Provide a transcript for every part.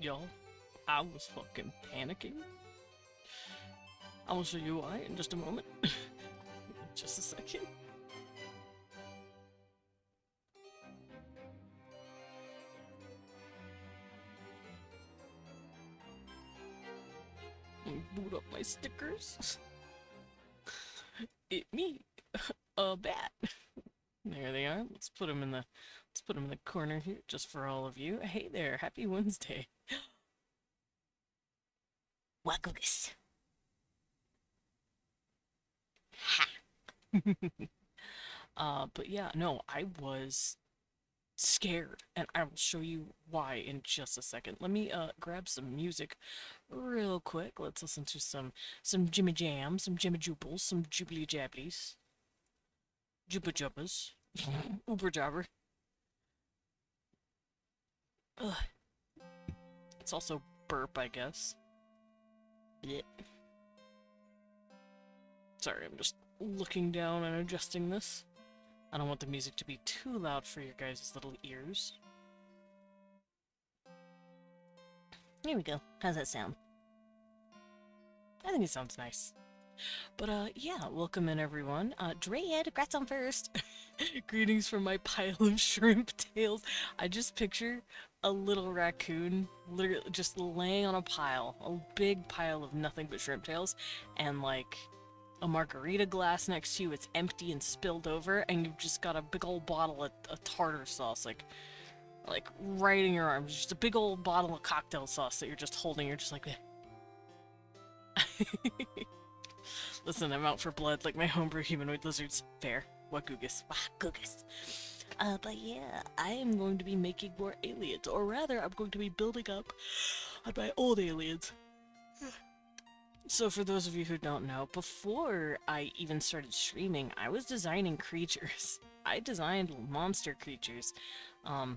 Y'all, I was fucking panicking. I will show you why in just a moment. Just a second. Boot up my stickers. It me, a bat. There they are. Let's put them in the corner here, just for all of you. Hey there, happy Wednesday. Wagugus. Ha. But yeah, no, I was scared, and I will show you why in just a second. Let me grab some music real quick. Let's listen to some Jimmy Jam, some Jimmy Jubbles, some Jubilee Jabblies, Jubba Jubbas, Uber Jobber. Ugh. It's also burp, I guess. Blech. Sorry, I'm just looking down and adjusting this. I don't want the music to be too loud for your guys' little ears. Here we go. How's that sound? I think it sounds nice. But, yeah, welcome in, everyone. Dread, congrats on first. Greetings from my pile of shrimp tails. I just picture a little raccoon literally just laying on a big pile of nothing but shrimp tails, and, like, a margarita glass next to you. It's empty and spilled over, and you've just got a big old bottle of tartar sauce, like right in your arms. Just a big old bottle of cocktail sauce that you're just holding. You're just like, listen, I'm out for blood like my homebrew humanoid lizards. Fair. Wagugus. Wagugus. But yeah, I am going to be making more aliens, or rather, I'm going to be building up on my old aliens. So for those of you who don't know, before I even started streaming, I was designing creatures. I designed monster creatures. I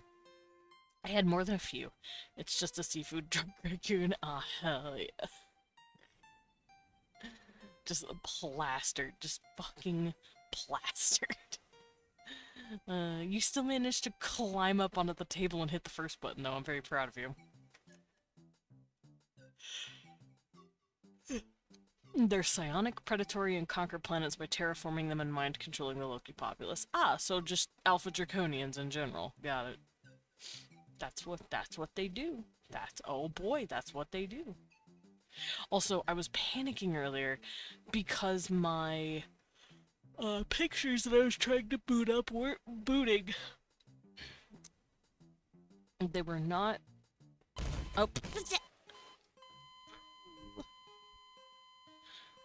had more than a few. It's just a seafood drunk raccoon. Ah, hell yeah. Just plastered. Just fucking plastered. You still managed to climb up onto the table and hit the first button, though. I'm very proud of you. They're psionic, predatory, and conquer planets by terraforming them and mind-controlling the Loki populace. Ah, so just Alpha Draconians in general. Got it. That's what they do. Oh boy, that's what they do. Also, I was panicking earlier because my pictures that I was trying to boot up weren't booting. They were not... Oh.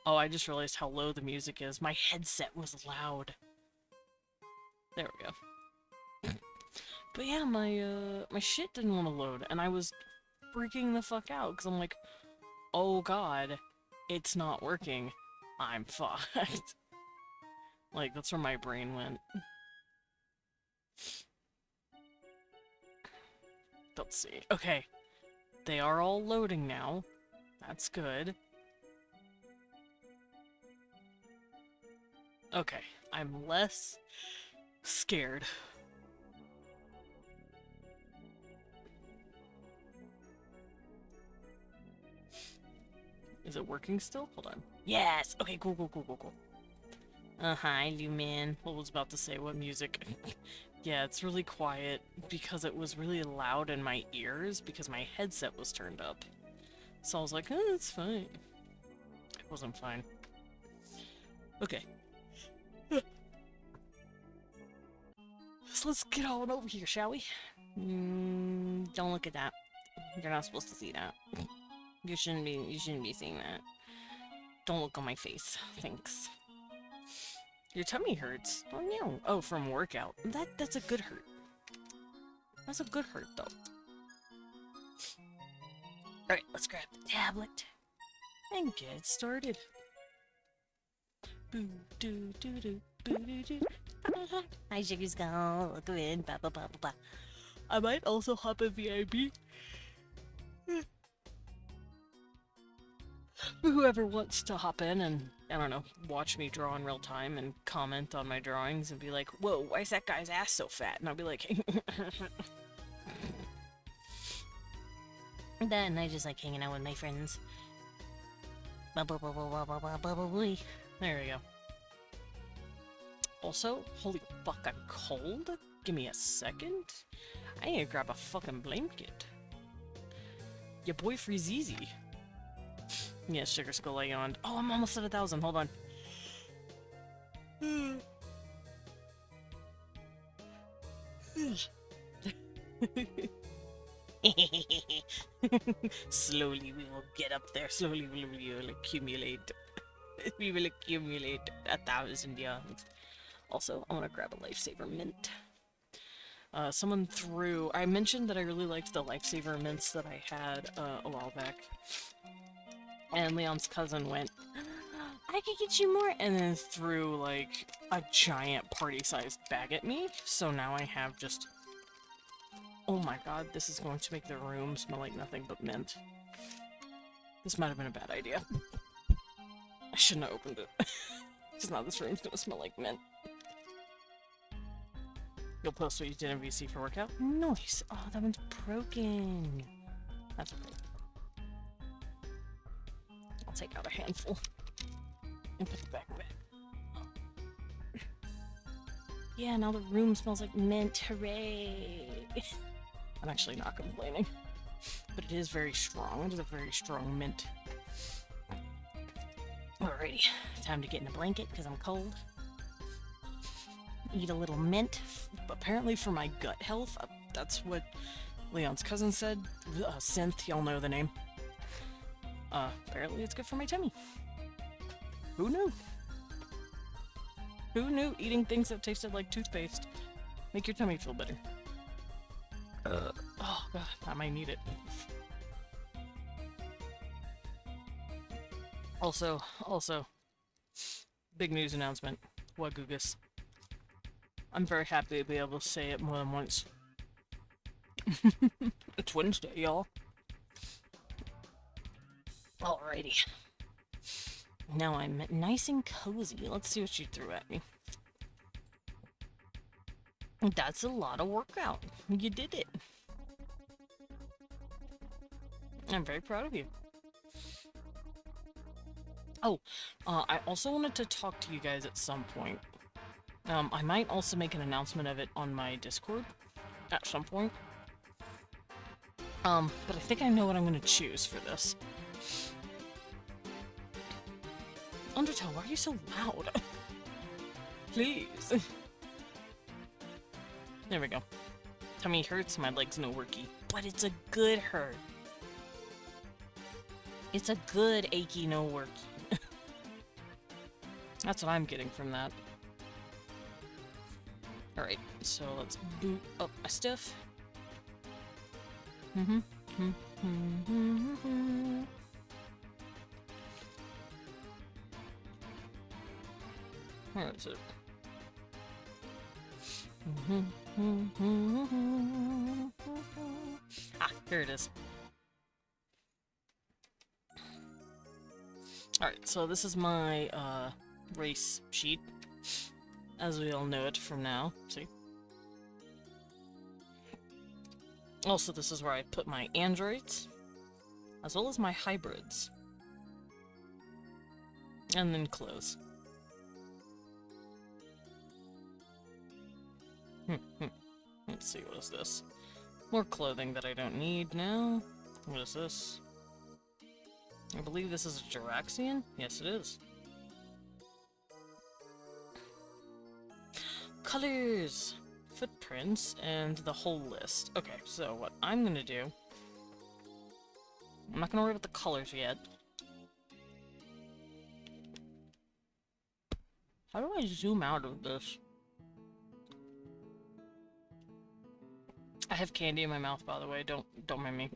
Oh, I just realized how low the music is. My headset was loud. There we go. But yeah, my shit didn't want to load, and I was freaking the fuck out, because I'm like, oh god, it's not working. I'm fucked. Like, that's where my brain went. Let's see. Okay. They are all loading now. That's good. Okay, I'm less scared. Is it working still? Hold on. Yes! Okay, cool. Hi, Lumen. What was about to say? What music? Yeah, it's really quiet because it was really loud in my ears because my headset was turned up. So I was like, oh, it's fine. It wasn't fine. Okay. So let's get on over here, shall we? Don't look at that. You're not supposed to see that. You shouldn't be seeing that. Don't look on my face. Thanks. Your tummy hurts. Oh no. Oh, from workout. That's a good hurt. That's a good hurt though. Alright, let's grab the tablet and get started. Boo doo doo doo boo doo doo. Hi, Sugar Skull. Welcome in. Ba ba ba ba ba. I might also hop in VIP. Whoever wants to hop in and, I don't know, watch me draw in real time and comment on my drawings and be like, whoa, why is that guy's ass so fat? And I'll be like, Then I just like hanging out with my friends. There we go. Also, holy fuck, I'm cold? Give me a second. I need to grab a fucking blanket. Your boy freeze easy. Yeah, Sugar Skull, I yawned. Oh, I'm almost at 1,000. Hold on. Slowly we will get up there. Slowly we will accumulate. We will accumulate 1,000 yards. Also, I want to grab a lifesaver mint. Someone threw... I mentioned that I really liked the lifesaver mints that I had a while back. And Leon's cousin went, I could get you more, and then threw, like, a giant party-sized bag at me. So now I have just... Oh my god, this is going to make the room smell like nothing but mint. This might have been a bad idea. I shouldn't have opened it. Because now this room's gonna smell like mint. You'll post what you did in VC for workout? Nice! Oh, that one's broken. That's okay. I'll take out a handful. And put it back away. Yeah, now the room smells like mint. Hooray! I'm actually not complaining. But it is very strong. It is a very strong mint. Alrighty. Time to get in a blanket because I'm cold. Eat a little mint. Apparently for my gut health. That's what Leon's cousin said. Synth, y'all know the name. Apparently it's good for my tummy. Who knew? Who knew eating things that tasted like toothpaste make your tummy feel better? Oh god, I might need it. Also, big news announcement. Wagoogus. I'm very happy to be able to say it more than once. It's Wednesday, y'all. Alrighty. Now I'm nice and cozy. Let's see what you threw at me. That's a lot of workout. You did it. I'm very proud of you. Oh, I also wanted to talk to you guys at some point. I might also make an announcement of it on my Discord at some point. But I think I know what I'm gonna choose for this. Undertow, why are you so loud? Please. There we go. Tummy hurts, my legs no worky. But it's a good hurt. It's a good achy no worky. That's what I'm getting from that. Alright, so let's boot up my stuff. Where is it? Ah, here it is. Alright, so this is my, race sheet, as we all know it from now. See? Also, this is where I put my androids, as well as my hybrids. And then clothes. Let's see, what is this? More clothing that I don't need now. What is this? I believe this is a Jiraxian? Yes, it is. Colors! Footprints, and the whole list. Okay, so what I'm gonna do... I'm not gonna worry about the colors yet. How do I zoom out of this? I have candy in my mouth, by the way. Don't mind me.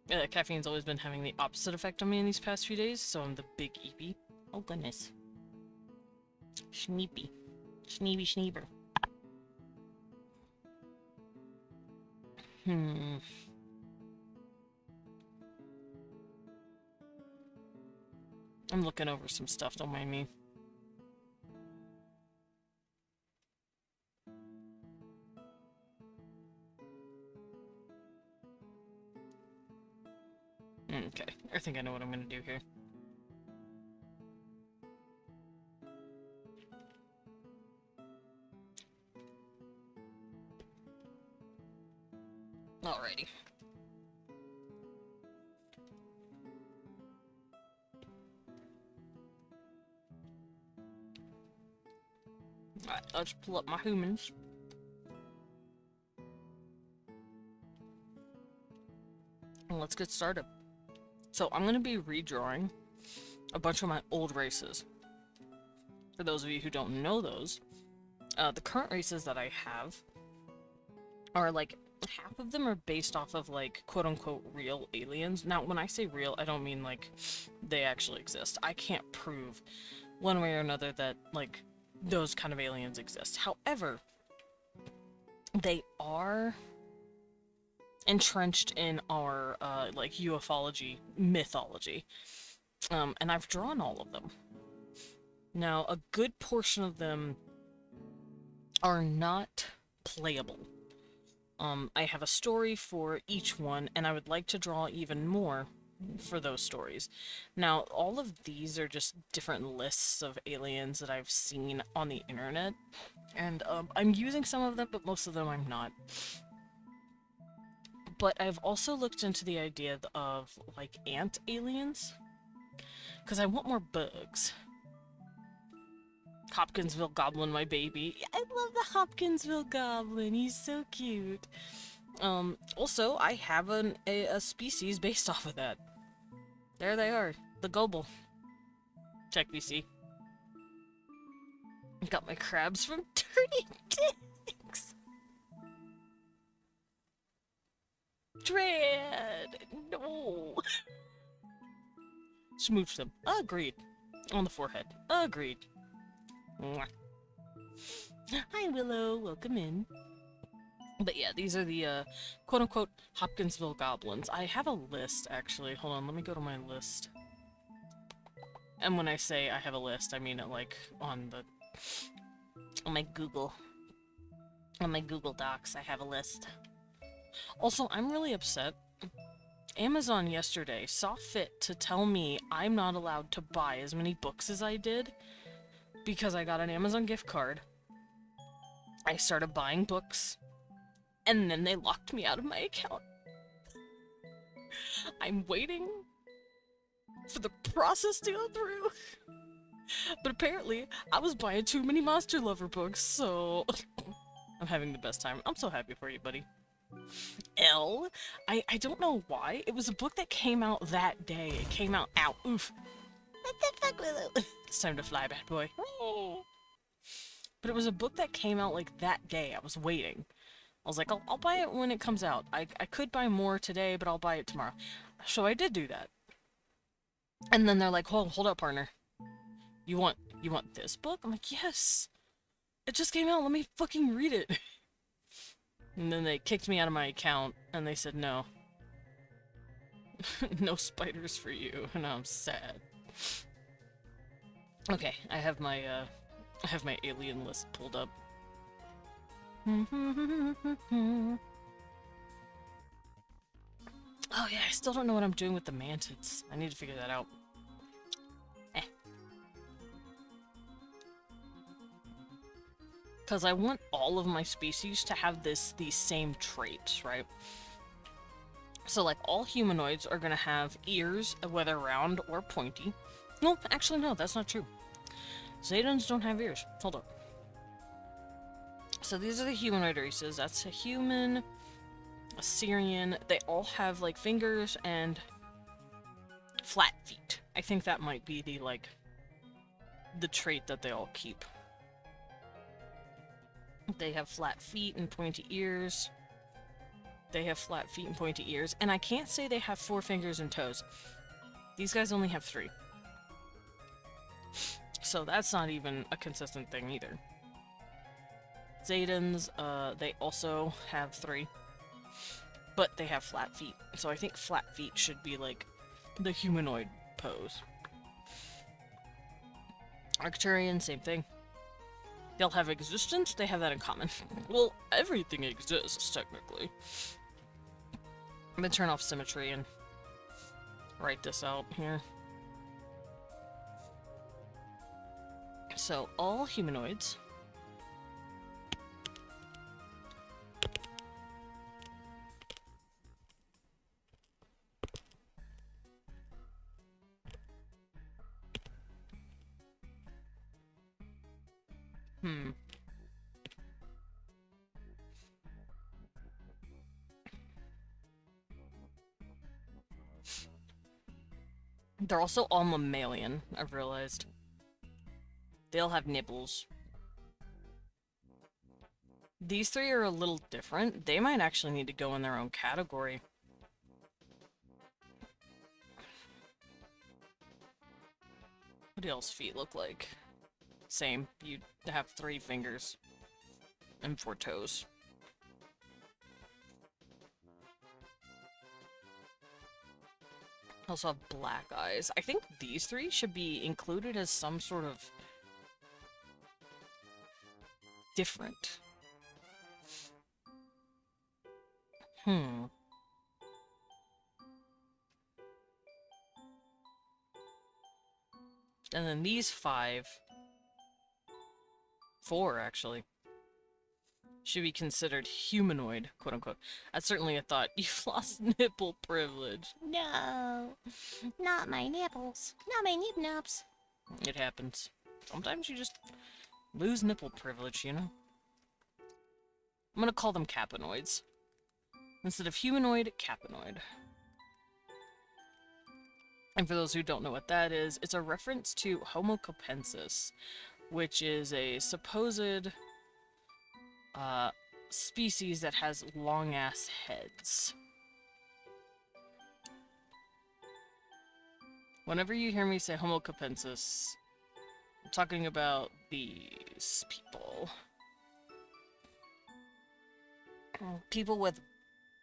Yeah, caffeine's always been having the opposite effect on me in these past few days, so I'm the big eepy. Oh goodness. Schneepy. Schneeby schneeber. I'm looking over some stuff, don't mind me. Okay, I think I know what I'm gonna do here. Alrighty. Alright, let's pull up my humans. And let's get started. So I'm going to be redrawing a bunch of my old races. For those of you who don't know those, the current races that I have are like, half of them are based off of like quote-unquote real aliens. Now when I say real, I don't mean like they actually exist. I can't prove one way or another that like those kind of aliens exist. However, they are entrenched in our like ufology mythology, and I've drawn all of them. Now a good portion of them are not playable. I have a story for each one, and I would like to draw even more for those stories. Now, all of these are just different lists of aliens that I've seen on the internet, and I'm using some of them, but most of them I'm not. But I've also looked into the idea of, like, ant aliens, because I want more bugs. Hopkinsville Goblin, my baby. I love the Hopkinsville Goblin. He's so cute. Also, I have a species based off of that. There they are. The Gobble. Check VC. Got my crabs from Dirty Dicks. Dread! No! Smooch them. Agreed. On the forehead. Agreed. Mwah. Hi, Willow. Welcome in. But yeah, these are the, quote-unquote Hopkinsville Goblins. I have a list, actually. Hold on, let me go to my list. And when I say I have a list, I mean it, like, on my Google. On my Google Docs, I have a list. Also, I'm really upset. Amazon yesterday saw fit to tell me I'm not allowed to buy as many books as I did because I got an Amazon gift card. I started buying books, and then they locked me out of my account. I'm waiting for the process to go through. But apparently, I was buying too many Monster Lover books, so I'm having the best time. I'm so happy for you, buddy. I don't know why. It was a book that came out that day. It came out. Ow. Oof. What the fuck, Willow? It's time to fly, bad boy. Oh. But it was a book that came out, like, that day. I was waiting. I was like, I'll buy it when it comes out. I could buy more today, but I'll buy it tomorrow. So I did do that. And then they're like, hold up, partner. You want this book? I'm like, yes. It just came out. Let me fucking read it. And then they kicked me out of my account, and they said, no. No spiders for you. And I'm sad. Okay, I have my alien list pulled up. Oh yeah, I still don't know what I'm doing with the mantids. I need to figure that out. Because I want all of my species to have these same traits, right? So, like, all humanoids are going to have ears, whether round or pointy. No, actually, no, that's not true. Zedans don't have ears. Hold on. So these are the humanoid races. That's a human, a Syrian. They all have, like, fingers and flat feet. I think that might be the, like, the trait that they all keep. They have flat feet and pointy ears. They have flat feet and pointy ears. And I can't say they have 4 fingers and toes. These guys only have 3. So that's not even a consistent thing either. Zedans, they also have 3. But they have flat feet. So I think flat feet should be like the humanoid pose. Arcturian, same thing. They'll have existence, they have that in common. Well, everything exists, technically. I'm gonna turn off symmetry and write this out here. So, all humanoids They're also all mammalian, I've realized. They'll have nipples. These three are a little different. They might actually need to go in their own category. What do y'all's feet look like? Same. You have 3 fingers. And 4 toes. Also have black eyes. I think these 3 should be included as some sort of different. And then these 4 actually, should be considered humanoid, quote unquote. That's certainly a thought. You've lost nipple privilege. No, not my nipples. Not my nip-nops. It happens. Sometimes you just lose nipple privilege, you know? I'm gonna call them capanoids. Instead of humanoid, capanoid. And for those who don't know what that is, it's a reference to Homo capensis, which is a supposed species that has long-ass heads. Whenever you hear me say Homo capensis, I'm talking about these people. People with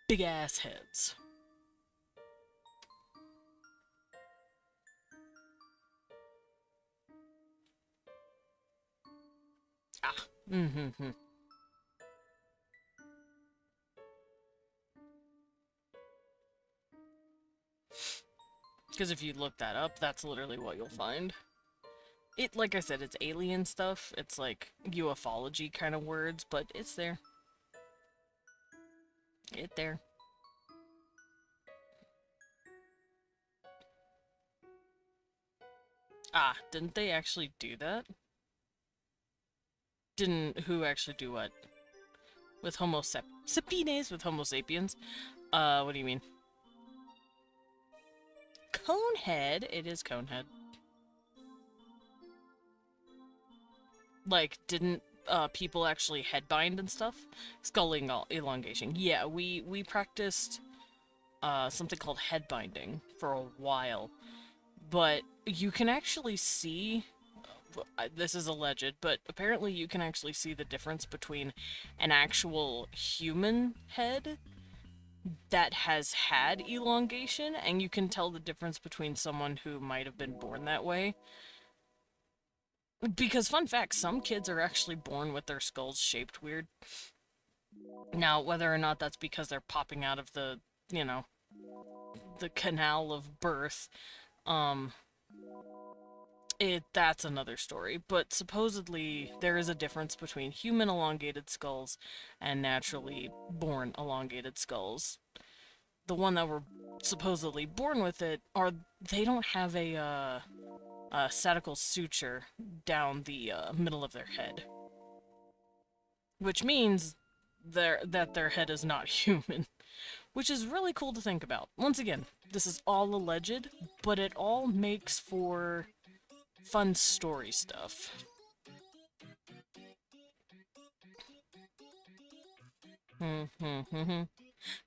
big-ass heads. Because if you look that up, that's literally what you'll find. It, like I said, it's alien stuff. It's like ufology kind of words, but it's there. It's there. Ah, didn't they actually do that? Didn't who actually do what? With Homo sapiens? With Homo sapiens? What do you mean? Conehead? It is Conehead. Like, didn't people actually headbind and stuff? Skull elongation. Yeah, we practiced something called headbinding for a while. But you can actually see, this is alleged, but apparently you can actually see the difference between an actual human head that has had elongation, and you can tell the difference between someone who might have been born that way. Because, fun fact, some kids are actually born with their skulls shaped weird. Now, whether or not that's because they're popping out of the, you know, the canal of birth, that's another story, but supposedly there is a difference between human elongated skulls and naturally born elongated skulls. The one that were supposedly born with it they don't have a sacral suture down the middle of their head, which means that their head is not human, which is really cool to think about. Once again, this is all alleged, but it all makes for fun story stuff.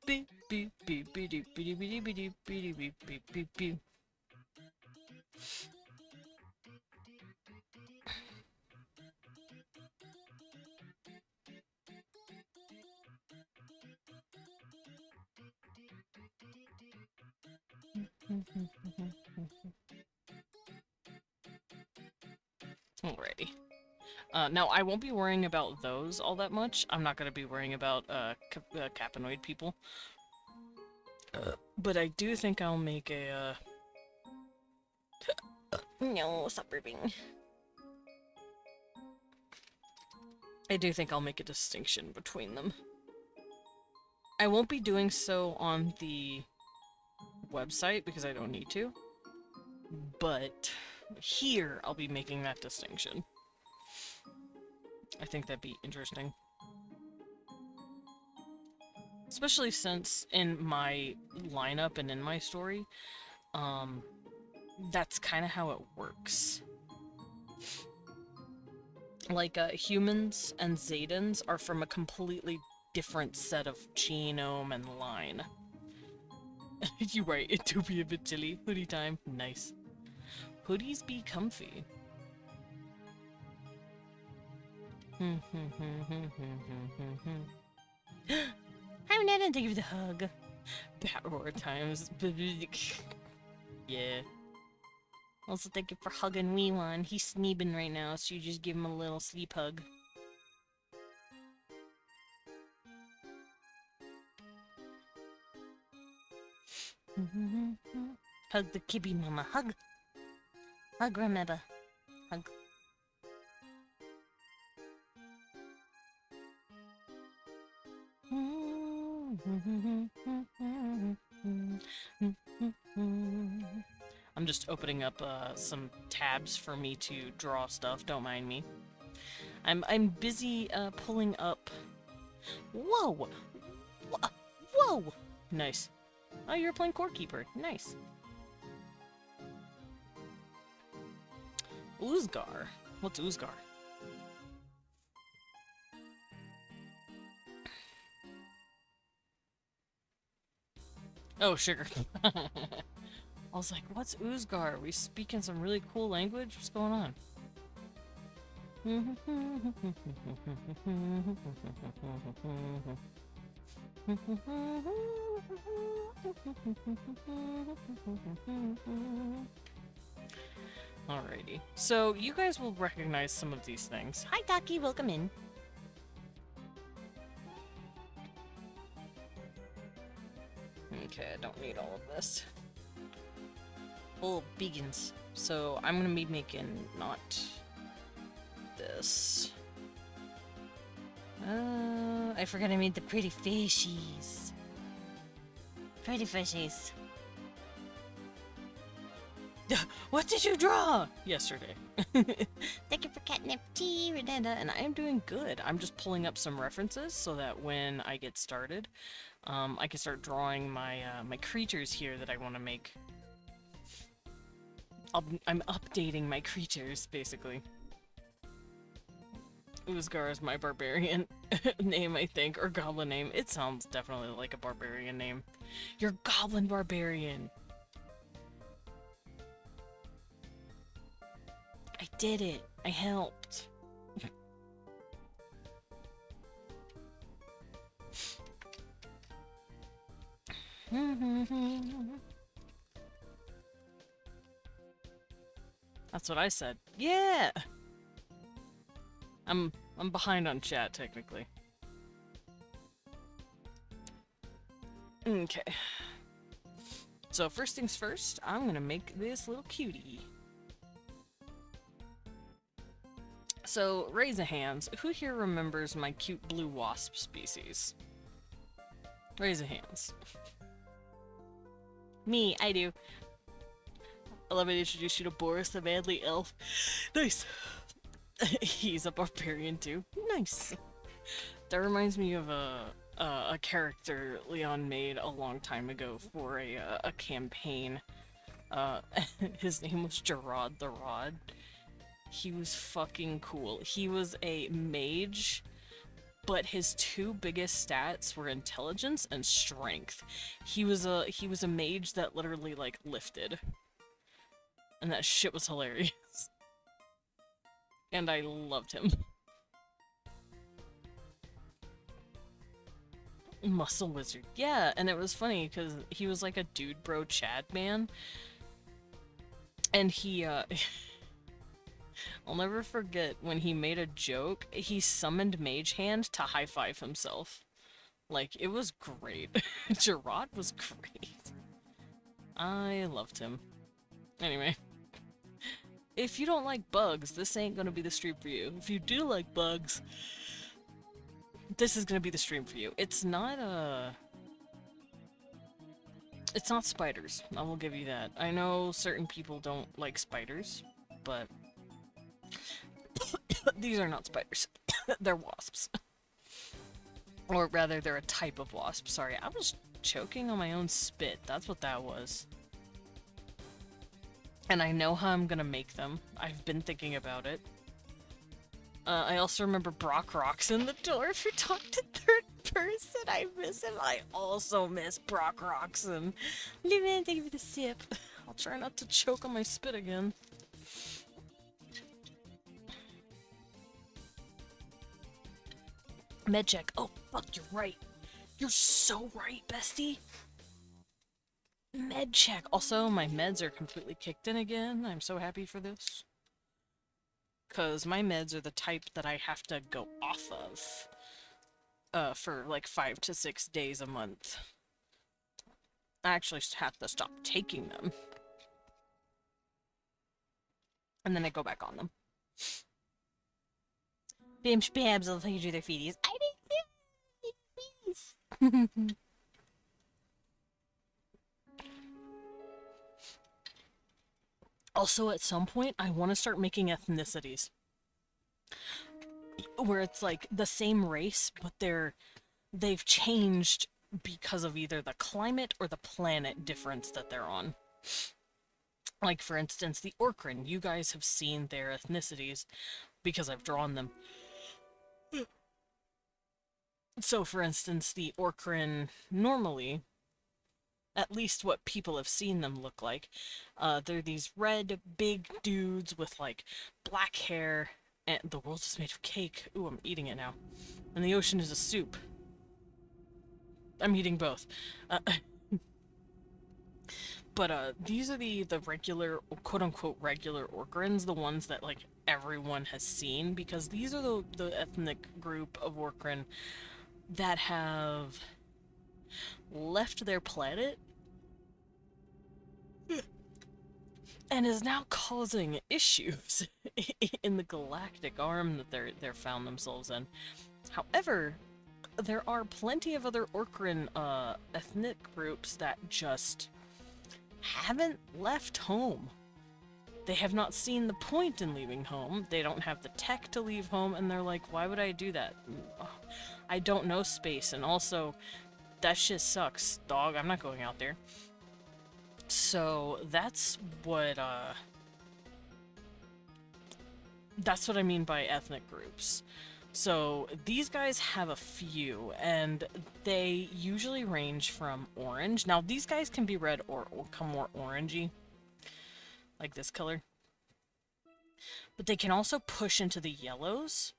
Beep beep beep beep beep beep beep beep beep beep beep beep. Alrighty. Now, I won't be worrying about those all that much. I'm not going to be worrying about capanoid people. But I do think I'll make a No, stop burping. I do think I'll make a distinction between them. I won't be doing so on the website because I don't need to, but here I'll be making that distinction. I think that'd be interesting. Especially since in my lineup and in my story, that's kind of how it works. Like, humans and Zedans are from a completely different set of genome and line. You're right, it do be a bit chilly. Hoodie time. Nice. Hoodies be comfy. Hi, Ned, and thank you for the hug. Bat roar times. Yeah. Also, thank you for hugging Wee Wan. He's sneebing right now, so you just give him a little sleep hug. Hug the kibby mama. Hug. Hug, remember. Hug. I'm just opening up some tabs for me to draw stuff. Don't mind me. I'm busy pulling up. Whoa! Whoa! Nice. Oh, you're playing Core Keeper. Nice. Uzgar. What's Uzgar? Oh, sugar. I was like, what's Uzgar? Are we speaking some really cool language? What's going on? Alrighty. So, you guys will recognize some of these things. Hi, Taki. Welcome in. Okay, I don't need all of this. Full begins. So, I'm gonna be making not this. I forgot I made the pretty fishies. Pretty fishies. What did you draw? Yesterday. Thank you for catnip tea, Renetta. And I am doing good. I'm just pulling up some references so that when I get started, I can start drawing my my creatures here that I want to make. I'm updating my creatures, basically. Uzgar is my barbarian name, I think, or goblin name. It sounds definitely like a barbarian name. You're goblin barbarian! I did it! I helped! That's what I said. Yeah! I'm behind on chat, technically. Okay. So first things first, I'm gonna make this little cutie. So, raise a hands. Who here remembers my cute blue wasp species? Raise a hands. Me, I do. Allow me to introduce you to Boris, the manly elf. Nice! He's a barbarian too. Nice! That reminds me of a character Leon made a long time ago for a campaign. His name was Gerard the Rod. He was fucking cool. He was a mage, but his two biggest stats were intelligence and strength. He was a mage that literally like lifted. And that shit was hilarious. And I loved him. Muscle Wizard. Yeah, and it was funny because he was like a dude bro Chad man. And he, I'll never forget when he made a joke, he summoned Mage Hand to high-five himself. Like, it was great. Gerard was great. I loved him. Anyway. if you don't like bugs, this ain't gonna be the stream for you. If you do like bugs, this is gonna be the stream for you. It's not it's not spiders, I will give you that. I know certain people don't like spiders, but these are not spiders. They're wasps. Or rather, they're a type of wasp. Sorry, I was choking on my own spit. That's what that was. And I know how I'm gonna make them. I've been thinking about it. I also remember Brock Rocks in the door. If you talk to third person, I miss him. I also miss Brock Roxon. Leave it and take a sip. I'll try not to choke on my spit again. Med check. Oh, fuck, you're right. You're so right, bestie. Med check. Also, my meds are completely kicked in again. I'm so happy for this. Because my meds are the type that I have to go off of for like 5 to 6 days a month. I actually have to stop taking them. And then I go back on them. Bim spams will you do their feeties. I didn't do Also, at some point, I want to start making ethnicities. Where it's like the same race, but they've changed because of either the climate or the planet difference that they're on. Like, for instance, the Orcrin. You guys have seen their ethnicities because I've drawn them. So, for instance, the Orcrin normally, at least what people have seen them look like, they're these red, big dudes with, like, black hair, and the world is made of cake. Ooh, I'm eating it now. And the ocean is a soup. I'm eating both. But these are the regular, quote-unquote regular Orcrins, the ones that, like, everyone has seen, because these are the ethnic group of Orcrin that have left their planet and is now causing issues in the galactic arm that they're found themselves in. However, there are plenty of other Orcrin ethnic groups that just haven't left home. They have not seen the point in leaving home. They don't have the tech to leave home, and they're like, why would I do that? I don't know space, and also, that shit sucks, dog. I'm not going out there. So, that's what I mean by ethnic groups. So, these guys have a few, and they usually range from orange. Now, these guys can be red or come more orangey, like this color. But they can also push into the yellows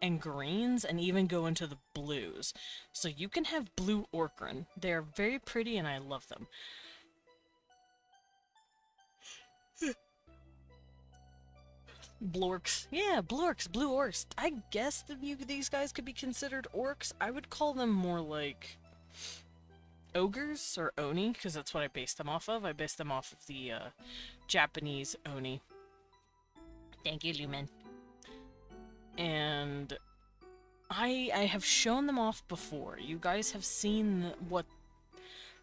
and greens and even go into the blues. So you can have blue Orcrin. They're very pretty and I love them. Blorks. Yeah, blorks, blue orcs. I guess that these guys could be considered orcs. I would call them more like ogres or oni, because that's what I based them off of. I based them off of the Japanese oni. Thank you, Lumen. And I have shown them off before. You guys have seen what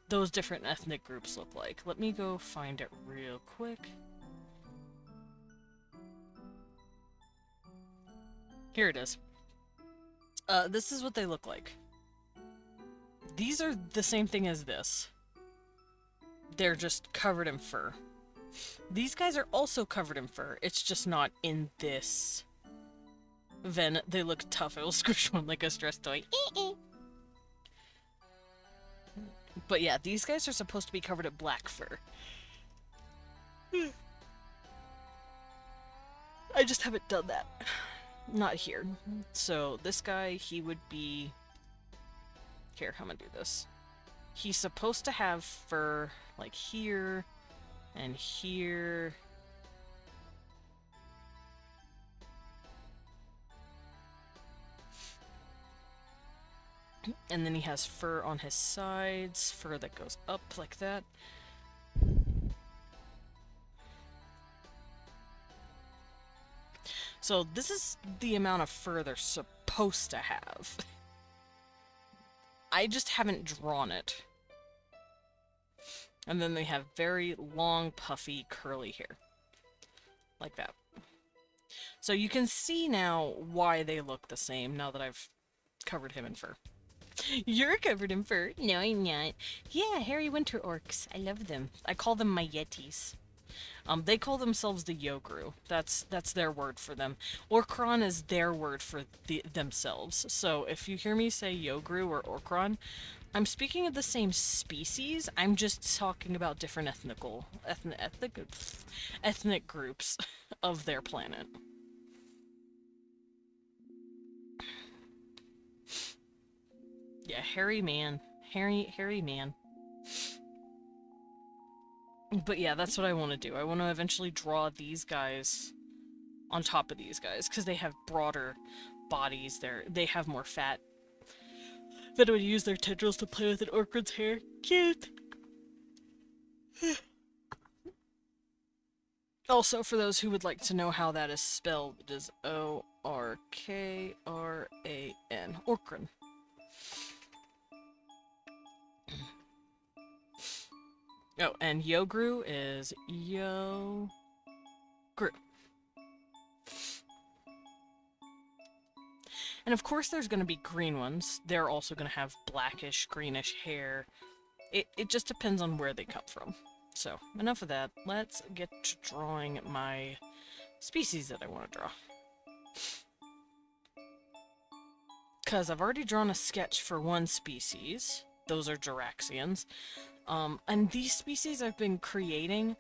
those different ethnic groups look like. Let me go find it real quick. Here it is. This is what they look like. These are the same thing as this. They're just covered in fur. These guys are also covered in fur. It's just not in this vein. They look tough. I will squish one like a stress toy. But yeah, these guys are supposed to be covered in black fur. I just haven't done that. Not here. So this guy, he would be... Here, I'm gonna do this. He's supposed to have fur like here and here. And then he has fur on his sides, fur that goes up like that. So this is the amount of fur they're supposed to have. I just haven't drawn it. And then they have very long, puffy, curly hair. Like that. So you can see now why they look the same now that I've covered him in fur. You're covered in fur. No, I'm not. Yeah, hairy winter orcs. I love them. I call them my yetis. They call themselves the Yogru. That's their word for them. Orkron is their word for themselves. So if you hear me say Yogru or Orkron, I'm speaking of the same species. I'm just talking about different ethnic groups of their planet. Yeah, hairy man. Hairy man. But yeah, that's what I want to do. I want to eventually draw these guys on top of these guys, because they have broader bodies. They have more fat. Then would use their tendrils to play with an Orkron's hair. Cute! Also, for those who would like to know how that is spelled, it is O-R-K-R-A-N. Orkron. Oh, and Yogru is Yogru. And of course there's going to be green ones. They're also going to have blackish, greenish hair. It just depends on where they come from. So, enough of that. Let's get to drawing my species that I want to draw. Because I've already drawn a sketch for one species. Those are Jaraxians. And these species I've been creating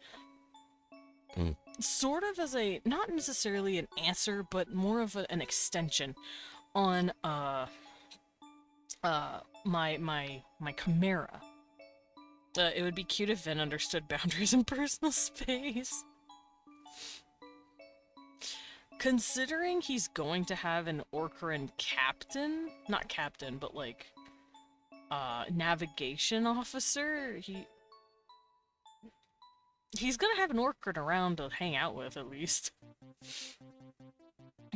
sort of as a, not necessarily an answer, but more of an extension on my chimera. It would be cute if Vin understood boundaries and personal space. Considering he's going to have an Orkran captain, not captain, but like navigation officer, he's gonna have an Orkran around to hang out with at least.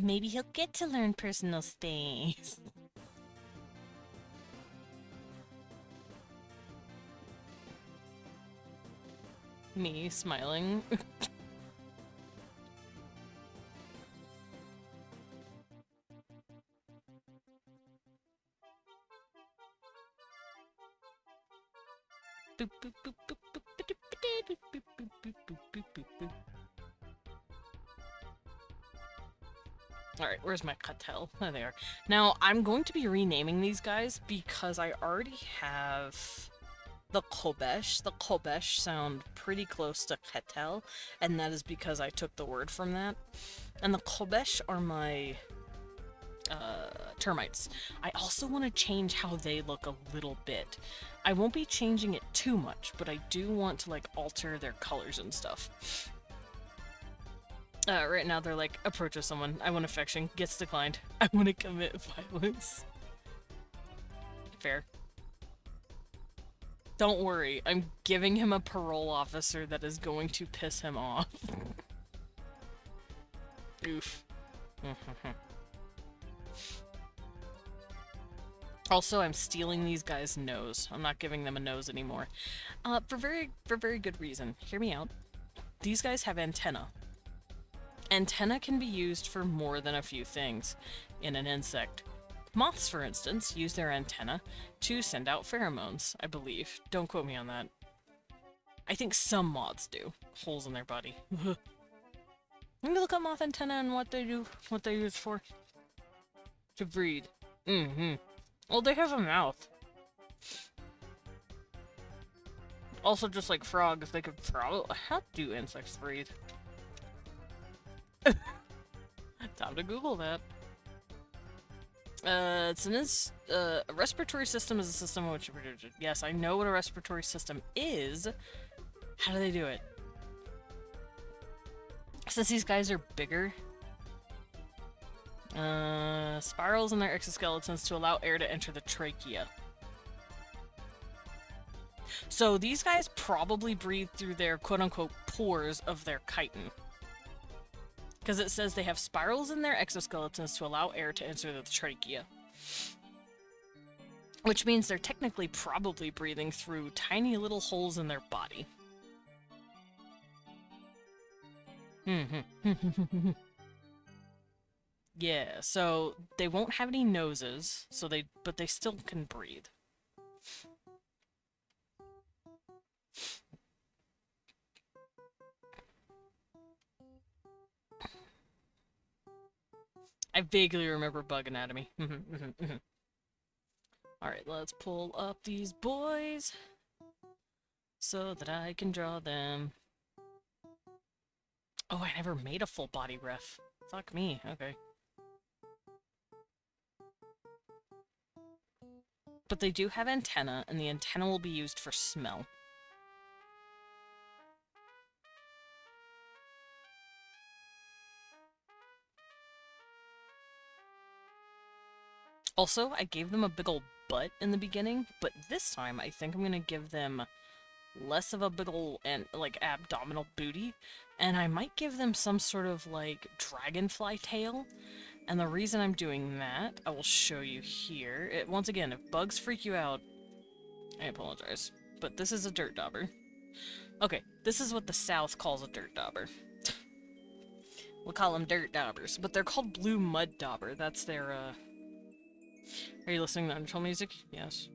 Maybe he'll get to learn personal space. Me smiling. Alright, where's my Cattell? Oh, they are. Now, I'm going to be renaming these guys because I already have the Kobesh. The Kobesh sound pretty close to Cattell, and that is because I took the word from that. And the Kobesh are my termites. I also want to change how they look a little bit. I won't be changing it too much, but I do want to like alter their colors and stuff. Right now they're like, approaches someone. I want affection. Gets declined. I want to commit violence. Fair. Don't worry, I'm giving him a parole officer that is going to piss him off. Oof. Also, I'm stealing these guys' nose. I'm not giving them a nose anymore. For very good reason. Hear me out. These guys have antennae. Antenna can be used for more than a few things in an insect. Moths, for instance, use their antenna to send out pheromones, I believe. Don't quote me on that. I think some moths do. Holes in their body. Let me look up moth antenna and what they do, what they use for. To breed. Well, they have a mouth. Also, just like frogs, they could probably... How do insects breathe? Time to Google that. It's a respiratory system is a system in which... Yes, I know what a respiratory system is. How do they do it? Since these guys are bigger... spirals in their exoskeletons to allow air to enter the trachea. So these guys probably breathe through their quote-unquote pores of their chitin. Because it says they have spirals in their exoskeletons to allow air to enter the trachea. Which means they're technically probably breathing through tiny little holes in their body. Yeah, so they won't have any noses, but they still can breathe. I vaguely remember bug anatomy. Alright, let's pull up these boys so that I can draw them. Oh, I never made a full body ref. Fuck me, okay. But they do have antenna, and the antenna will be used for smell. Also, I gave them a big ol' butt in the beginning, but this time I think I'm gonna give them less of a big ol' and like abdominal booty, and I might give them some sort of like dragonfly tail. And the reason I'm doing that, I will show you here. Once again, if bugs freak you out, I apologize, but this is a dirt dauber. Okay, this is what the South calls a dirt dauber. We'll call them dirt daubers, but they're called blue mud dauber. That's their, Are you listening to intro music? Yes.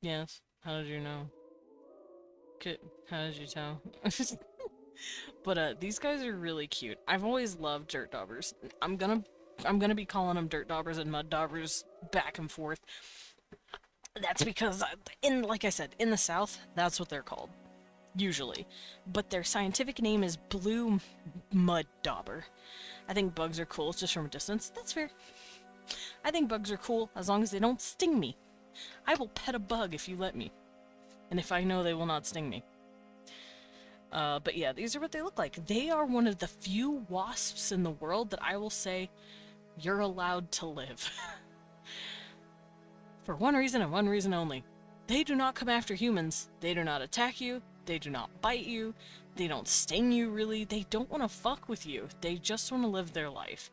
Yes. How did you know? How did you tell? But these guys are really cute. I've always loved dirt daubers. I'm gonna be calling them dirt daubers and mud daubers back and forth. That's because, like I said, in the South, that's what they're called. Usually. But their scientific name is blue mud dauber. I think bugs are cool just from a distance. That's fair. I think bugs are cool as long as they don't sting me. I will pet a bug if you let me. And if I know they will not sting me. But yeah, these are what they look like. They are one of the few wasps in the world that I will say you're allowed to live. For one reason and one reason only. They do not come after humans. They do not attack you. They do not bite you. They don't sting you, really. They don't want to fuck with you. They just want to live their life.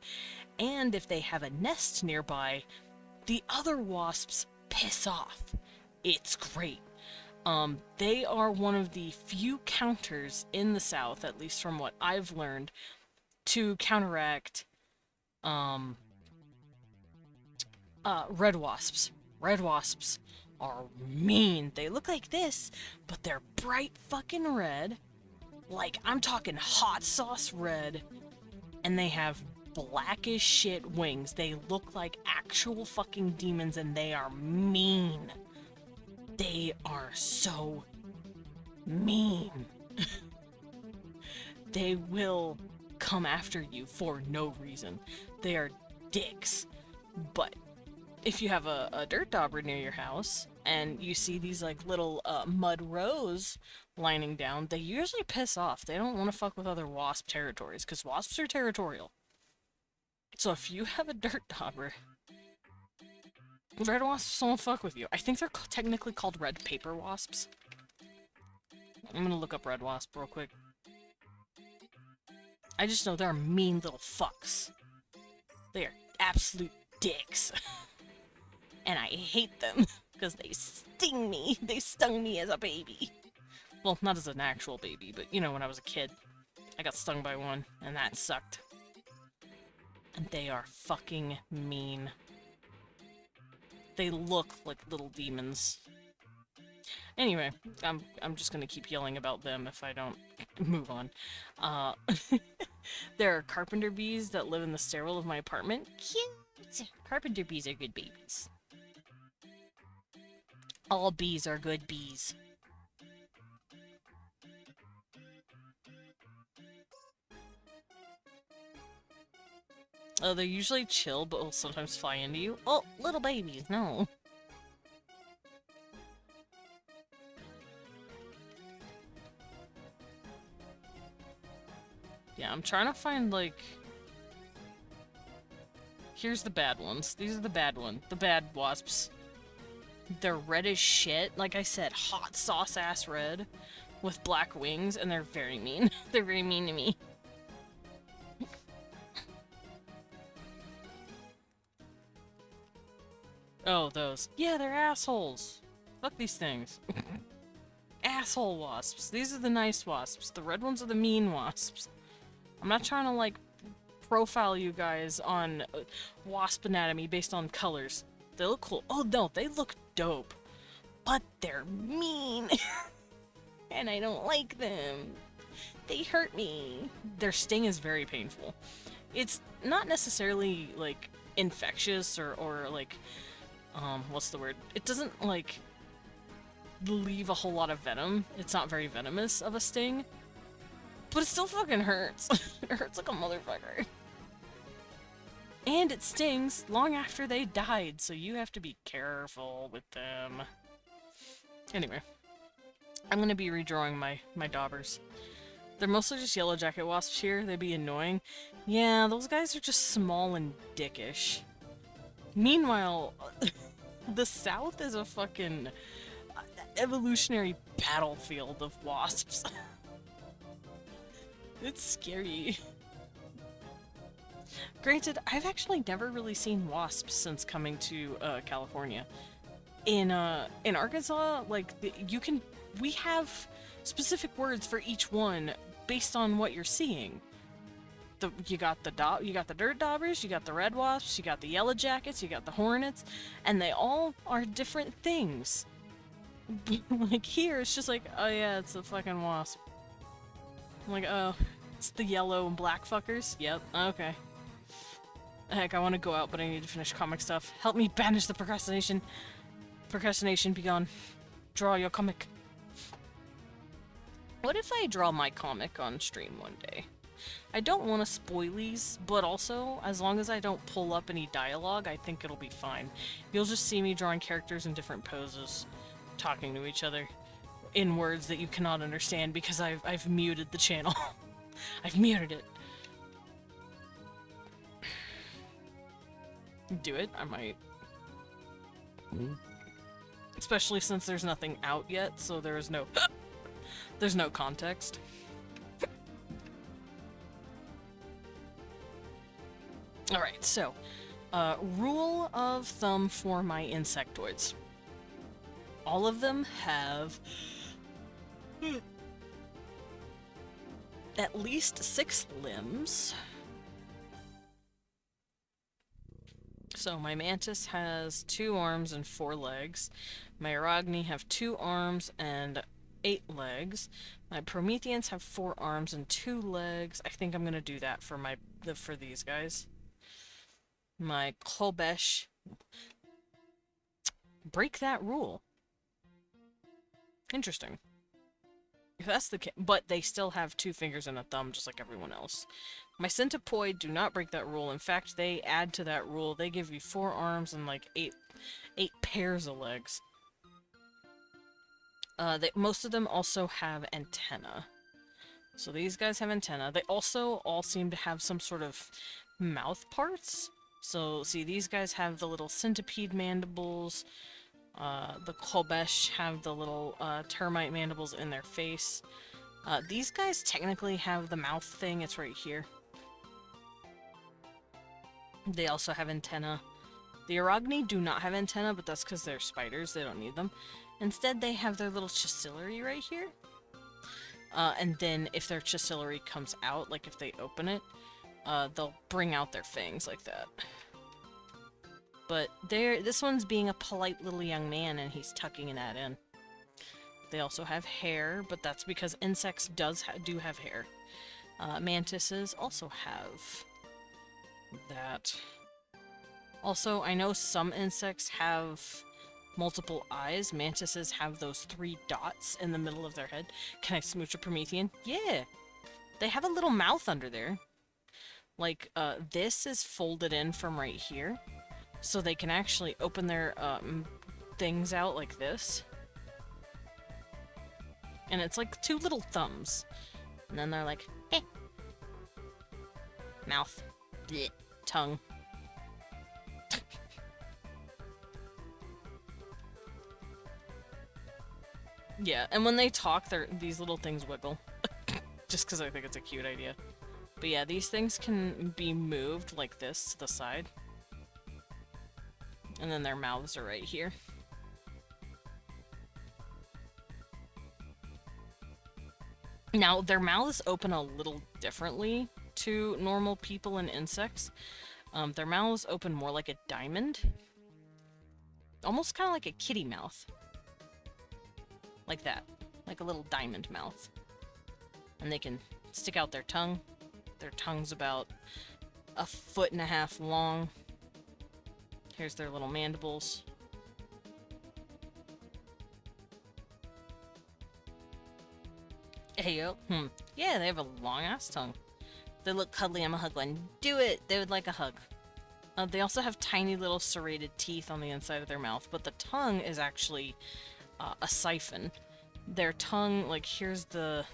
And if they have a nest nearby, the other wasps piss off. It's great. They are one of the few counters in the South, at least from what I've learned, to counteract, red wasps. Red wasps are mean. They look like this, but they're bright fucking red. Like, I'm talking hot sauce red. And they have black as shit wings. They look like actual fucking demons, and they are mean. They are so mean. They will come after you for no reason. They are dicks. But if you have a dirt dauber near your house and you see these like little mud rows lining down, they usually piss off. They don't want to fuck with other wasp territories because wasps are territorial. So if you have a dirt dauber, red wasps won't fuck with you. I think they're technically called red paper wasps. I'm gonna look up red wasp real quick. I just know they're mean little fucks. They are absolute dicks. And I hate them because they sting me. They stung me as a baby. Well, not as an actual baby, but you know, when I was a kid, I got stung by one, and that sucked. And they are fucking mean. They look like little demons. Anyway, I'm just gonna keep yelling about them if I don't move on. There are carpenter bees that live in the stairwell of my apartment. Cute! Carpenter bees are good babies. All bees are good bees. They're usually chill, but will sometimes fly into you. Oh, little babies, no. Yeah, I'm trying to find, like... Here's the bad ones. These are the bad ones. The bad wasps. They're red as shit. Like I said, hot sauce-ass red. with black wings, and they're very mean. They're very mean to me. Oh, those. Yeah, they're assholes. Fuck these things. Asshole wasps. These are the nice wasps. The red ones are the mean wasps. I'm not trying to, like, profile you guys on wasp anatomy based on colors. They look cool. Oh, no, they look dope. But they're mean. And I don't like them. They hurt me. Their sting is very painful. It's not necessarily, like, infectious or like, what's the word? It doesn't, like, leave a whole lot of venom. It's not very venomous of a sting. But it still fucking hurts. It hurts like a motherfucker. And it stings long after they died, so you have to be careful with them. Anyway, I'm gonna be redrawing my daubers. They're mostly just yellow jacket wasps here. They'd be annoying. Yeah, those guys are just small and dickish. Meanwhile, the South is a fucking evolutionary battlefield of wasps. It's scary. Granted, I've actually never really seen wasps since coming to California. In Arkansas, like we have specific words for each one based on what you're seeing. You got the dirt daubers, you got the red wasps, you got the yellow jackets, you got the hornets, and they all are different things. Like here, it's just like, oh yeah, it's a fucking wasp. I'm like, oh, it's the yellow and black fuckers? Yep, okay. Heck, I want to go out, but I need to finish comic stuff. Help me banish the procrastination. Procrastination, be gone. Draw your comic. What if I draw my comic on stream one day? I don't want to spoilies, but also, as long as I don't pull up any dialogue, I think it'll be fine. You'll just see me drawing characters in different poses, talking to each other, in words that you cannot understand because I've muted the channel. I've muted it. Do it? I might. Especially since there's nothing out yet, so there's no context. Alright, so, rule of thumb for my insectoids. All of them have at least 6 limbs. So my mantis has 2 arms and 4 legs. My arachne have 2 arms and 8 legs. My Prometheans have 4 arms and 2 legs. I think I'm gonna do that for for these guys. My Kolbesh. Break that rule. Interesting. If that's the case, but they still have 2 fingers and a thumb, just like everyone else. My Centipoid do not break that rule. In fact, they add to that rule. They give you 4 arms and like 8 pairs of legs. Most of them also have antenna. So these guys have antenna. They also all seem to have some sort of mouth parts. So, see, these guys have the little centipede mandibles. The Kolbesh have the little termite mandibles in their face. These guys technically have the mouth thing. It's right here. They also have antenna. The arachne do not have antenna, but that's because they're spiders. They don't need them. Instead, they have their little chicillary right here. And then if their chicillary comes out, like if they open it, they'll bring out their fangs like that. But this one's being a polite little young man, and he's tucking that in. They also have hair, but that's because insects do have hair. Mantises also have that. Also, I know some insects have multiple eyes. Mantises have those 3 dots in the middle of their head. Can I smooch a Promethean? Yeah! They have a little mouth under there. Like, this is folded in from right here. So they can actually open their things out like this. And it's like 2 little thumbs. And then they're like, eh. Mouth. Blech. Tongue. Yeah, and when they talk, these little things wiggle. Just because I think it's a cute idea. But yeah, these things can be moved like this to the side. And then their mouths are right here. Now, their mouths open a little differently to normal people and insects. Their mouths open more like a diamond. Almost kind of like a kitty mouth. Like that. Like a little diamond mouth. And they can stick out their tongue. Their tongue's about 1.5 feet long. Here's their little mandibles. Hey yo. Yeah, they have a long ass tongue. They look cuddly. I'm a hug one. Do it! They would like a hug. They also have tiny little serrated teeth on the inside of their mouth, but the tongue is actually a siphon. Their tongue, like, here's their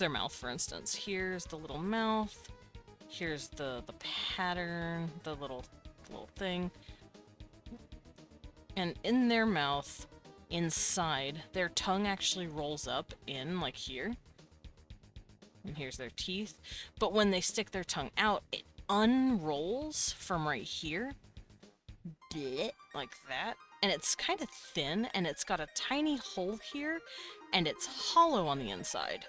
mouth, for instance. Here's the little mouth. Here's the pattern, the little thing. And in their mouth, inside, their tongue actually rolls up in, like here. And here's their teeth. But when they stick their tongue out, it unrolls from right here. Like that. And it's kind of thin, and it's got a tiny hole here, and it's hollow on the inside.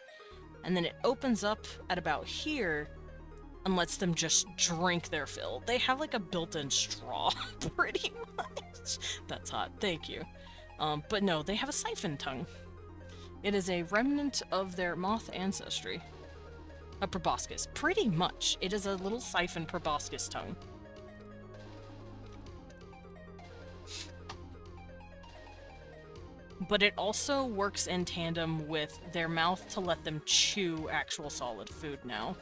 And then it opens up at about here and lets them just drink their fill. They have like a built-in straw, pretty much. That's hot, thank you. But no, they have a siphon tongue. It is a remnant of their moth ancestry. A proboscis, pretty much. It is a little siphon proboscis tongue. But it also works in tandem with their mouth to let them chew actual solid food now.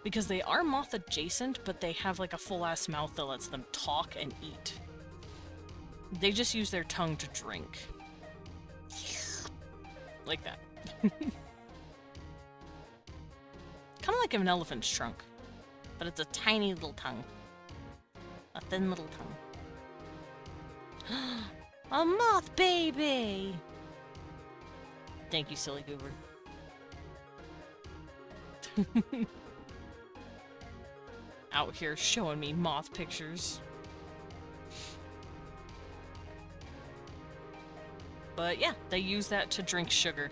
Because they are moth adjacent, but they have like a full-ass mouth that lets them talk and eat. They just use their tongue to drink. Like that. Kind of like an elephant's trunk. But it's a tiny little tongue. A thin little tongue. A moth baby! Thank you, silly goober. Out here showing me moth pictures. But yeah, they use that to drink sugar.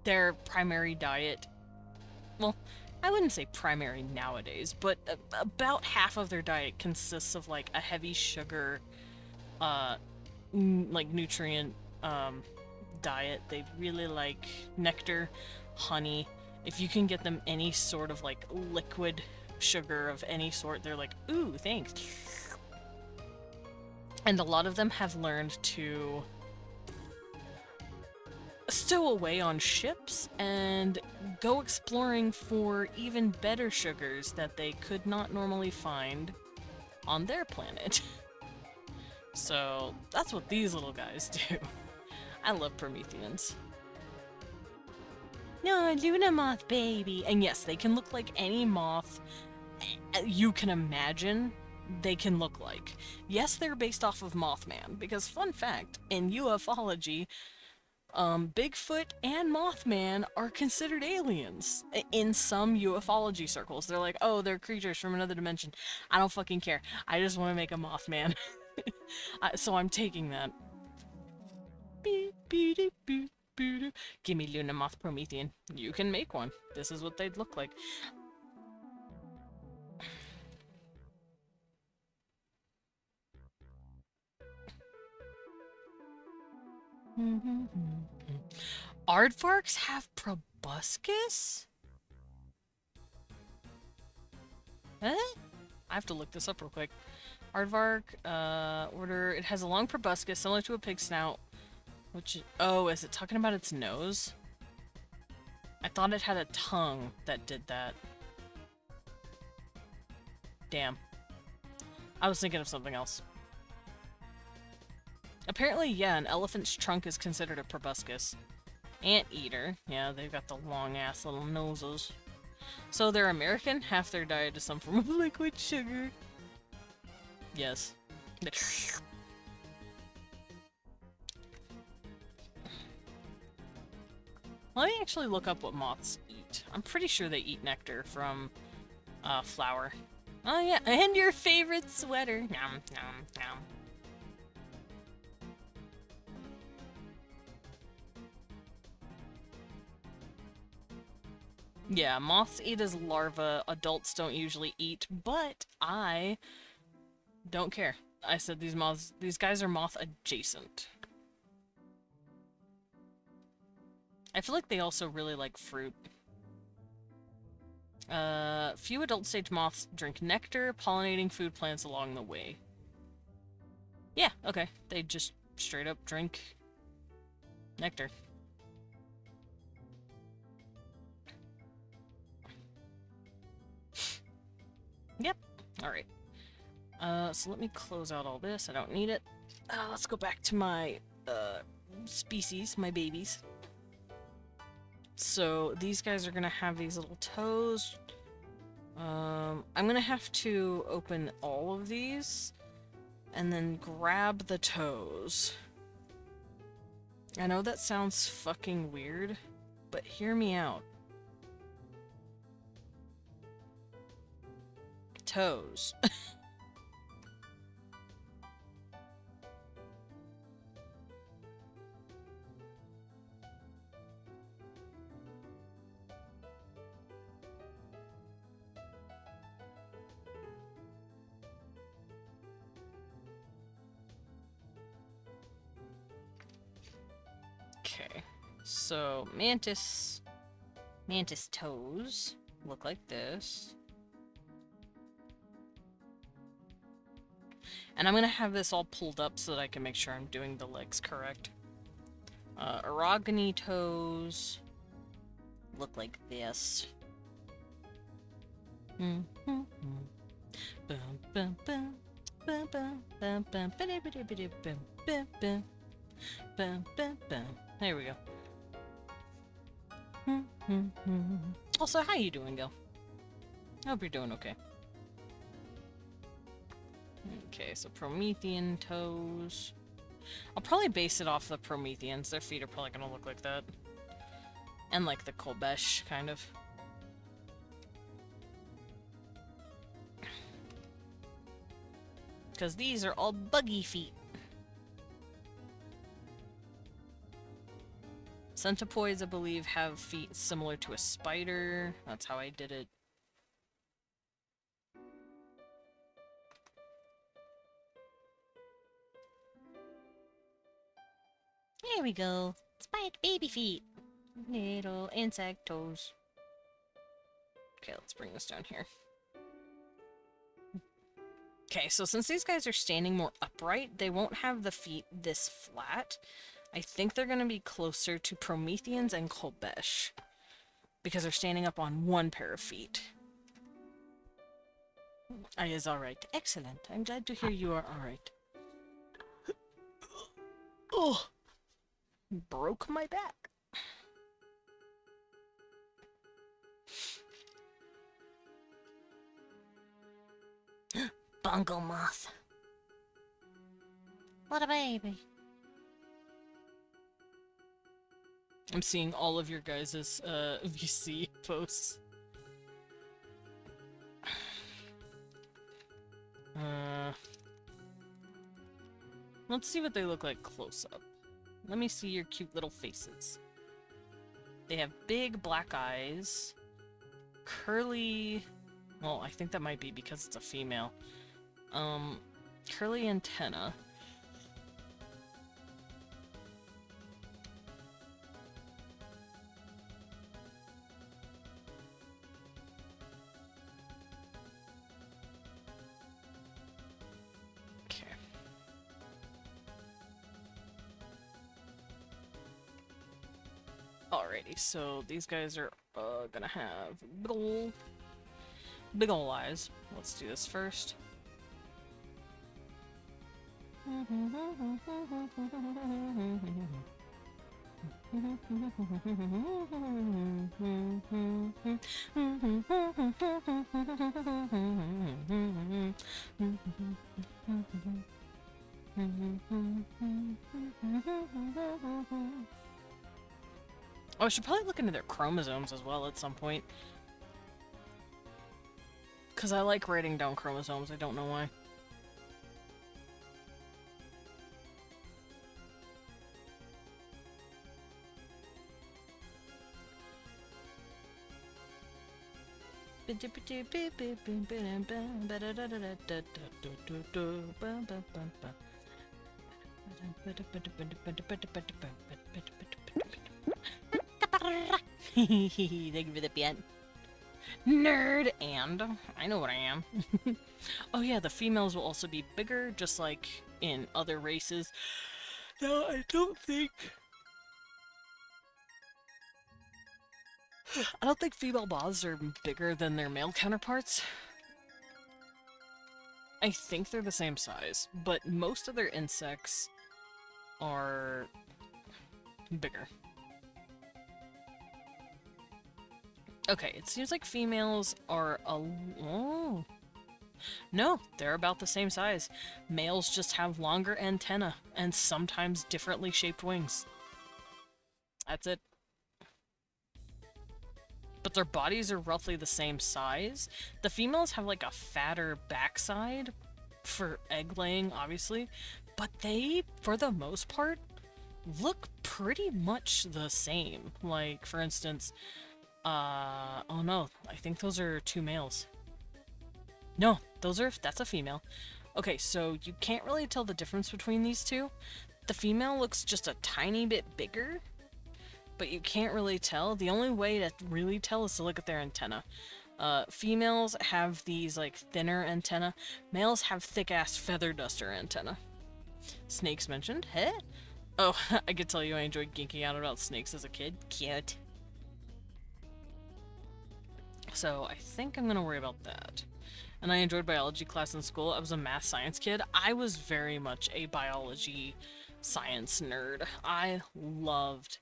Their primary diet... Well, I wouldn't say primary nowadays, but about half of their diet consists of like a heavy sugar, like nutrient diet. They really like nectar, honey. If you can get them any sort of like liquid sugar of any sort, they're like, ooh, thanks. And a lot of them have learned to stow away on ships and go exploring for even better sugars that they could not normally find on their planet. So that's what these little guys do. I love Prometheans. No, Luna moth baby! And yes, they can look like any moth you can imagine they can look like. Yes, they're based off of Mothman, because fun fact, in ufology, Bigfoot and Mothman are considered aliens in some ufology circles. They're like, oh, they're creatures from another dimension. I don't fucking care. I just want to make a Mothman. So I'm taking that. Give me Luna Moth Promethean. You can make one. This is what they'd look like. Aardvarks have proboscis? Eh? I have to look this up real quick. Aardvark, order. It has a long proboscis similar to a pig snout. Which, oh, is it talking about its nose? I thought it had a tongue that did that. Damn. I was thinking of something else. Apparently, yeah, an elephant's trunk is considered a proboscis. Anteater. Yeah, they've got the long-ass little noses. So they're American, half their diet is some form of liquid sugar. Yes. Let me actually look up what moths eat. I'm pretty sure they eat nectar from flower. Oh yeah, and your favorite sweater. Nom, nom, nom. Yeah, moths eat as larvae. Adults don't usually eat, but I don't care. I said these guys are moth adjacent. I feel like they also really like fruit. Few adult stage moths drink nectar, pollinating food plants along the way. Yeah, okay. They just straight up drink nectar. Yep. Alright. So let me close out all this. I don't need it. Let's go back to my, species, my babies. So these guys are gonna have these little toes. I'm gonna have to open all of these and then grab the toes. I know that sounds fucking weird, but hear me out. Toes. Okay, so mantis toes look like this. And I'm gonna have this all pulled up so that I can make sure I'm doing the legs correct. Orogeny toes look like this. There we go. Also, how you doing, Gil? I hope you're doing okay. Okay, so Promethean toes. I'll probably base it off the Prometheans. Their feet are probably gonna look like that. And like the Kolbesh, kind of. Because these are all buggy feet. Centipoids, I believe, have feet similar to a spider. That's how I did it. There we go. Spiked baby feet. Little insect toes. Okay, let's bring this down here. Okay, so since these guys are standing more upright, they won't have the feet this flat. I think they're going to be closer to Prometheans and Kolbesh, because they're standing up on one pair of feet. Is alright. Excellent. I'm glad to hear you are alright. Oh, broke my back. Bungo moth. What a baby. I'm seeing all of your guys' VC posts. Let's see what they look like close up. Let me see your cute little faces. They have big black eyes, curly... Well, I think that might be because it's a female. Curly antenna. Okay. Alrighty, so these guys are gonna have big ol' eyes. Let's do this first. Oh, I should probably look into their chromosomes as well at some point. Because I like writing down chromosomes, I don't know why. Thank you for the pen. Nerd! And I know what I am. Oh yeah, the females will also be bigger, just like in other races. No, I don't think... I don't think female moths are bigger than their male counterparts. I think they're the same size, but most of their insects are bigger. Okay, it seems like females are a... Oh. No, they're about the same size. Males just have longer antennae and sometimes differently shaped wings. That's it. But their bodies are roughly the same size. The females have like a fatter backside for egg laying, obviously, but they, for the most part, look pretty much the same. Like, for instance, oh no, I think those are two males. No, that's a female. Okay, so you can't really tell the difference between these two. The female looks just a tiny bit bigger, but you can't really tell. The only way to really tell is to look at their antenna. Females have these, like, thinner antenna. Males have thick-ass feather duster antenna. Snakes mentioned. Heh? Oh, I could tell you I enjoyed geeking out about snakes as a kid. Cute. So, I think I'm gonna worry about that. And I enjoyed biology class in school. I was a math science kid. I was very much a biology science nerd. I loved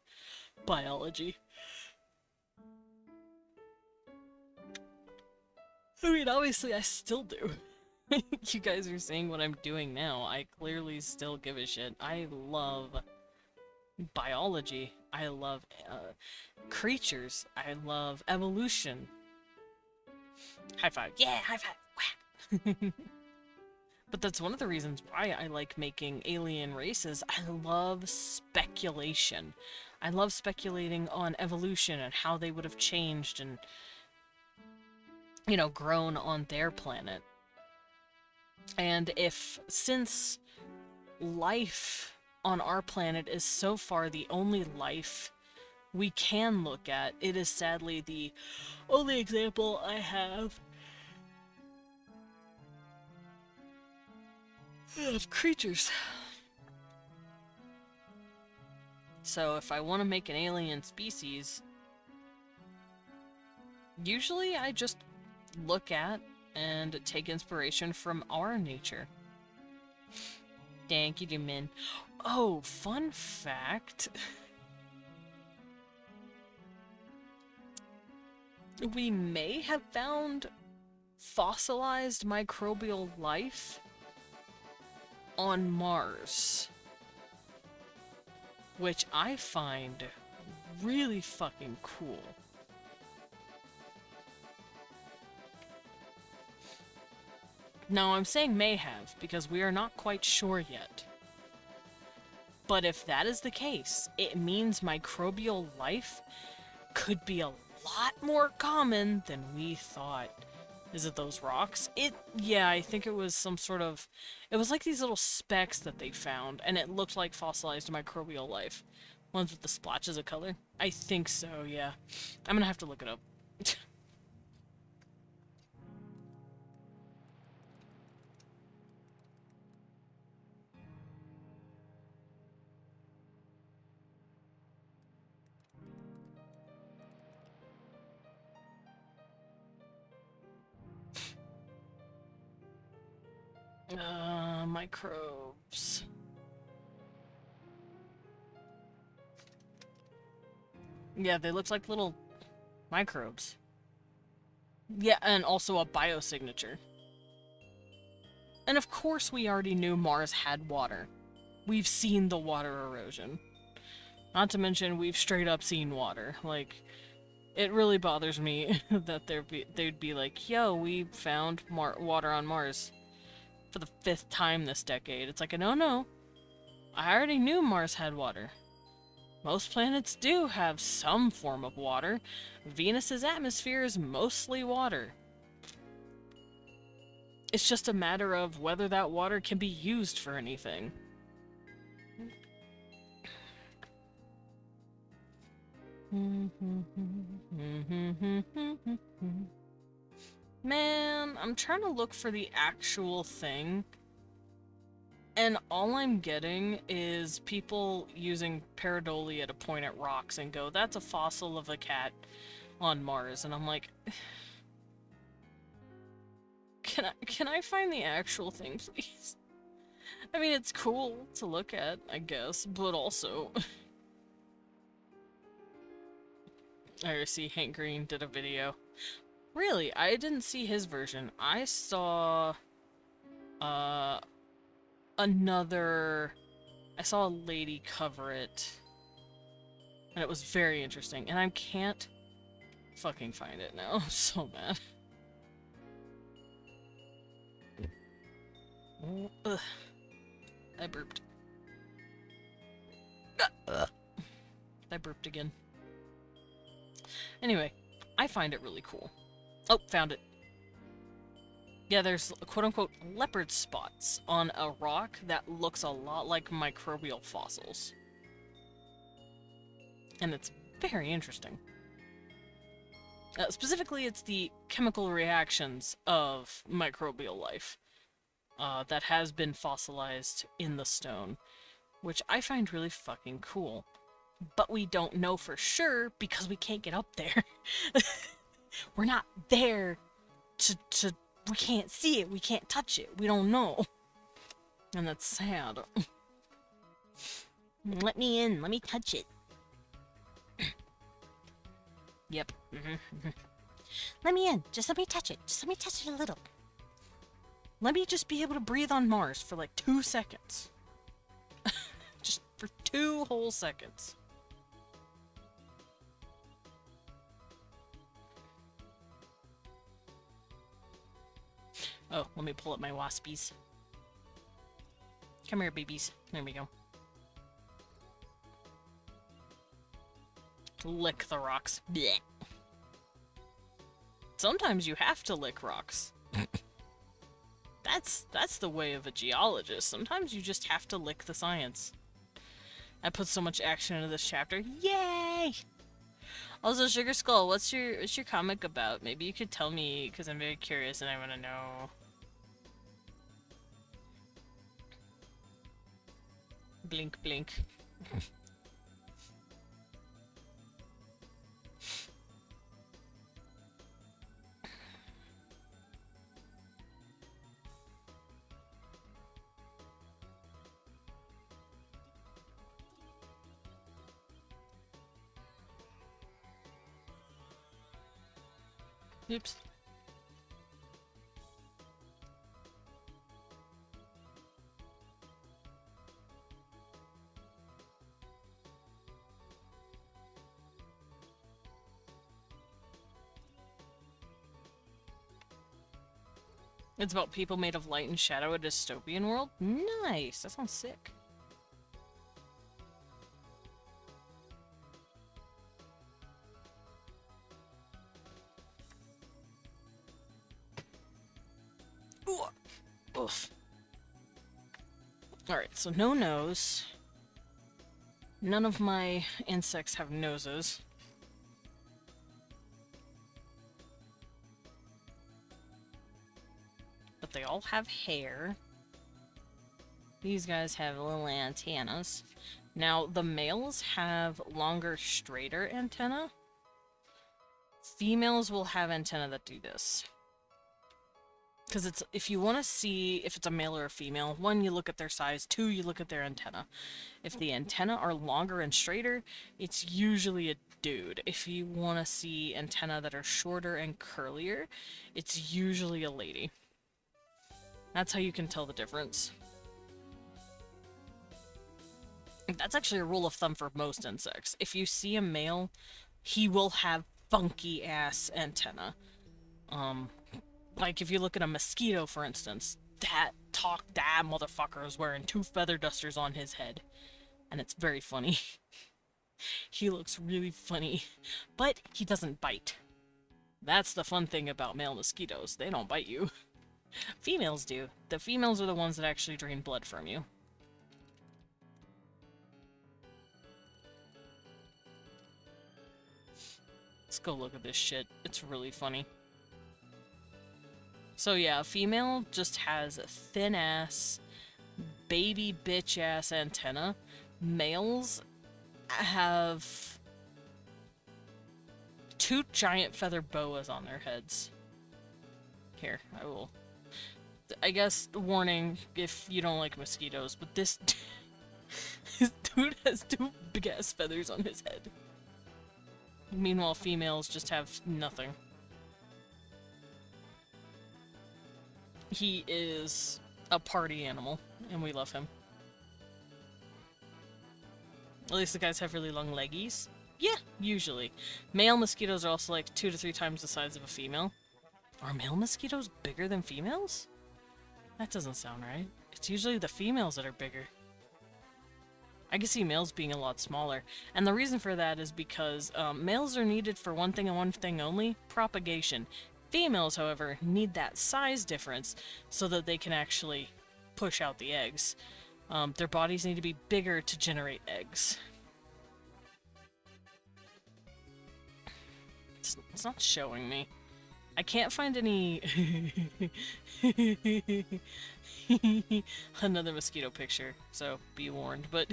biology. I mean, obviously I still do. You guys are seeing what I'm doing now. I clearly still give a shit. I love biology. I love creatures. I love evolution. High five. Yeah, high five. But that's one of the reasons why I like making alien races. I love speculation. I love speculating on evolution and how they would have changed and, you know, grown on their planet. And since life on our planet is so far the only life we can look at, it is sadly the only example I have of creatures. So if I want to make an alien species, usually I just look at and take inspiration from our nature. Thank you, Jimin. Oh, fun fact. We may have found fossilized microbial life on Mars, which I find really fucking cool. Now, I'm saying may have, because we are not quite sure yet. But if that is the case, it means microbial life could be a lot more common than we thought. Is it those rocks? Yeah, I think it was some sort of... It was like these little specks that they found, and it looked like fossilized microbial life. Ones with the splotches of color? I think so, yeah. I'm gonna have to look it up. Microbes. Yeah, they look like little microbes. Yeah, and also a biosignature. And of course we already knew Mars had water. We've seen the water erosion. Not to mention, we've straight up seen water. Like, it really bothers me that they'd be like, yo, we found water on Mars for the 5th time this decade. It's like, no. I already knew Mars had water. Most planets do have some form of water. Venus's atmosphere is mostly water. It's just a matter of whether that water can be used for anything. Man, I'm trying to look for the actual thing, and all I'm getting is people using pareidolia to point at rocks and go, that's a fossil of a cat on Mars, and I'm like, can I find the actual thing, please? I mean, it's cool to look at, I guess, but also... I see Hank Green did a video. Really, I didn't see his version. I saw... I saw a lady cover it, and it was very interesting, and I can't fucking find it now. I'm so mad. Ugh. I burped. I burped again. Anyway, I find it really cool. Oh, found it. Yeah, there's quote-unquote leopard spots on a rock that looks a lot like microbial fossils. And it's very interesting. Specifically, it's the chemical reactions of microbial life that has been fossilized in the stone, which I find really fucking cool. But we don't know for sure because we can't get up there. We're not there to we can't see it, we can't touch it, we don't know. And that's sad. Let me in, let me touch it. Yep. Let me in, just let me touch it, just let me touch it a little. Let me just be able to breathe on Mars for like 2 seconds. Just for 2 whole seconds. Oh, let me pull up my waspies. Come here, babies. There we go. Lick the rocks. Blech. Sometimes you have to lick rocks. That's the way of a geologist. Sometimes you just have to lick the science. I put so much action into this chapter. Yay! Also, Sugar Skull, what's your comic about? Maybe you could tell me, because I'm very curious and I want to know. Blink, blink. Oops. It's about people made of light and shadow, a dystopian world? Nice! That sounds sick. Oof. Alright, so no nose. None of my insects have noses. But they all have hair. These guys have little antennas. Now, the males have longer, straighter antennae. Females will have antennae that do this. Because it's, if you want to see if it's a male or a female, 1, you look at their size, 2, you look at their antenna. If the antennae are longer and straighter, it's usually a dude. If you want to see antennae that are shorter and curlier, it's usually a lady. That's how you can tell the difference. That's actually a rule of thumb for most insects. If you see a male, he will have funky ass antenna. Um, like if you look at a mosquito, for instance, that motherfucker is wearing 2 feather dusters on his head, and it's very funny. He looks really funny, but he doesn't bite. That's the fun thing about male mosquitoes. They don't bite you. Females do. The females are the ones that actually drain blood from you. Let's go look at this shit. It's really funny. So yeah, female just has a thin ass, baby bitch ass antenna. Males have 2 giant feather boas on their heads. Here, I guess, warning if you don't like mosquitoes, but this dude has 2 big ass feathers on his head. Meanwhile, females just have nothing. He is a party animal, and we love him. At least the guys have really long leggies. Yeah, usually. Male mosquitoes are also like 2 to 3 times the size of a female. Are male mosquitoes bigger than females? That doesn't sound right. It's usually the females that are bigger. I can see males being a lot smaller. And the reason for that is because males are needed for one thing and one thing only, propagation. Females, however, need that size difference so that they can actually push out the eggs. Their bodies need to be bigger to generate eggs. It's not showing me. I can't find any... Another mosquito picture, so be warned, but...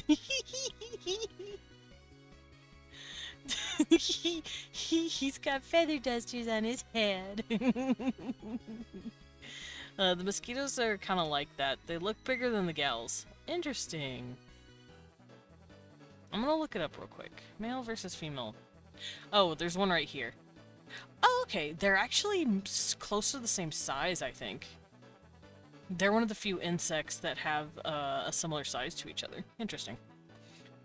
He's got feather dusters on his head. The mosquitoes are kind of like that. They look bigger than the gals. Interesting. I'm gonna look it up real quick. Male versus female. Oh, there's one right here. Oh, okay. They're actually close to the same size, I think. They're one of the few insects that have a similar size to each other. Interesting.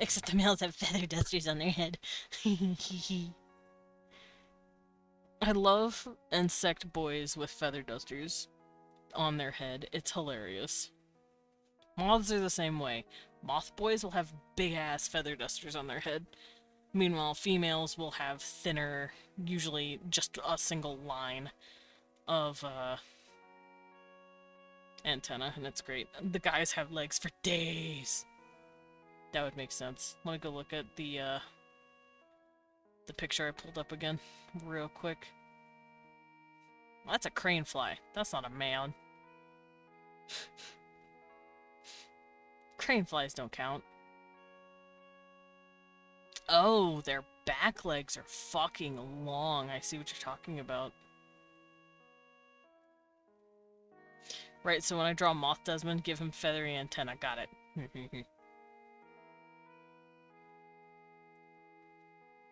Except the males have feather dusters on their head. I love insect boys with feather dusters on their head. It's hilarious. Moths are the same way. Moth boys will have big-ass feather dusters on their head. Meanwhile, females will have thinner, usually just a single line of antenna, and it's great. The guys have legs for days. That would make sense. Let me go look at the picture I pulled up again, real quick. Well, that's a crane fly. That's not a man. Crane flies don't count. Oh, their back legs are fucking long. I see what you're talking about. Right, so when I draw Moth Desmond, give him feathery antenna. Got it.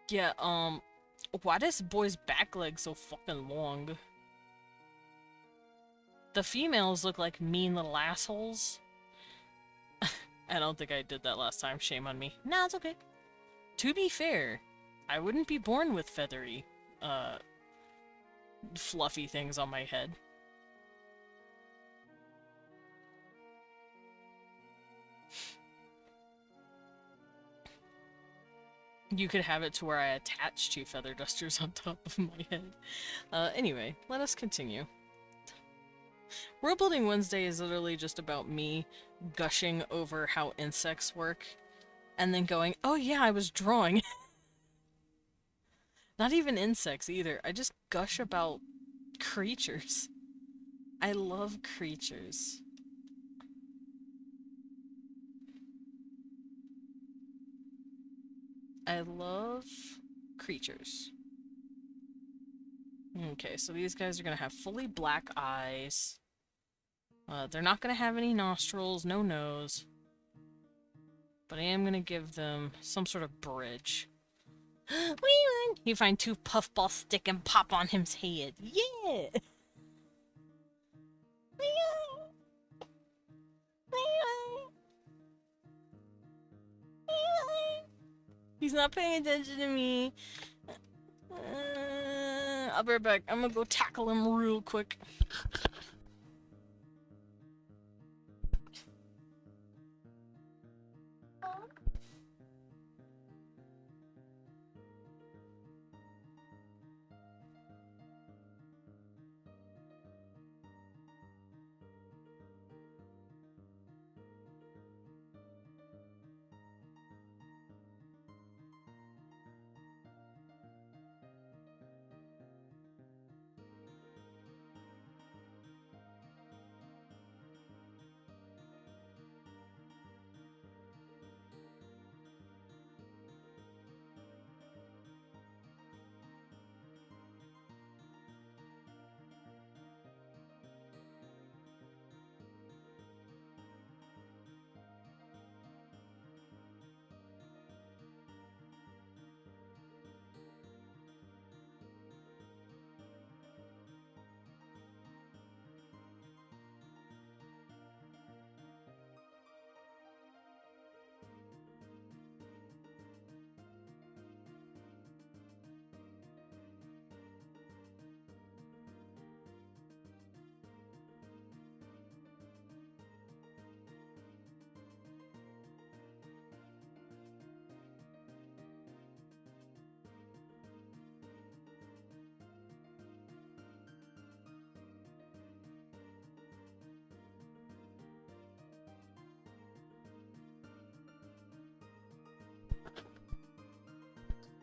Yeah, why does boy's back leg so fucking long? The females look like mean little assholes. I don't think I did that last time. Shame on me. Nah, it's okay. To be fair, I wouldn't be born with feathery, fluffy things on my head. You could have it to where I attach 2 feather dusters on top of my head. Anyway, let us continue. World Building Wednesday is literally just about me gushing over how insects work, and then going, oh yeah, I was drawing. Not even insects either. I just gush about creatures. I love creatures. I love creatures. Okay, so these guys are gonna have fully black eyes. They're not gonna have any nostrils, no nose. But I am gonna give them some sort of bridge. You find 2 puffball stick and pop on him's head. Yeah! He's not paying attention to me. I'll be right back. I'm gonna go tackle him real quick.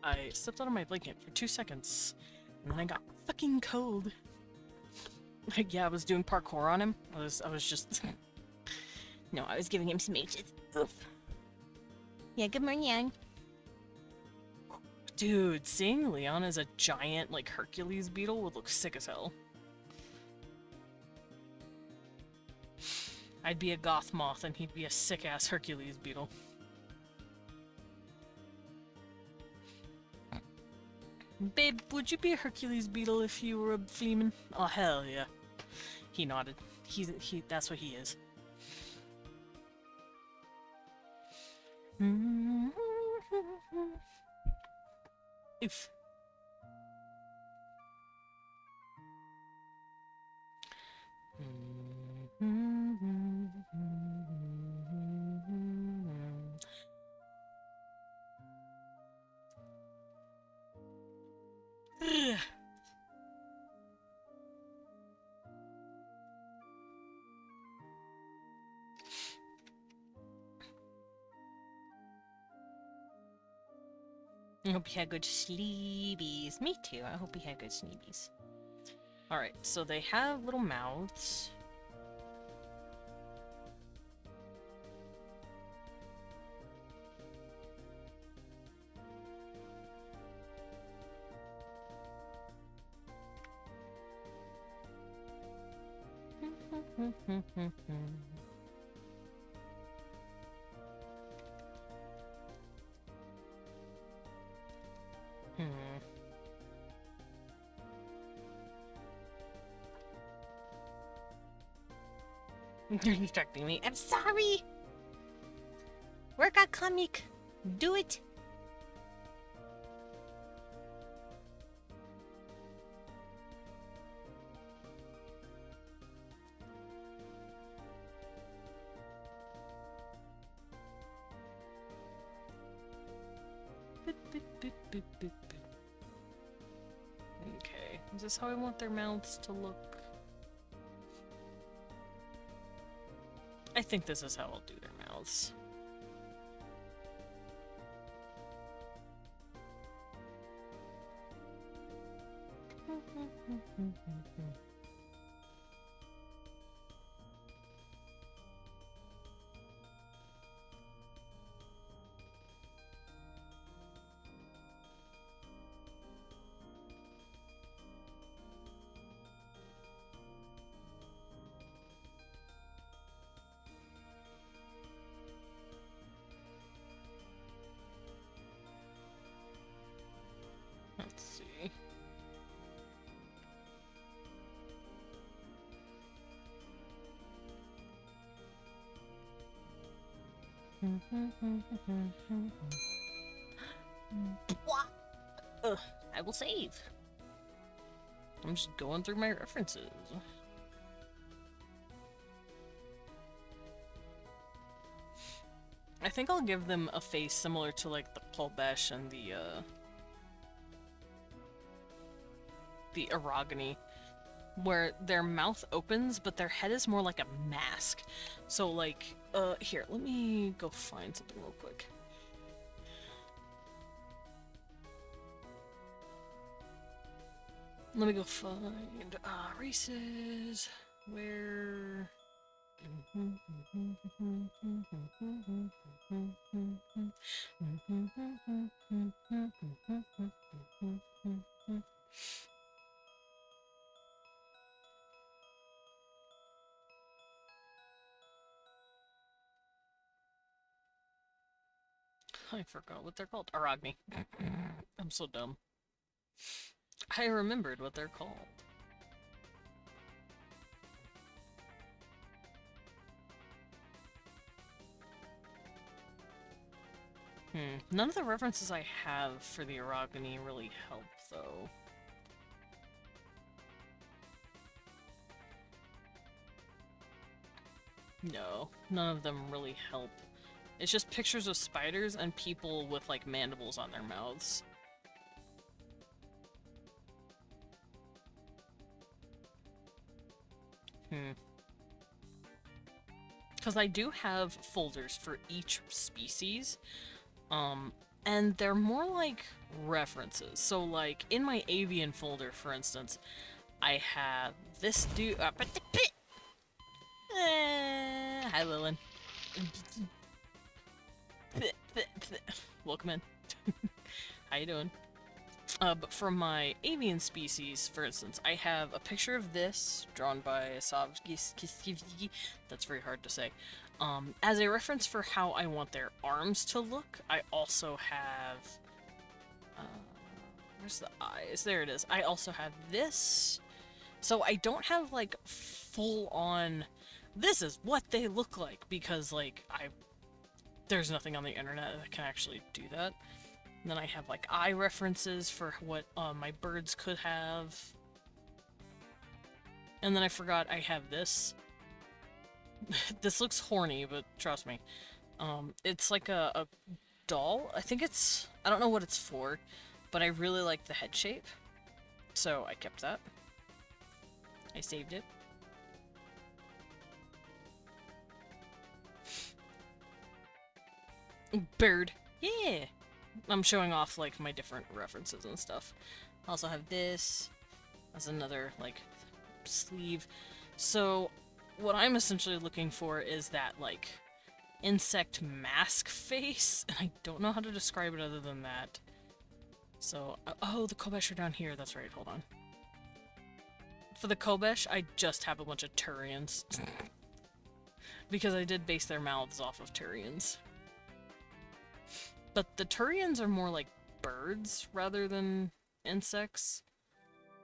I stepped out of my blanket for 2 seconds, and then I got fucking cold. Like, yeah, I was doing parkour on him. I was just... No, I was giving him some H's. Oof. Yeah, good morning. Dude, seeing Leon as a giant, like, Hercules beetle would look sick as hell. I'd be a goth moth, and he'd be a sick-ass Hercules beetle. Babe, would you be a Hercules beetle if you were a Fleeman? Oh, hell yeah. He nodded. That's what he is. Oof. I hope you had good sleepies. Me too. I hope you had good sleepies. Alright, so they have little mouths. You're distracting me. I'm sorry! Work a comic. Do it. Okay, is this how I want their mouths to look? I think this is how I'll do their mouths. Let's see. Ugh, I will save. I'm just going through my references. I think I'll give them a face similar to like the Polbesh and the Aragami, where their mouth opens, but their head is more like a mask. So like, here, let me go find something real quick. Let me go find, races, where... I forgot what they're called. Aragni. I'm so dumb. I remembered what they're called. None of the references I have for the Aragni really help, though. No, none of them really help. It's just pictures of spiders and people with, like, mandibles on their mouths. Because I do have folders for each species, and they're more like references. So, like, in my avian folder, for instance, I have this dude. Hi, Lilin. Welcome in. How you doing? But for my avian species, for instance, I have a picture of this, drawn by Savsky. That's very hard to say. As a reference for how I want their arms to look, I also have... where's the eyes? There it is. I also have this. So I don't have, like, full-on... This is what they look like, because, like, there's nothing on the internet that can actually do that. And then I have, like, eye references for what my birds could have. And then I forgot I have this. This looks horny, but trust me. It's like a doll. I think it's... I don't know what it's for, but I really like the head shape. So I kept that. I saved it. Bird. Yeah! I'm showing off, like, my different references and stuff. I also have this as another, like, sleeve. So, what I'm essentially looking for is that, like, insect mask face, and I don't know how to describe it other than that. So, oh, the Kobesh are down here, that's right, hold on. For the Kobesh, I just have a bunch of Turians. Because I did base their mouths off of Turians. But the Turians are more like birds rather than insects.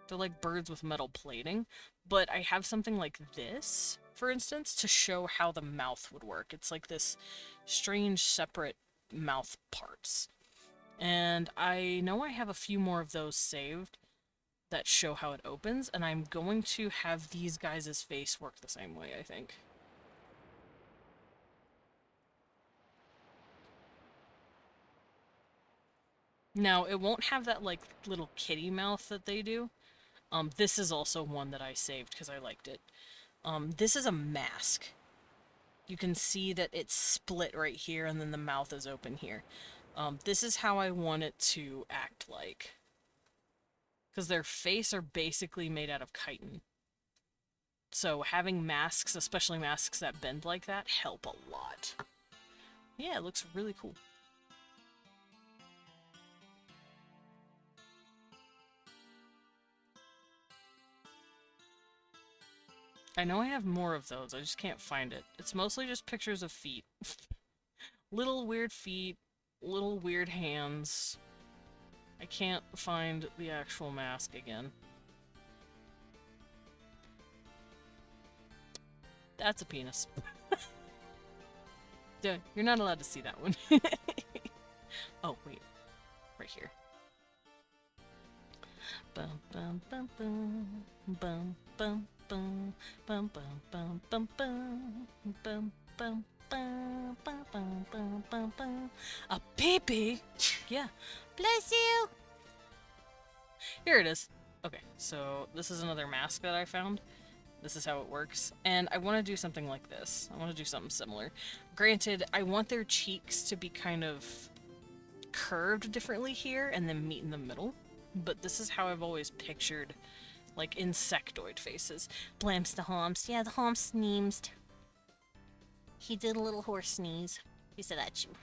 They're like birds with metal plating. But I have something like this, for instance, to show how the mouth would work. It's like this strange separate mouth parts. And I know I have a few more of those saved that show how it opens, and I'm going to have these guys' face work the same way, I think. Now, it won't have that, like, little kitty mouth that they do. This is also one that I saved because I liked it. This is a mask. You can see that it's split right here and then the mouth is open here. This is how I want it to act like. Because their face are basically made out of chitin. So having masks, especially masks that bend like that, help a lot. Yeah, it looks really cool. I know I have more of those, I just can't find it. It's mostly just pictures of feet. Little weird feet, little weird hands. I can't find the actual mask again. That's a penis. You're not allowed to see that one. Oh, wait. right here. Bum bum bum bum bum bum bum bum bum bum bum bum bum bum bum bum bum bum bum. A baby? Yeah. Bless you. Here it is. Okay, so this is another mask that I found. This is how it works. And I want to do something like this. I want to do something similar. Granted, I want their cheeks to be kind of curved differently here and then meet in the middle. But this is how I've always pictured, like, insectoid faces. Blams the Homs. Yeah, the Hom sneezed. He did a little horse sneeze. He said, "Achoo."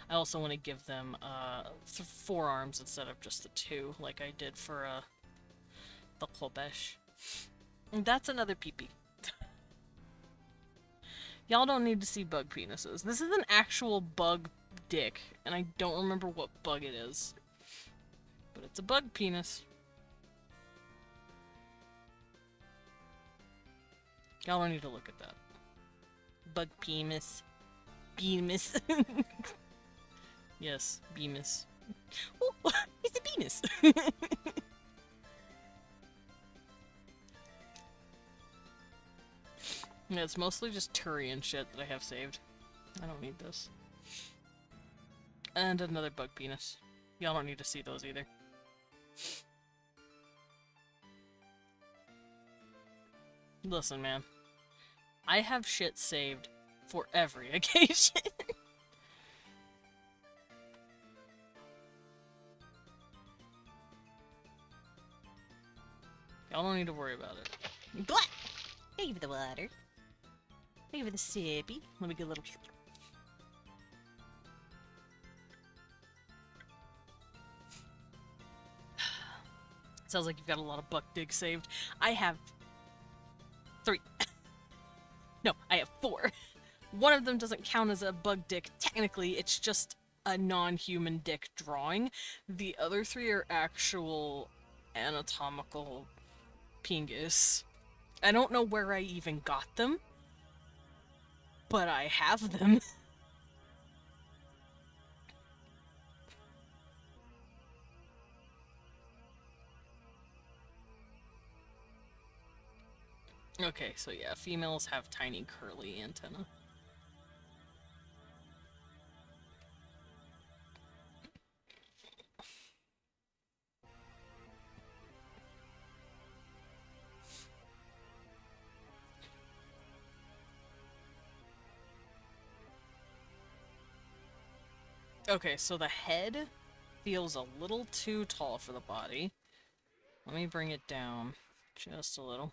I also want to give them 4 arms instead of just the 2, like I did for the Klobesh. And that's another peepee. Y'all don't need to see bug penises. This is an actual bug dick, and I don't remember what bug it is. But it's a bug penis. Y'all don't need to look at that. Bug penis. Bemis. Yes, Bemis. Oh, it's a penis! Yeah, it's mostly just Turian shit that I have saved. I don't need this. And another bug penis. Y'all don't need to see those either. Listen, man. I have shit saved for every occasion. Y'all don't need to worry about it. Blah! Thank you for the water. Thank you for the sippy. Let me get a little... Sounds like you've got a lot of buck dig saved. I have 3. No, I have 4. One of them doesn't count as a bug dick. Technically, it's just a non-human dick drawing. The other 3 are actual anatomical penis. I don't know where I even got them, but I have them. Okay, so yeah, females have tiny curly antennae. Okay, so the head feels a little too tall for the body. Let me bring it down just a little.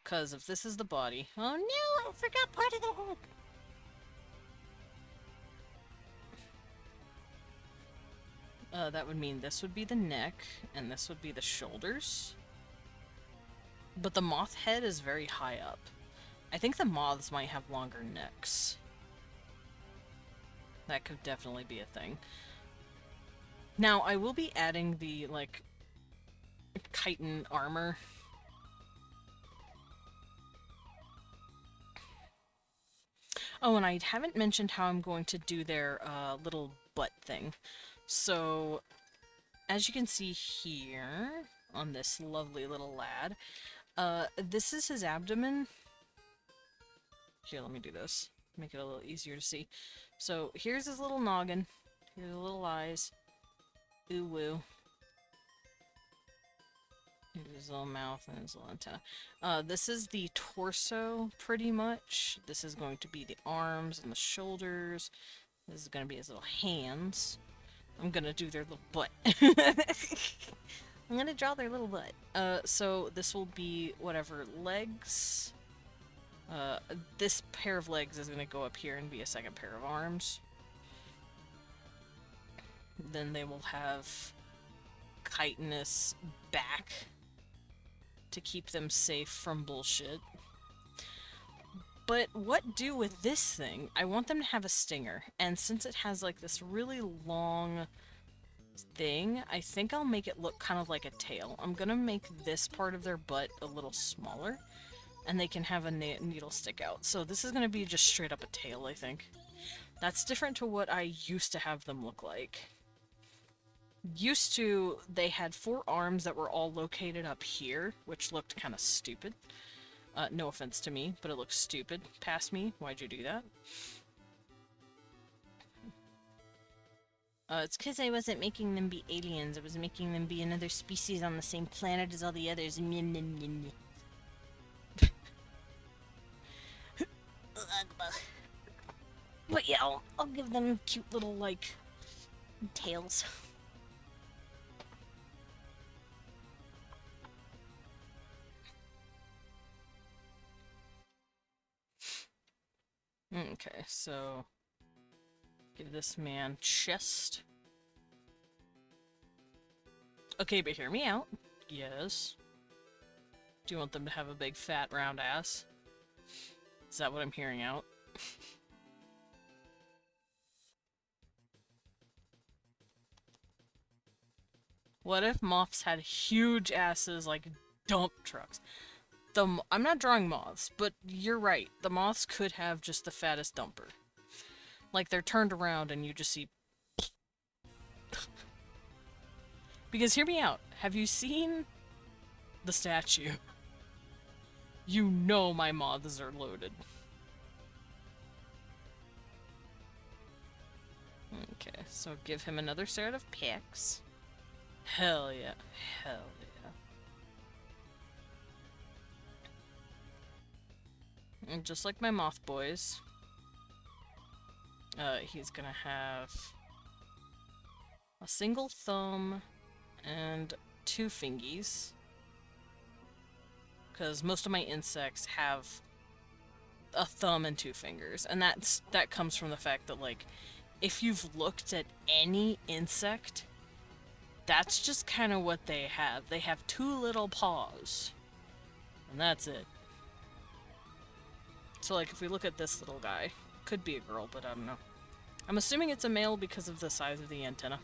Because if this is the body... Oh no, I forgot part of the head! That would mean this would be the neck, and this would be the shoulders. But the moth head is very high up. I think the moths might have longer necks. That could definitely be a thing. Now, I will be adding the, like, chitin armor. Oh, and I haven't mentioned how I'm going to do their little butt thing. So, as you can see here, on this lovely little lad, this is his abdomen. Here, let me do this. Make it a little easier to see. So, here's his little noggin. Here's the little eyes. Ooh woo. Here's his little mouth and his little antenna. This is the torso, pretty much. This is going to be the arms and the shoulders. This is going to be his little hands. I'm gonna do their little butt. I'm gonna draw their little butt. So this will be whatever legs. This pair of legs is gonna go up here and be a second pair of arms. Then they will have chitinous back to keep them safe from bullshit. But what do with this thing? I want them to have a stinger, and since it has like this really long thing, I think I'll make it look kind of like a tail. I'm gonna make this part of their butt a little smaller, and they can have a needle stick out. So this is going to be just straight up a tail, I think. That's different to what I used to have them look like. Used to, they had 4 arms that were all located up here, which looked kind of stupid. No offense to me, but it looks stupid past me. Why'd you do that? It's because I wasn't making them be aliens. I was making them be another species on the same planet as all the others. But yeah, I'll give them cute little, like, tails. Okay, so give this man chest. Okay, but hear me out. Yes. Do you want them to have a big fat round ass? Is that what I'm hearing out? What if moths had huge asses like dump trucks? I'm not drawing moths, but you're right. The moths could have just the fattest dumper. Like, they're turned around and you just see... Because hear me out. Have you seen the statue? You know my moths are loaded. Okay, so give him another set of picks. Hell yeah. Hell yeah. And just like my moth boys, he's gonna have a single thumb and 2 fingies. Because most of my insects have a thumb and 2 fingers. And that comes from the fact that, like, if you've looked at any insect, that's just kind of what they have. They have 2 little paws. And that's it. So, like, if we look at this little guy, could be a girl, but I don't know. I'm assuming it's a male because of the size of the antenna.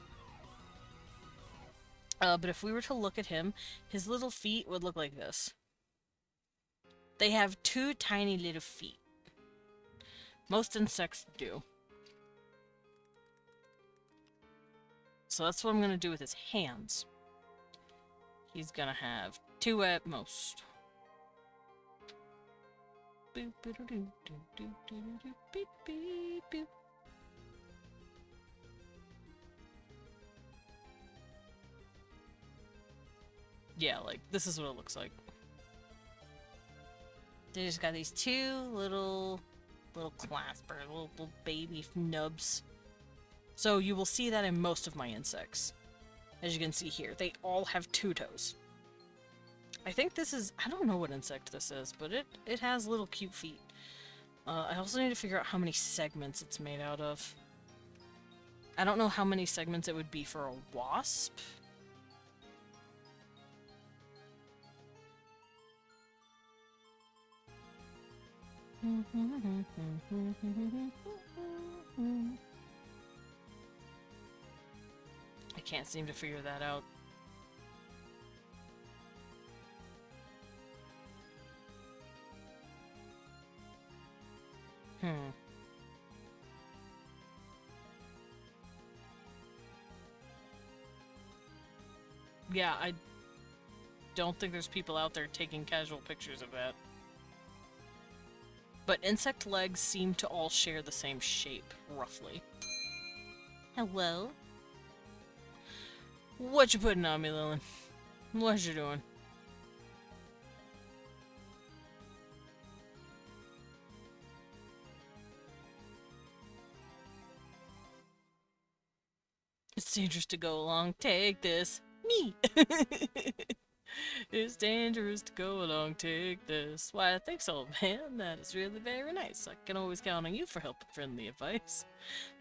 But if we were to look at him, his little feet would look like this. They have 2 tiny little feet. Most insects do. So that's what I'm going to do with his hands. He's going to have 2 at most. Yeah, like, this is what it looks like. They just got these 2 little claspers, little baby nubs. So you will see that in most of my insects. As you can see here, they all have 2 toes. I think this is, I don't know what insect this is, but it has little cute feet. I also need to figure out how many segments it's made out of. I don't know how many segments it would be for a wasp. I can't seem to figure that out. Yeah, I don't think there's people out there taking casual pictures of that. But insect legs seem to all share the same shape, roughly. Hello? What you putting on me, Lillian? What you doing? It's dangerous to go along. Take this. Me! It's dangerous to go along. Take this. Why, I think so, man. That is really very nice. I can always count on you for help and friendly advice.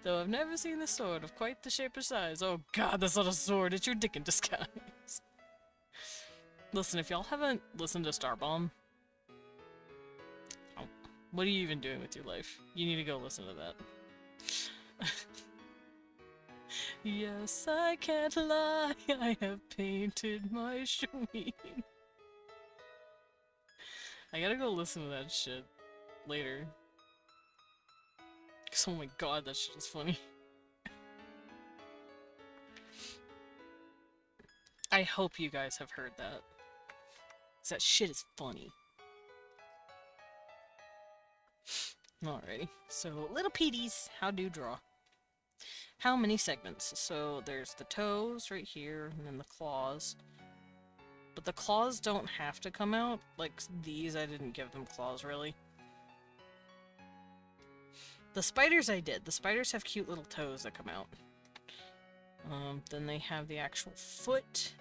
Though I've never seen a sword of quite the shape or size. Oh god, that's not a sword. It's your dick in disguise. Listen, if y'all haven't listened to Starbomb, oh, what are you even doing with your life? You need to go listen to that. Yes, I can't lie, I have painted my Shween. I gotta go listen to that shit later. Cause oh my god, that shit is funny. I hope you guys have heard that. Cause that shit is funny. Alrighty, so little Petey's how do draw. How many segments? So there's the toes right here, and then the claws. But the claws don't have to come out. Like these, I didn't give them claws, really. The spiders I did. The spiders have cute little toes that come out. Then they have the actual foot.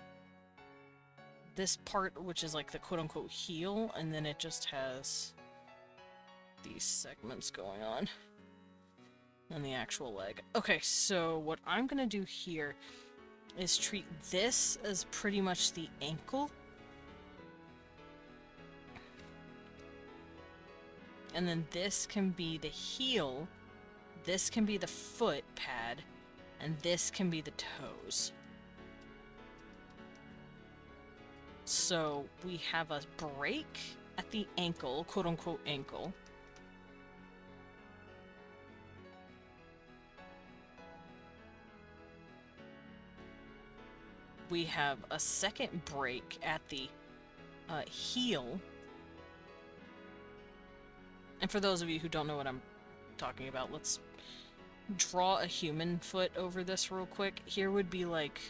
This part, which is like the quote-unquote heel, and then it just has these segments going on. And the actual leg. Okay, so what I'm gonna do here is treat this as pretty much the ankle. And then this can be the heel, this can be the foot pad, and this can be the toes. So we have a break at the ankle, quote-unquote ankle. We have a second break at the heel. And for those of you who don't know what I'm talking about, let's draw a human foot over this real quick. Here would be like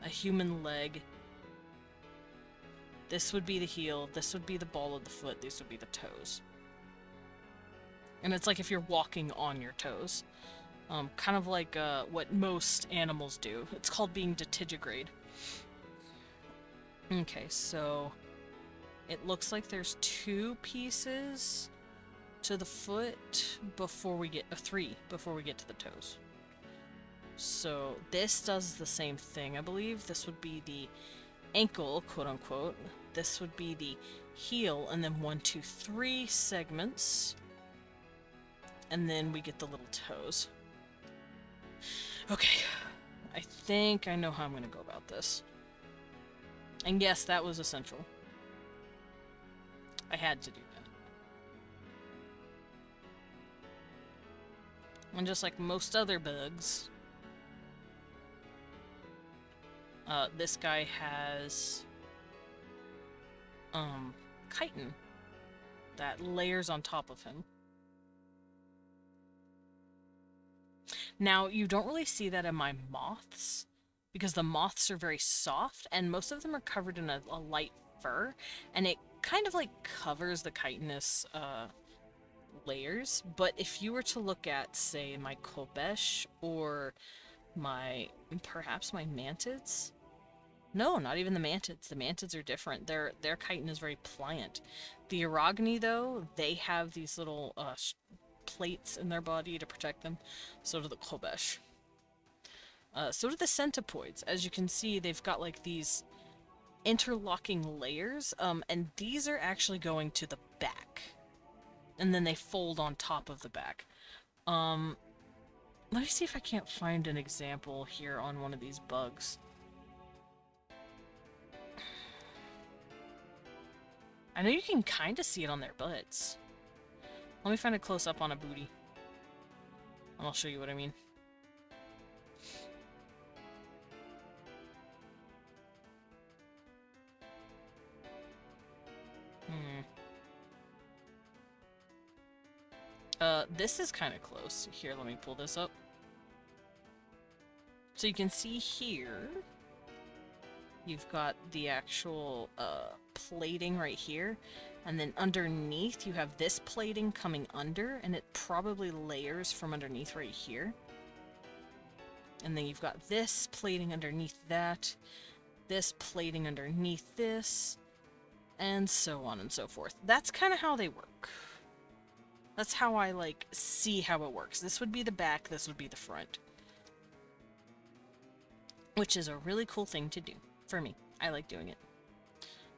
a human leg. This would be the heel, this would be the ball of the foot, these would be the toes. And it's like if you're walking on your toes. Kind of like what most animals do. It's called being digitigrade. Okay, so it looks like there's 2 pieces to the foot before we get 3 before we get to the toes. So this does the same thing, I believe. This would be the ankle, quote unquote. This would be the heel, and then 1, 2, 3 segments. And then we get the little toes. Okay, I think I know how I'm going to go about this. And yes, that was essential. I had to do that. And just like most other bugs, this guy has chitin that layers on top of him. Now, you don't really see that in my moths, because the moths are very soft, and most of them are covered in a light fur, and it kind of like covers the chitinous layers. But if you were to look at, say, my kobesh or perhaps my mantids, no, not even the mantids. The mantids are different. Their chitin is very pliant. The arachne, though, they have these little plates in their body to protect them. So do the kobesh. So do the centipoids. As you can see, they've got like these interlocking layers, and these are actually going to the back. And then they fold on top of the back. Let me see if I can't find an example here on one of these bugs. I know you can kind of see it on their butts. Let me find a close-up on a booty. And I'll show you what I mean. This is kind of close. Here, let me pull this up. So you can see here, you've got the actual plating right here, and then underneath you have this plating coming under, and it probably layers from underneath right here. And then you've got this plating underneath that, this plating underneath this, and so on and so forth. That's kind of how they work. That's how I, like, see how it works. This would be the back, this would be the front. Which is a really cool thing to do, for me. I like doing it.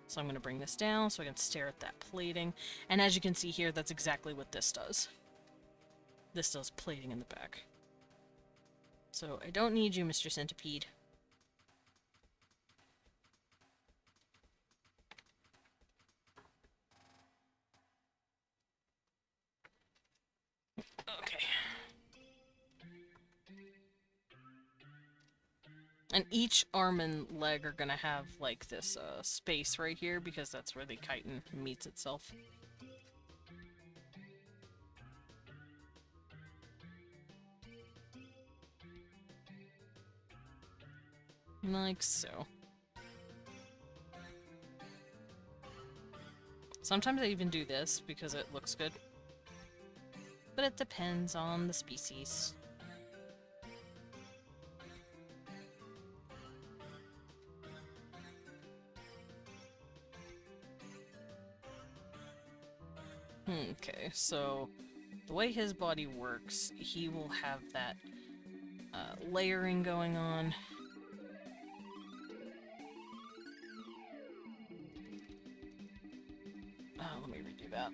So I'm going to bring this down so I can stare at that plating. And as you can see here, that's exactly what this does. This does plating in the back. So I don't need you, Mr. Centipede. And each arm and leg are gonna have, like, this, space right here, because that's where the chitin meets itself. Like so. Sometimes I even do this because it looks good. But it depends on the species. Okay, so the way his body works, he will have that layering going on. Let me redo that.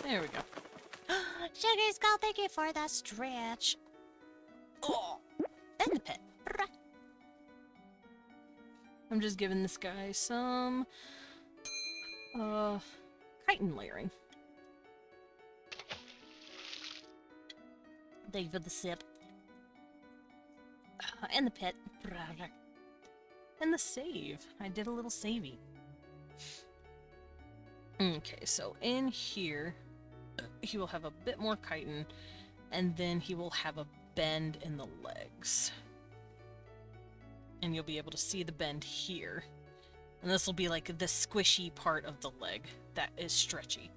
There we go. Sugar Skull, thank you for the stretch. Oh! And the pet. I'm just giving this guy some chitin layering. Thank you for the sip. And the pet. And the save. I did a little savey. Okay, so in here, he will have a bit more chitin, and then he will have a bend in the legs. And you'll be able to see the bend here. And this will be like the squishy part of the leg that is stretchy.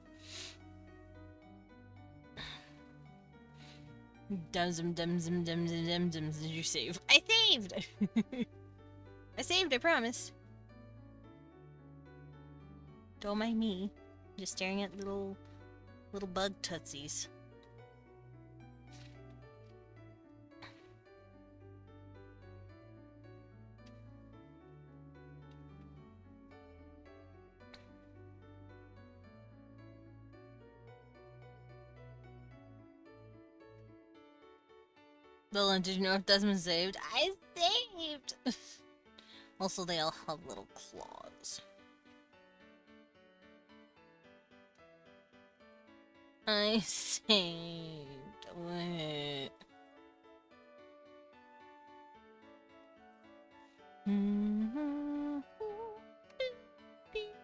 Did you save? I saved! I saved, I promise. Don't mind me. Just staring at little bug tootsies. Dylan, did you know if Desmond saved? I saved! Also, they all have little claws. I saved. What? Beep,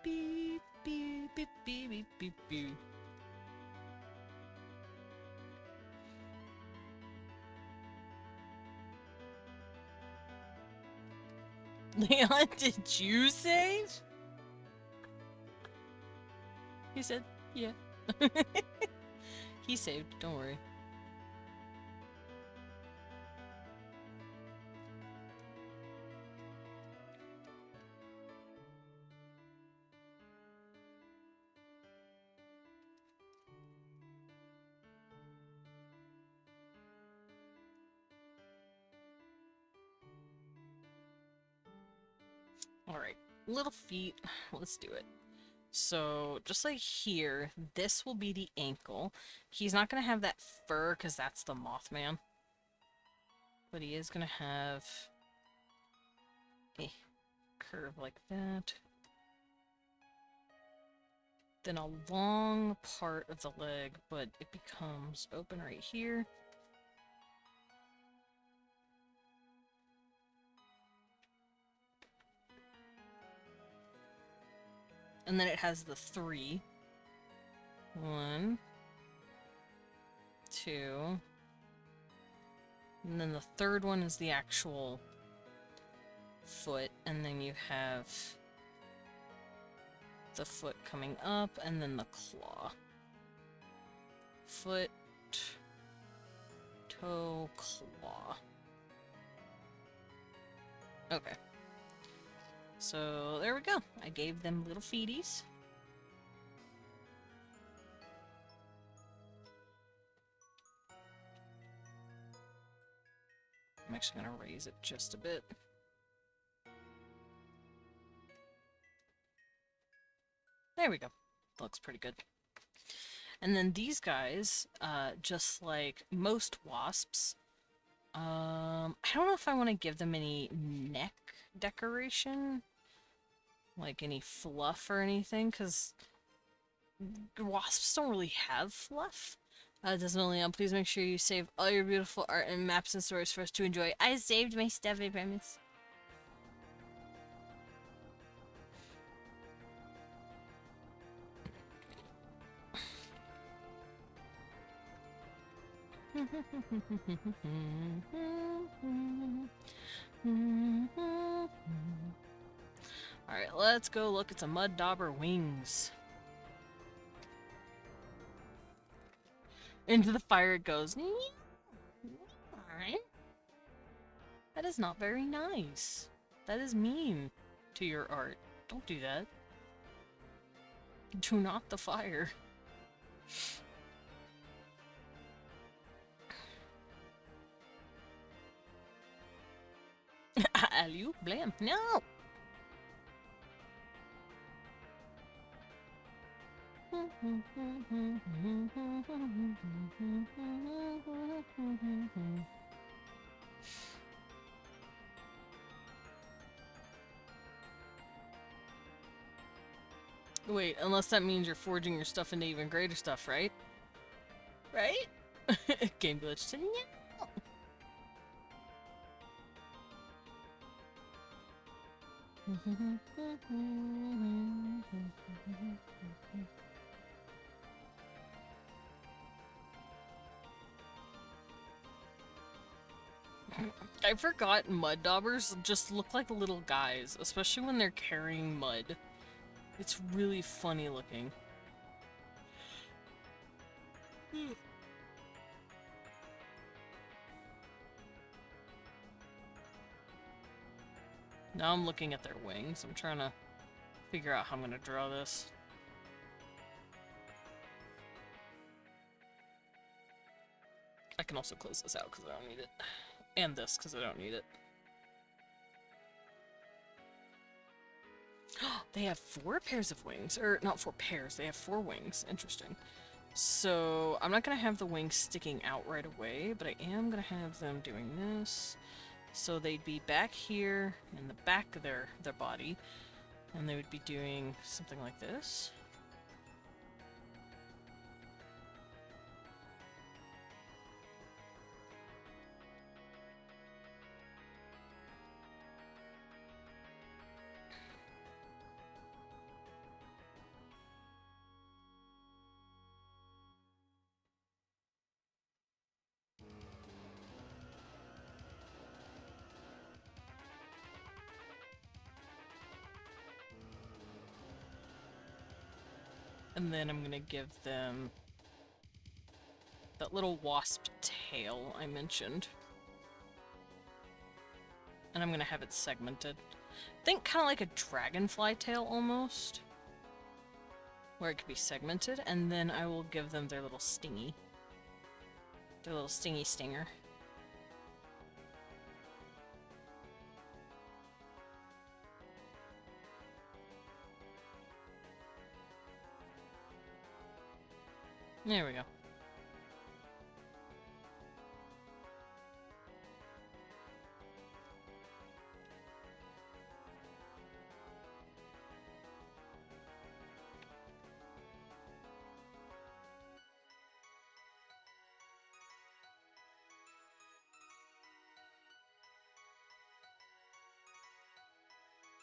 beep, beep, beep, beep, beep, beep. Leon, did you save? He said, yeah. He saved, don't worry. Alright, little feet, let's do it. So, just like here, this will be the ankle. He's not going to have that fur, because that's the Mothman. But he is going to have a curve like that. Then a long part of the leg, but it becomes open right here. And then it has the 3. 1, 2, and then the third one is the actual foot, and then you have the foot coming up, and then the claw. Foot, toe, claw. Okay. So there we go. I gave them little feeties. I'm actually going to raise it just a bit. There we go. Looks pretty good. And then these guys, just like most wasps, I don't know if I want to give them any neck decoration, like any fluff or anything, because wasps don't really have fluff. Desmond, please make sure you save all your beautiful art and maps and stories for us to enjoy. I saved my stuff, I promise. Alright, let's go look at some mud dauber wings. Into the fire it goes. That is not very nice. That is mean to your art. Don't do that. Do not the fire. Alley-oop, blam. No! Wait, unless that means you're forging your stuff into even greater stuff, right? Right? Game glitch to no! I forgot mud daubers just look like little guys, especially when they're carrying mud. It's really funny looking. Now I'm looking at their wings. I'm trying to figure out how I'm gonna draw this. I can also close this out because I don't need it. And this because I don't need it. They have 4 pairs of wings. Or, not 4 pairs, they have 4 wings. Interesting. So, I'm not going to have the wings sticking out right away, but I am going to have them doing this. So they'd be back here in the back of their body, and they would be doing something like this. And then I'm gonna give them that little wasp tail I mentioned. And I'm gonna have it segmented. Think kind of like a dragonfly tail almost. Where it could be segmented, and then I will give them their little stingy. Their little stingy stinger. There we go.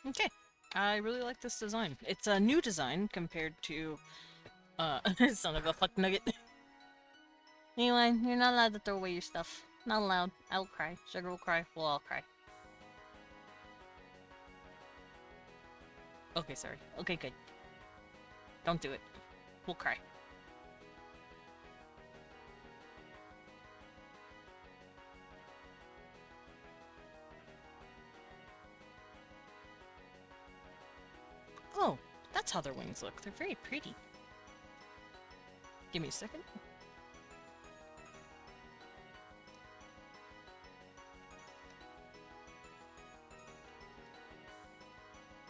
Okay. I really like this design. It's a new design compared to, son of a fuck nugget. Anyway, you're not allowed to throw away your stuff. Not allowed. I'll cry. Sugar will cry. We'll all cry. Okay, sorry. Okay, good. Don't do it. We'll cry. Oh, that's how their wings look. They're very pretty. Give me a second.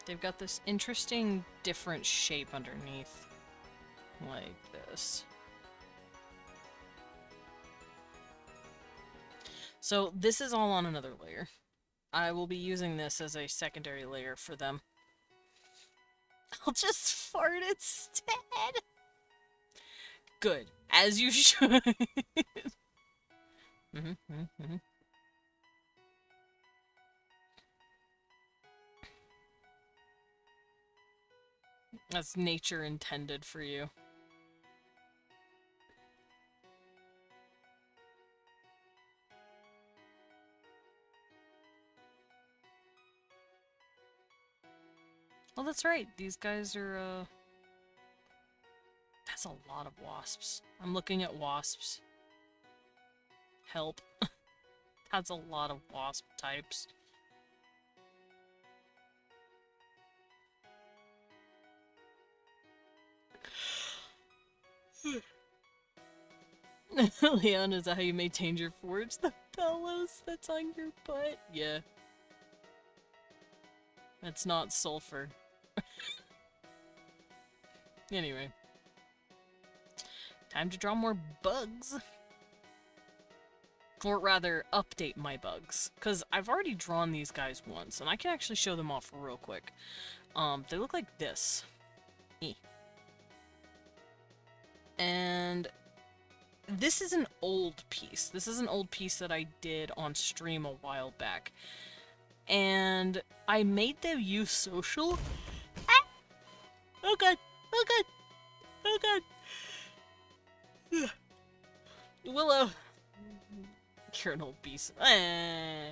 They've got this interesting, different shape underneath. like this. So this is all on another layer. I will be using this as a secondary layer for them. I'll just fart instead. Good, as you should. That's nature intended for you. Well, that's right. These guys are, That's a lot of wasps. I'm looking at wasps. Help. That's a lot of wasp types. Leon, is that how you maintain your forge? The bellows that's on your butt? Yeah. That's not sulfur. Anyway. Time to draw more bugs. Or rather, update my bugs. Because I've already drawn these guys once, and I can actually show them off real quick. They look like this. And this is an old piece. This is an old piece that I did on stream a while back. And I made them use social. Ah! Oh god! Oh god! Oh god! Willow! You're an old beast. I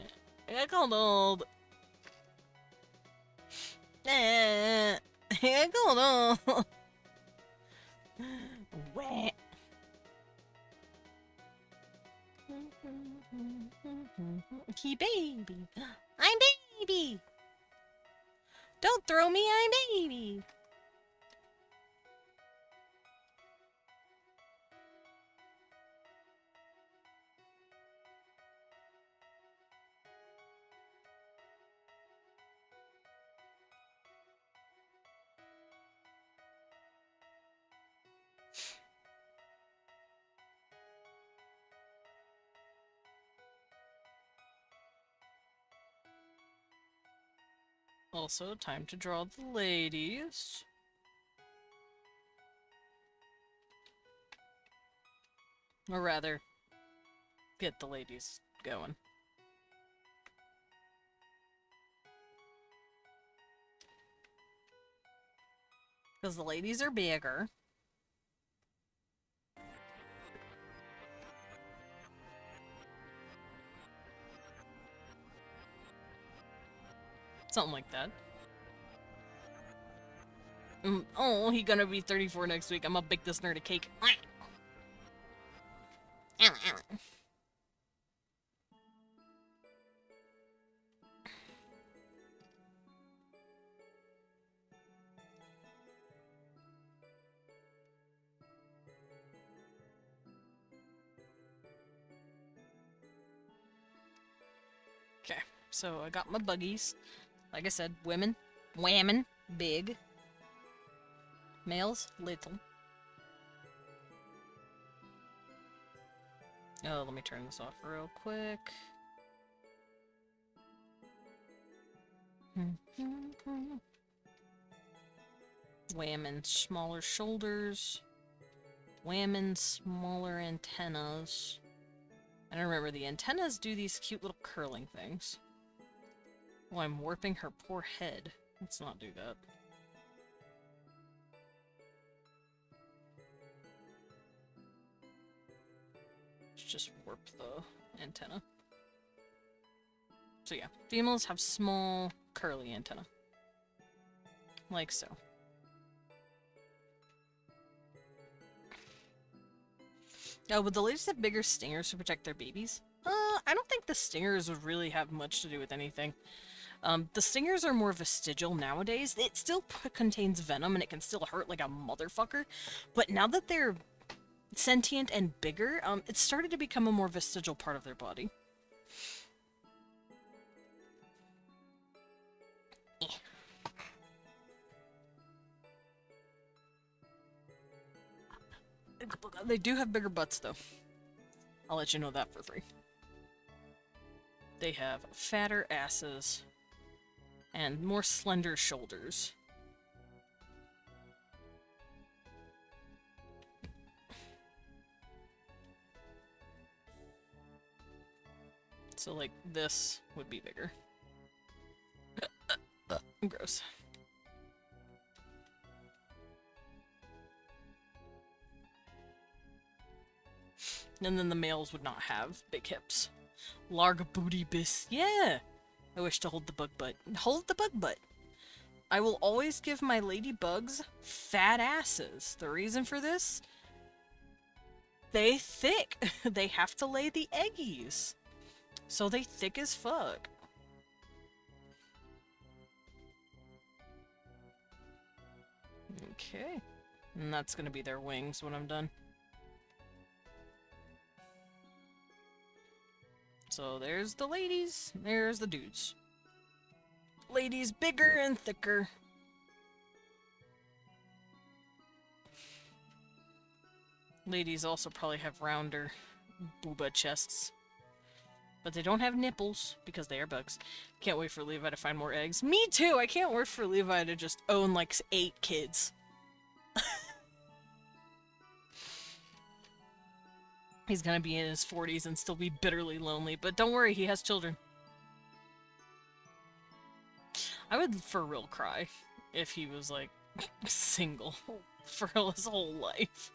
got old. I got old. Wet. He baby. I'm baby. Don't throw me, I'm baby. Also, time to draw the ladies. Or rather, get the ladies going. Because the ladies are bigger. Something like that. Oh, he gonna be 34 next week. I'm gonna bake this nerd a cake. Okay, so I got my buggies. Like I said, women, whammon, big. Males, little. Oh, let me turn this off real quick. Whammon, smaller shoulders. Whammon, smaller antennas. I don't remember, the antennas do these cute little curling things. Oh, I'm warping her poor head. Let's not do that. Let's just warp the antenna. So yeah, females have small, curly antenna. Like so. Would the ladies have bigger stingers to protect their babies? I don't think the stingers would really have much to do with anything. The stingers are more vestigial nowadays. It still contains venom and it can still hurt like a motherfucker. But now that they're sentient and bigger, it's started to become a more vestigial part of their body. They do have bigger butts, though. I'll let you know that for free. They have fatter asses and more slender shoulders. So, like, this would be bigger. Gross. And then the males would not have big hips. Larg booty bis. Yeah! I wish to hold the bug butt. Hold the bug butt! I will always give my ladybugs fat asses. The reason for this? They thick. They have to lay the eggies. So they thick as fuck. Okay. And that's gonna be their wings when I'm done. So there's the ladies, there's the dudes. Ladies bigger and thicker. Ladies also probably have rounder booba chests. But they don't have nipples, because they are bugs. Can't wait for Levi to find more eggs. Me too! I can't wait for Levi to just own like 8 kids. He's gonna be in his 40s and still be bitterly lonely, but don't worry, he has children. I would for real cry if he was, like, single for his whole life.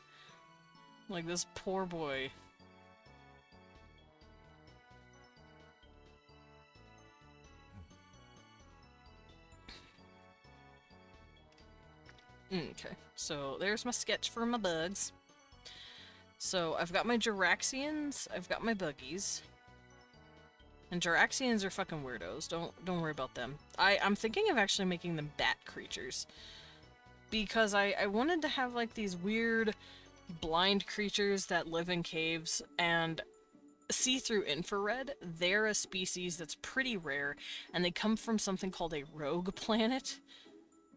Like, this poor boy. Okay, so there's my sketch for my bugs. So I've got my Jiraxians, I've got my buggies. And Jiraxians are fucking weirdos. Don't worry about them. I'm thinking of actually making them bat creatures. Because I wanted to have like these weird blind creatures that live in caves and see through infrared. They're a species that's pretty rare, and they come from something called a rogue planet,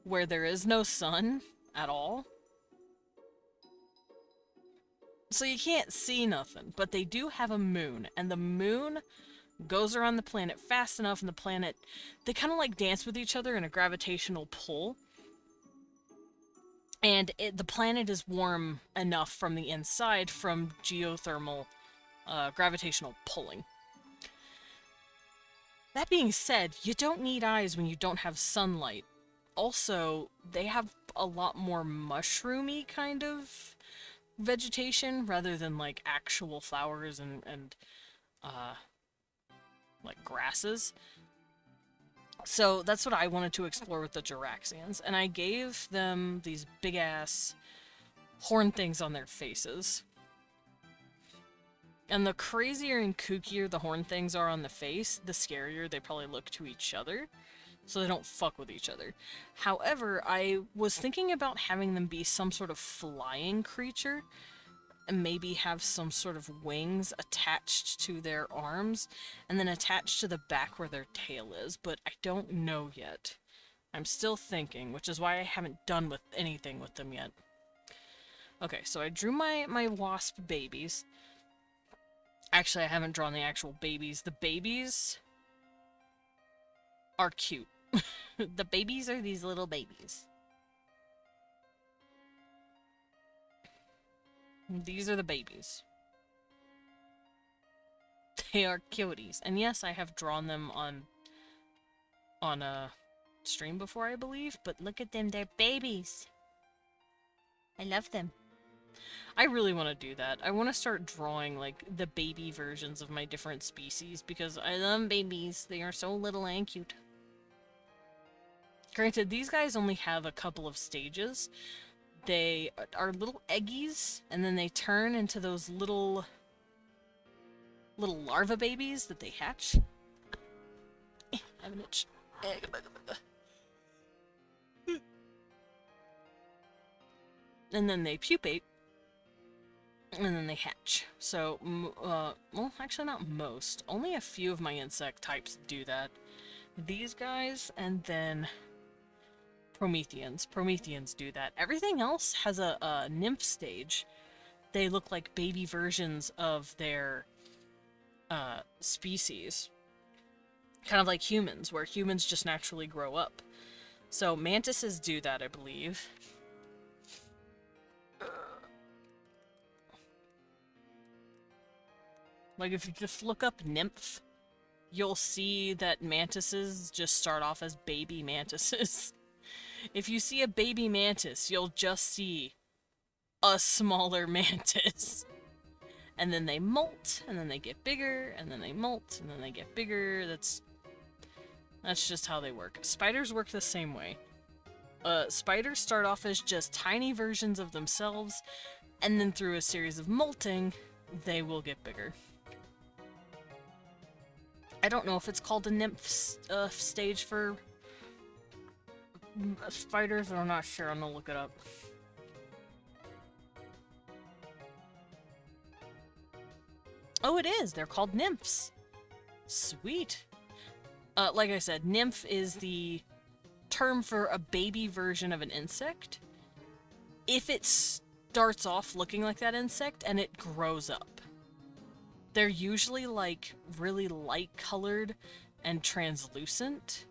where there is no sun at all. So you can't see nothing, but they do have a moon, and the moon goes around the planet fast enough, and the planet, they kind of like dance with each other in a gravitational pull. And the planet is warm enough from the inside from geothermal gravitational pulling. That being said, you don't need eyes when you don't have sunlight. Also, they have a lot more mushroomy kind of vegetation rather than like actual flowers and like grasses. So that's what I wanted to explore with the Jiraxians, and I gave them these big ass horn things on their faces. And the crazier and kookier the horn things are on the face, the scarier they probably look to each other. So they don't fuck with each other. However, I was thinking about having them be some sort of flying creature, and maybe have some sort of wings attached to their arms, and then attached to the back where their tail is, but I don't know yet. I'm still thinking, which is why I haven't done with anything with them yet. Okay, so I drew my wasp babies. Actually, I haven't drawn the actual babies. The babies are cute. The babies are these little babies. These are the babies. They are cuties. And yes, I have drawn them on a stream before, I believe, but look at them, they're babies. I love them. I really want to do that. I want to start drawing, like, the baby versions of my different species, because I love babies. They are so little and cute. Granted, these guys only have a couple of stages. They are little eggies, and then they turn into those little larva babies that they hatch. I have an itch. And then they pupate, and then they hatch. So, well, actually not most. Only a few of my insect types do that. These guys, and then Prometheans. Prometheans do that. Everything else has a nymph stage, they look like baby versions of their species. Kind of like humans, where humans just naturally grow up. So mantises do that, I believe. Like, if you just look up nymph, you'll see that mantises just start off as baby mantises. If you see a baby mantis, you'll just see a smaller mantis. And then they molt, and then they get bigger, and then they molt, and then they get bigger. That's just how they work. Spiders work the same way. Spiders start off as just tiny versions of themselves, and then through a series of molting, they will get bigger. I don't know if it's called a nymph stage for spiders, but I'm not sure. I'm gonna look it up. Oh, it is! They're called nymphs! Sweet! Like I said, nymph is the term for a baby version of an insect. If it starts off looking like that insect and it grows up. They're usually like really light colored and translucent,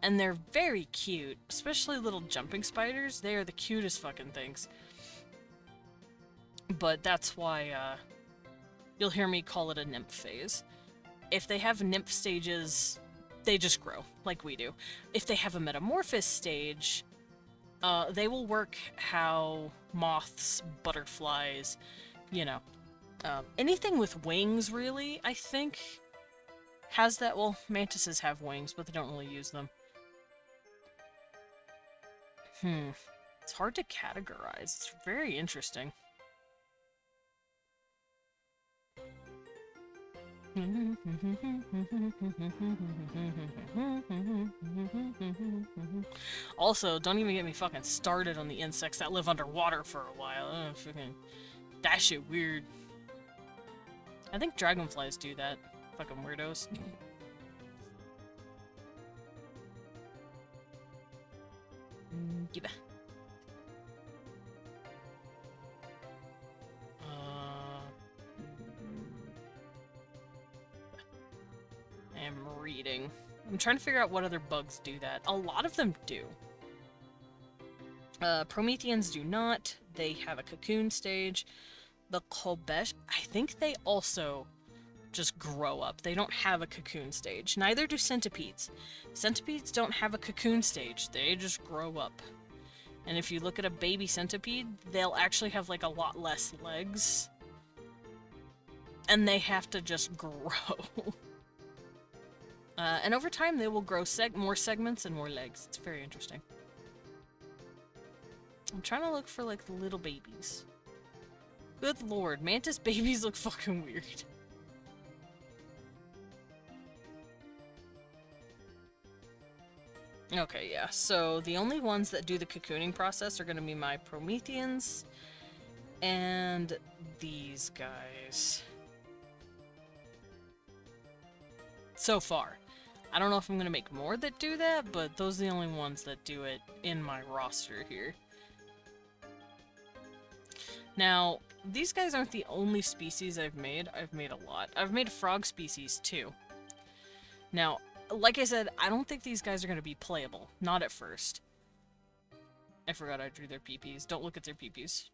and they're very cute, especially little jumping spiders. They are the cutest fucking things. But that's why you'll hear me call it a nymph phase. If they have nymph stages, they just grow, like we do. If they have a metamorphosis stage, they will work how moths, butterflies, you know, anything with wings, really, I think, has that. Well, mantises have wings, but they don't really use them. It's hard to categorize. It's very interesting. Also, don't even get me fucking started on the insects that live underwater for a while. That shit weird. I think dragonflies do that. Fucking weirdos. I'm reading. I'm trying to figure out what other bugs do that. A lot of them do. Prometheans do not. They have a cocoon stage. The Kolbesh, I think they also just grow up. They don't have a cocoon stage. Neither do centipedes. Centipedes don't have a cocoon stage. They just grow up. And if you look at a baby centipede, they'll actually have like a lot less legs. And they have to just grow. And over time, they will grow more segments and more legs. It's very interesting. I'm trying to look for, like, the little babies. Good lord, mantis babies look fucking weird. Okay, yeah, so the only ones that do the cocooning process are gonna be my Prometheans and these guys. So far. I don't know if I'm gonna make more that do that, but those are the only ones that do it in my roster here. Now, these guys aren't the only species I've made. I've made a lot. I've made a frog species, too. Now, like I said, I don't think these guys are going to be playable. Not at first. I forgot I drew their peepees. Don't look at their peepees.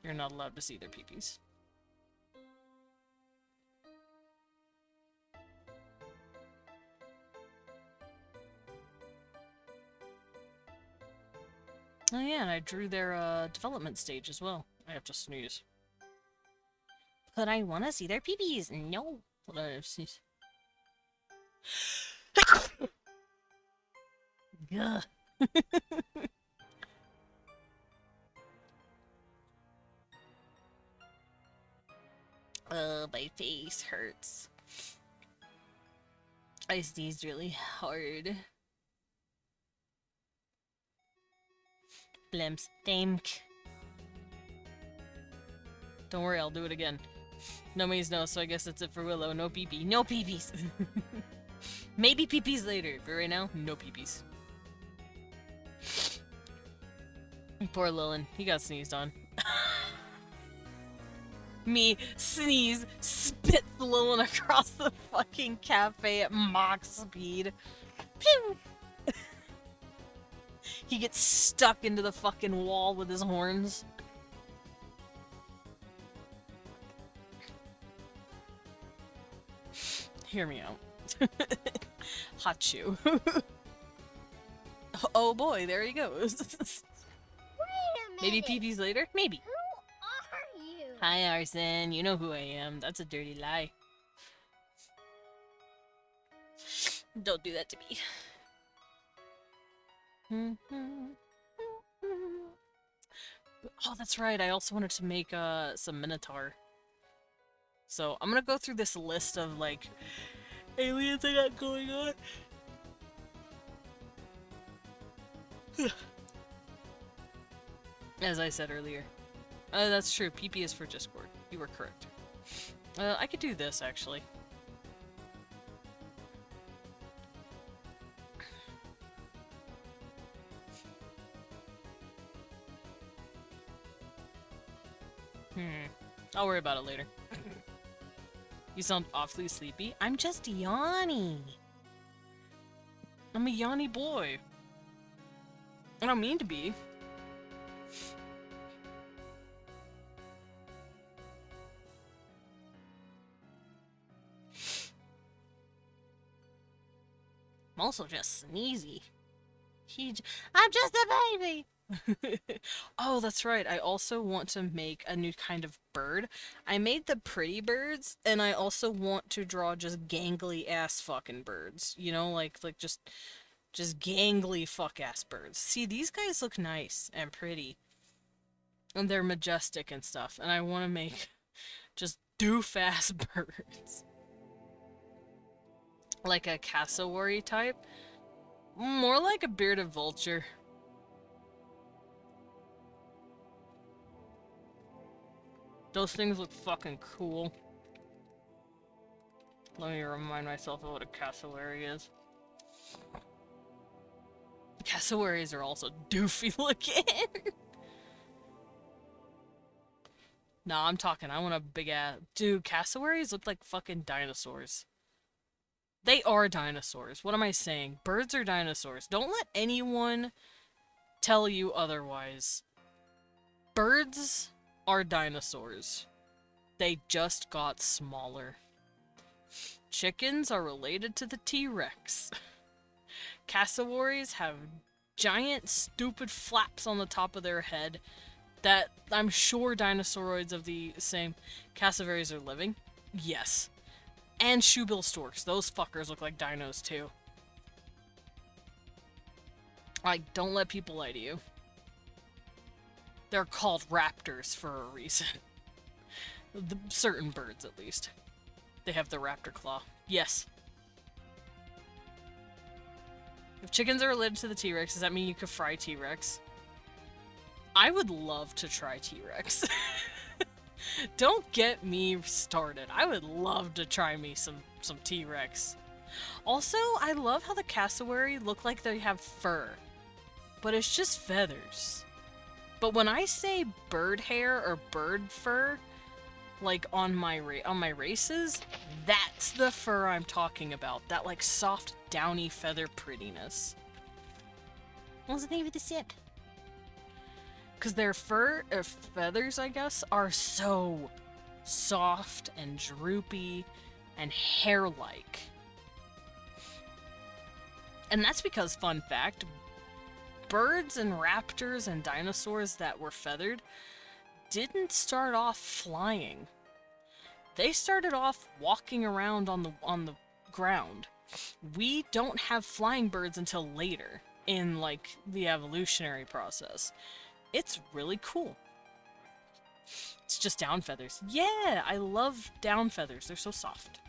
You're not allowed to see their peepees. Oh yeah, and I drew their development stage as well. I have to sneeze. But I want to see their peepees. No. Hold on, I have to sneeze. Gah. My face hurts. I sneezed really hard. Blimps. Thank. Don't worry, I'll do it again. No means no, so I guess that's it for Willow. No pee-pee. No pee-pees! Maybe pee-pees later, but right now, no pee-pees. Poor Lilin. He got sneezed on. Me sneeze, spit flowing across the fucking cafe at Mach speed. Pew! He gets stuck into the fucking wall with his horns. Hear me out. Hachu. Oh boy, there he goes. Maybe peepees later? Maybe. Who are you? Hi, Arson. You know who I am. That's a dirty lie. Don't do that to me. Oh, that's right. I also wanted to make some Minotaur. So I'm gonna go through this list of like aliens I got going on. As I said earlier. That's true. PP is for Discord. You were correct. I could do this, actually. I'll worry about it later. You sound awfully sleepy. I'm just yawny. I'm a yawny boy. I don't mean to be. I'm also just sneezy. I'm just a baby! Oh, that's right. I also want to make a new kind of bird. I made the pretty birds, and I also want to draw just gangly ass fucking birds. You know, like just gangly fuck ass birds. See, these guys look nice and pretty. And they're majestic and stuff. And I want to make just doof ass birds. Like a cassowary type. More like a bearded vulture. Those things look fucking cool. Let me remind myself of what a cassowary is. Cassowaries are also doofy looking. Nah, I'm talking. I want a big ass. Dude, cassowaries look like fucking dinosaurs. They are dinosaurs. What am I saying? Birds are dinosaurs. Don't let anyone tell you otherwise. Birds are dinosaurs. They just got smaller. Chickens are related to the T-Rex. Cassowaries have giant, stupid flaps on the top of their head that I'm sure dinosauroids of the same cassowaries are living. Yes. And shoebill storks. Those fuckers look like dinos, too. Like, don't let people lie to you. They're called raptors for a reason. Certain birds, at least. They have the raptor claw. Yes. If chickens are related to the T-Rex, does that mean you could fry T-Rex? I would love to try T-Rex. Don't get me started. I would love to try me some T-Rex. Also, I love how the cassowary look like they have fur. But it's just feathers. But when I say bird hair or bird fur, like on my races, that's the fur I'm talking about. That like soft, downy feather prettiness. What's the name of the sip? Because their fur, or feathers, I guess, are so soft and droopy and hair-like. And that's because, fun fact, birds and raptors and dinosaurs that were feathered didn't start off flying. They started off walking around on the ground. We don't have flying birds until later in, like, the evolutionary process. It's really cool. It's just down feathers. Yeah, I love down feathers. They're so soft.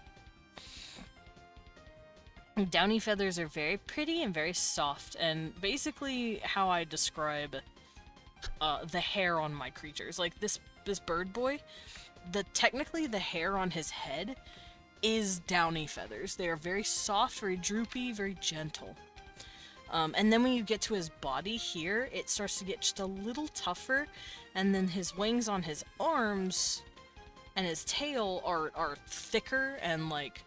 Downy feathers are very pretty and very soft, and basically how I describe the hair on my creatures. Like this bird boy, technically the hair on his head is downy feathers. They are very soft, very droopy, very gentle. And then when you get to his body here, it starts to get just a little tougher, and then his wings on his arms and his tail are thicker and like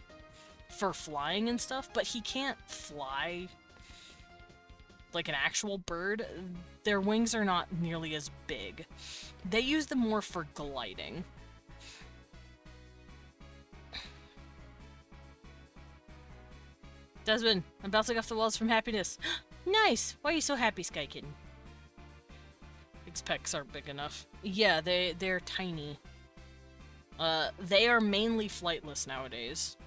for flying and stuff, but he can't fly like an actual bird. Their wings are not nearly as big. They use them more for gliding. Desmond, I'm bouncing off the walls from happiness. Nice! Why are you so happy, Sky Kitten? His pecs aren't big enough. Yeah, they're tiny. They are mainly flightless nowadays.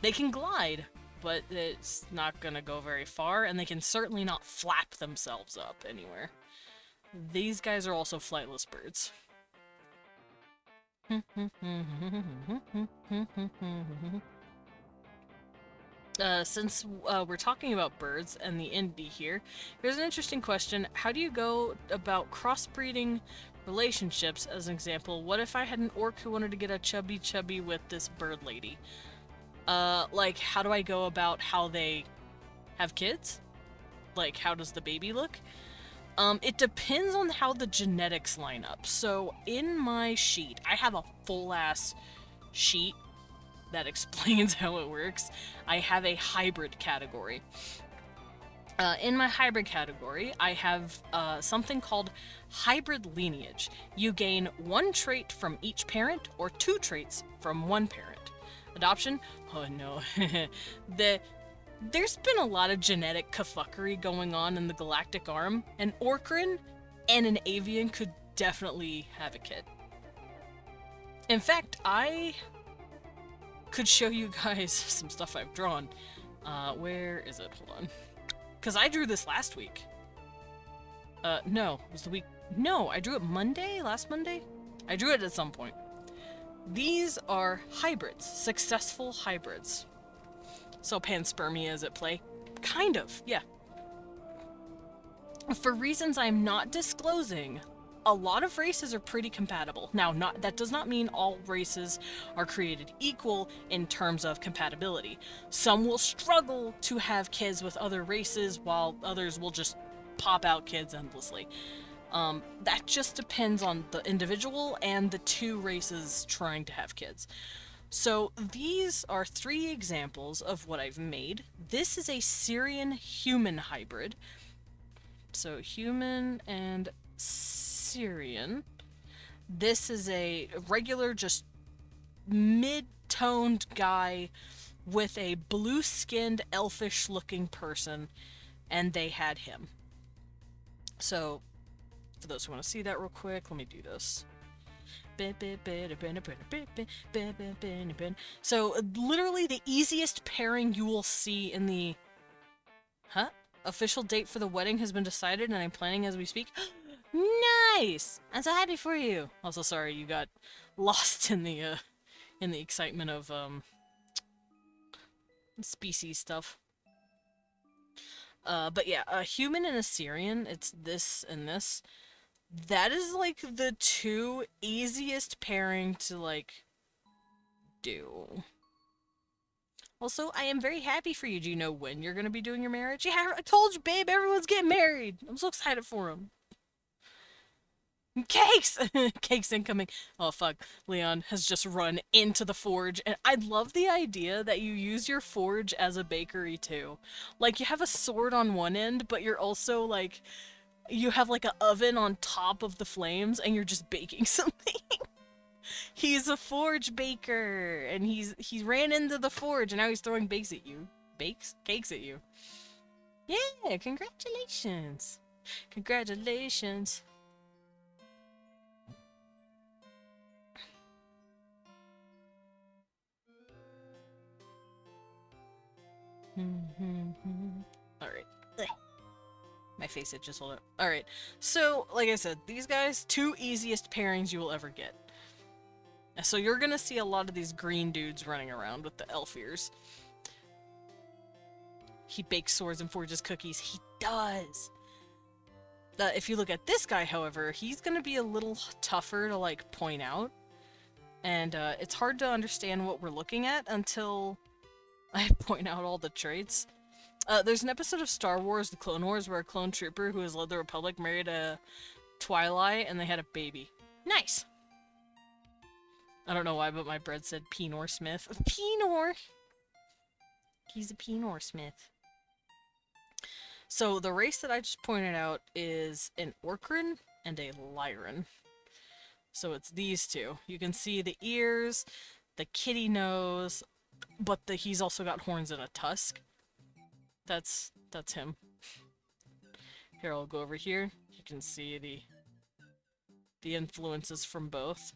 They can glide, but it's not gonna go very far, and they can certainly not flap themselves up anywhere. These guys are also flightless birds. Since we're talking about birds and the indie here, here's an interesting question. How do you go about crossbreeding relationships? As an example, what if I had an orc who wanted to get a chubby with this bird lady? Like, how do I go about how they have kids? Like, how does the baby look? It depends on how the genetics line up. So, in my sheet, I have a full-ass sheet that explains how it works. I have a hybrid category. In my hybrid category, I have something called hybrid lineage. You gain 1 trait from each parent or 2 traits from 1 parent. Adoption? Oh no. There's been a lot of genetic kafuckery going on in the galactic arm. An Orcrin and an Avian could definitely have a kid. In fact, I could show you guys some stuff I've drawn. Where is it? Hold on. Because I drew this last week. No, it was the week... No, I drew it Monday? Last Monday? I drew it at some point. These are hybrids. Successful hybrids. So panspermia is at play. Kind of, yeah. For reasons I'm not disclosing, a lot of races are pretty compatible. Now, that does not mean all races are created equal in terms of compatibility. Some will struggle to have kids with other races, while others will just pop out kids endlessly. That just depends on the individual and the 2 races trying to have kids. So these are 3 examples of what I've made. This is a Syrian human hybrid. So human and Syrian. This is a regular, just mid-toned guy with a blue-skinned, elfish-looking person, and they had him. So, for those who want to see that real quick, let me do this. So, literally the easiest pairing you will see in the... Huh? Official date for the wedding has been decided, and I'm planning as we speak. Nice! I'm so happy for you. Also, sorry you got lost in the excitement of species stuff. But yeah, a human and a Syrian, it's this and this. That is like the 2 easiest pairing to like do. Also, I am very happy for you. Do you know when you're gonna be doing your marriage? Yeah, I told you, babe, everyone's getting married. I'm so excited for them. Cakes! Cakes incoming. Oh fuck, Leon has just run into the forge, and I love the idea that you use your forge as a bakery too. Like, you have a sword on one end, but you're also like, you have like an oven on top of the flames, and you're just baking something. He's a forge baker, and he ran into the forge, and now he's throwing bakes at you. Cakes at you. Yeah, congratulations. Congratulations. Alright. My face itches, hold up. Alright, so, like I said, these guys, 2 easiest pairings you will ever get. So you're gonna see a lot of these green dudes running around with the elf ears. He bakes swords and forges cookies. He does! If you look at this guy, however, he's gonna be a little tougher to, like, point out. And, it's hard to understand what we're looking at until I point out all the traits. There's an episode of Star Wars, The Clone Wars, where a clone trooper who has led the Republic married a Twilight, and they had a baby. Nice! I don't know why, but my bread said Pinor Smith. Pinor! He's a Pinor Smith. So the race that I just pointed out is an Orcran and a Lyran. So it's these two. You can see the ears, the kitty nose, but he's also got horns and a tusk. That's him. Here, I'll go over here. You can see the influences from both.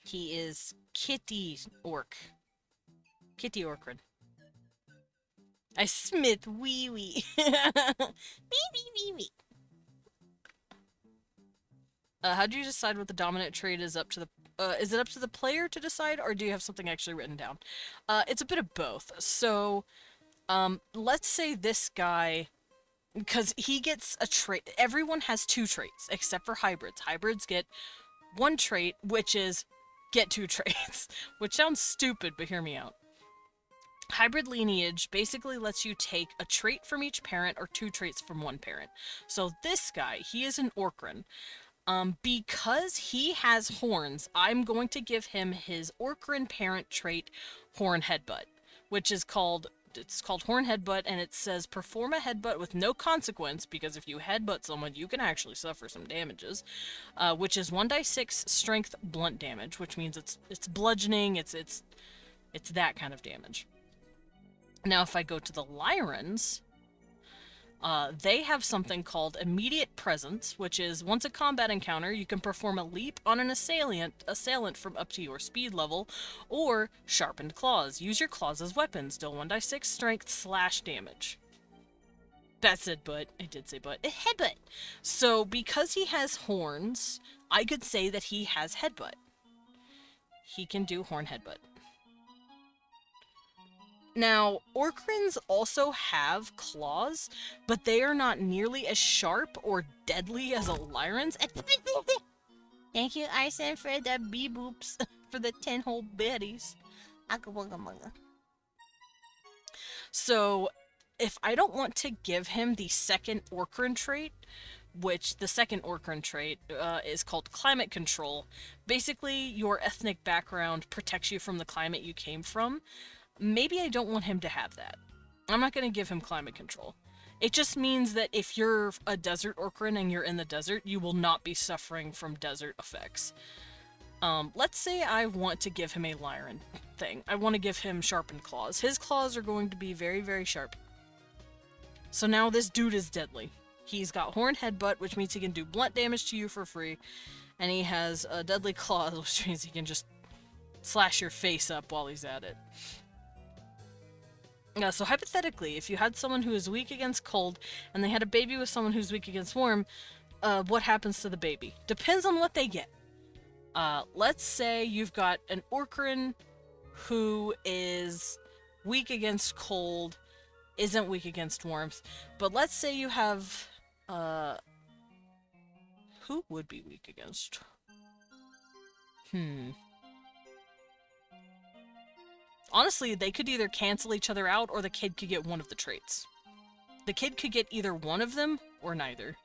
He is Kitty Orc. Kitty Orcran. I Smith wee wee. Wee wee wee wee. How do you decide what the dominant trait is up to the is it up to the player to decide, or do you have something actually written down? It's a bit of both. So, let's say this guy, because he gets a trait. Everyone has 2 traits, except for hybrids. Hybrids get 1 trait, which is get 2 traits, which sounds stupid, but hear me out. Hybrid lineage basically lets you take a trait from each parent or 2 traits from one parent. So this guy, he is an Orcran. Because he has horns, I'm going to give him his Orcran parent trait, Horn Headbutt, which is called Horn Headbutt, and it says perform a headbutt with no consequence, because if you headbutt someone, you can actually suffer some damages, which is 1d6 strength blunt damage, which means it's bludgeoning, it's that kind of damage. Now, if I go to the Lyrans, they have something called Immediate Presence, which is once a combat encounter, you can perform a leap on an assailant from up to your speed level, or Sharpened Claws. Use your claws as weapons. Deal 1d6 strength / damage. That said but. I did say but. A headbutt! So, because he has horns, I could say that he has headbutt. He can do Horn Headbutt. Now, Orcrins also have claws, but they are not nearly as sharp or deadly as a Lyran's. Thank you, Arsene, for the bee-boops, for the 10 whole berries. So, if I don't want to give him the second Orcran trait, which the second Orcran trait is called Climate Control, basically your ethnic background protects you from the climate you came from. Maybe I don't want him to have that. I'm not going to give him climate control. It just means that if you're a desert Orcran and you're in the desert, you will not be suffering from desert effects. Let's say I want to give him a Lyran thing. I want to give him Sharpened Claws. His claws are going to be very, very sharp. So now this dude is deadly. He's got Horn Headbutt, which means he can do blunt damage to you for free. And he has a Deadly Claws, which means he can just slash your face up while he's at it. So hypothetically, if you had someone who is weak against cold, and they had a baby with someone who's weak against warm, what happens to the baby? Depends on what they get. Let's say you've got an Orcran who is weak against cold, isn't weak against warmth, but let's say you have, who would be weak against? Honestly, they could either cancel each other out, or the kid could get one of the traits. The kid could get either one of them, or neither.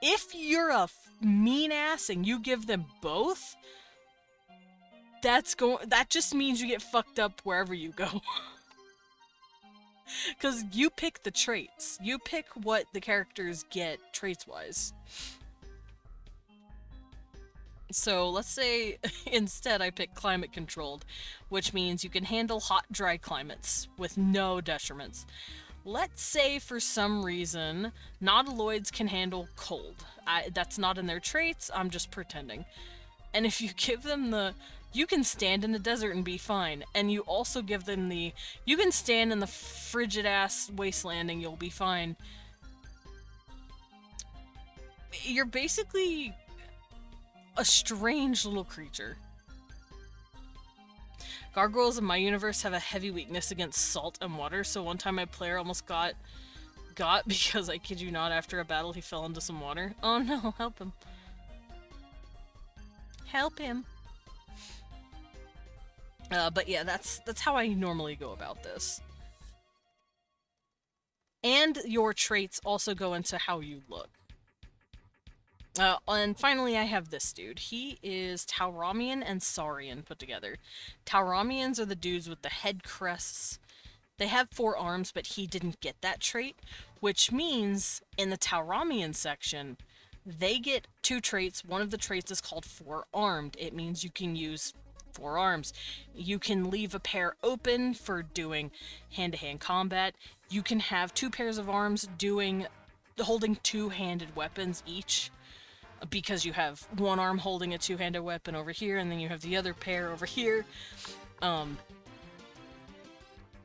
If you're a mean ass and you give them both, that just means you get fucked up wherever you go. Because you pick the traits. You pick what the characters get traits-wise. So let's say instead I pick Climate Controlled, which means you can handle hot, dry climates with no detriments. Let's say for some reason Nautiloids can handle cold. That's not in their traits, I'm just pretending. And if you give them you can stand in the desert and be fine. And you also give them you can stand in the frigid ass wasteland and you'll be fine. You're basically a strange little creature. Gargoyles in my universe have a heavy weakness against salt and water, so one time my player almost got because, I kid you not, after a battle he fell into some water. Oh no, help him. Help him. But yeah, that's how I normally go about this. And your traits also go into how you look. And finally, I have this dude. He is Tauramian and Saurian put together. Tauramians are the dudes with the head crests. They have 4 arms, but he didn't get that trait, which means in the Tauramian section, they get 2 traits. One of the traits is called 4-armed. It means you can use 4 arms. You can leave a pair open for doing hand-to-hand combat. You can have 2 pairs of arms holding 2-handed weapons each, because you have one arm holding a 2-handed weapon over here, and then you have the other pair over here. The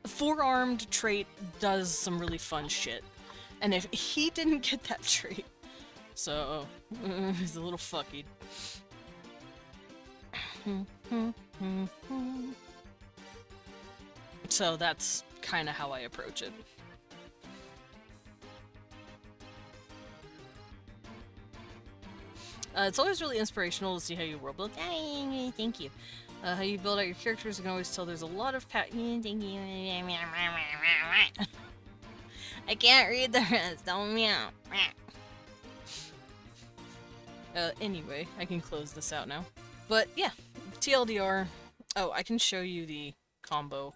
4-armed trait does some really fun shit. And if he didn't get that trait, so he's a little fuckied. So that's kind of how I approach it. It's always really inspirational to see how you world build. Thank you. How you build out your characters. I can always tell there's a lot of thank you. I can't read the rest. Don't meow. Anyway, I can close this out now. But yeah, TLDR. Oh, I can show you the combo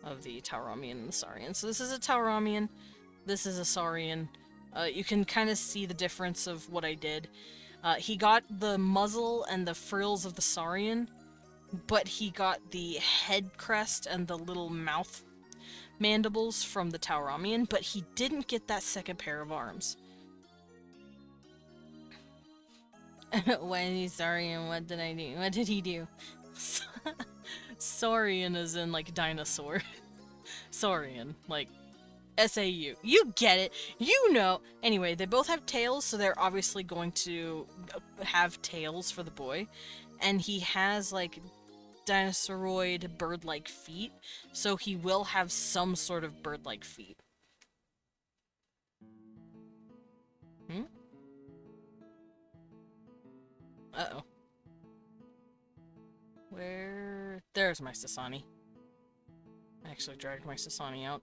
of the Tauramian and the Saurian. So this is a Tauramian. This is a Saurian. You can kind of see the difference of what I did. He got the muzzle and the frills of the Saurian, but he got the head crest and the little mouth mandibles from the Tauramian, but he didn't get that second pair of arms. Why is he Saurian? What did I do? What did he do? Saurian is in, like, dinosaur. Saurian, like, S-A-U. You get it. You know. Anyway, they both have tails, so they're obviously going to have tails for the boy. And he has, like, dinosauroid bird-like feet, so he will have some sort of bird-like feet. Uh-oh. There's my Sasani. I actually dragged my Sasani out.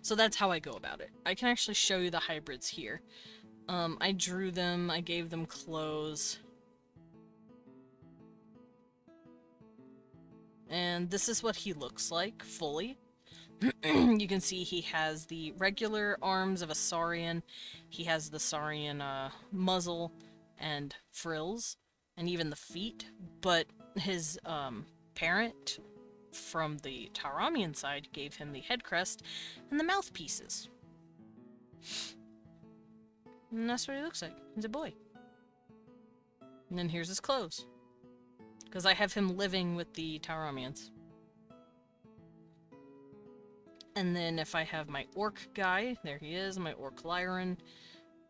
So that's how I go about it. I can actually show you the hybrids here. I drew them, I gave them clothes. And this is what he looks like, fully. You can see he has the regular arms of a Saurian. He has the Saurian muzzle and frills, and even the feet. But his parent from the Tauramian side gave him the head crest and the mouthpieces. And that's what he looks like. He's a boy. And then here's his clothes. Because I have him living with the Tauramians. And then if I have my orc guy, there he is, my orc Lyran.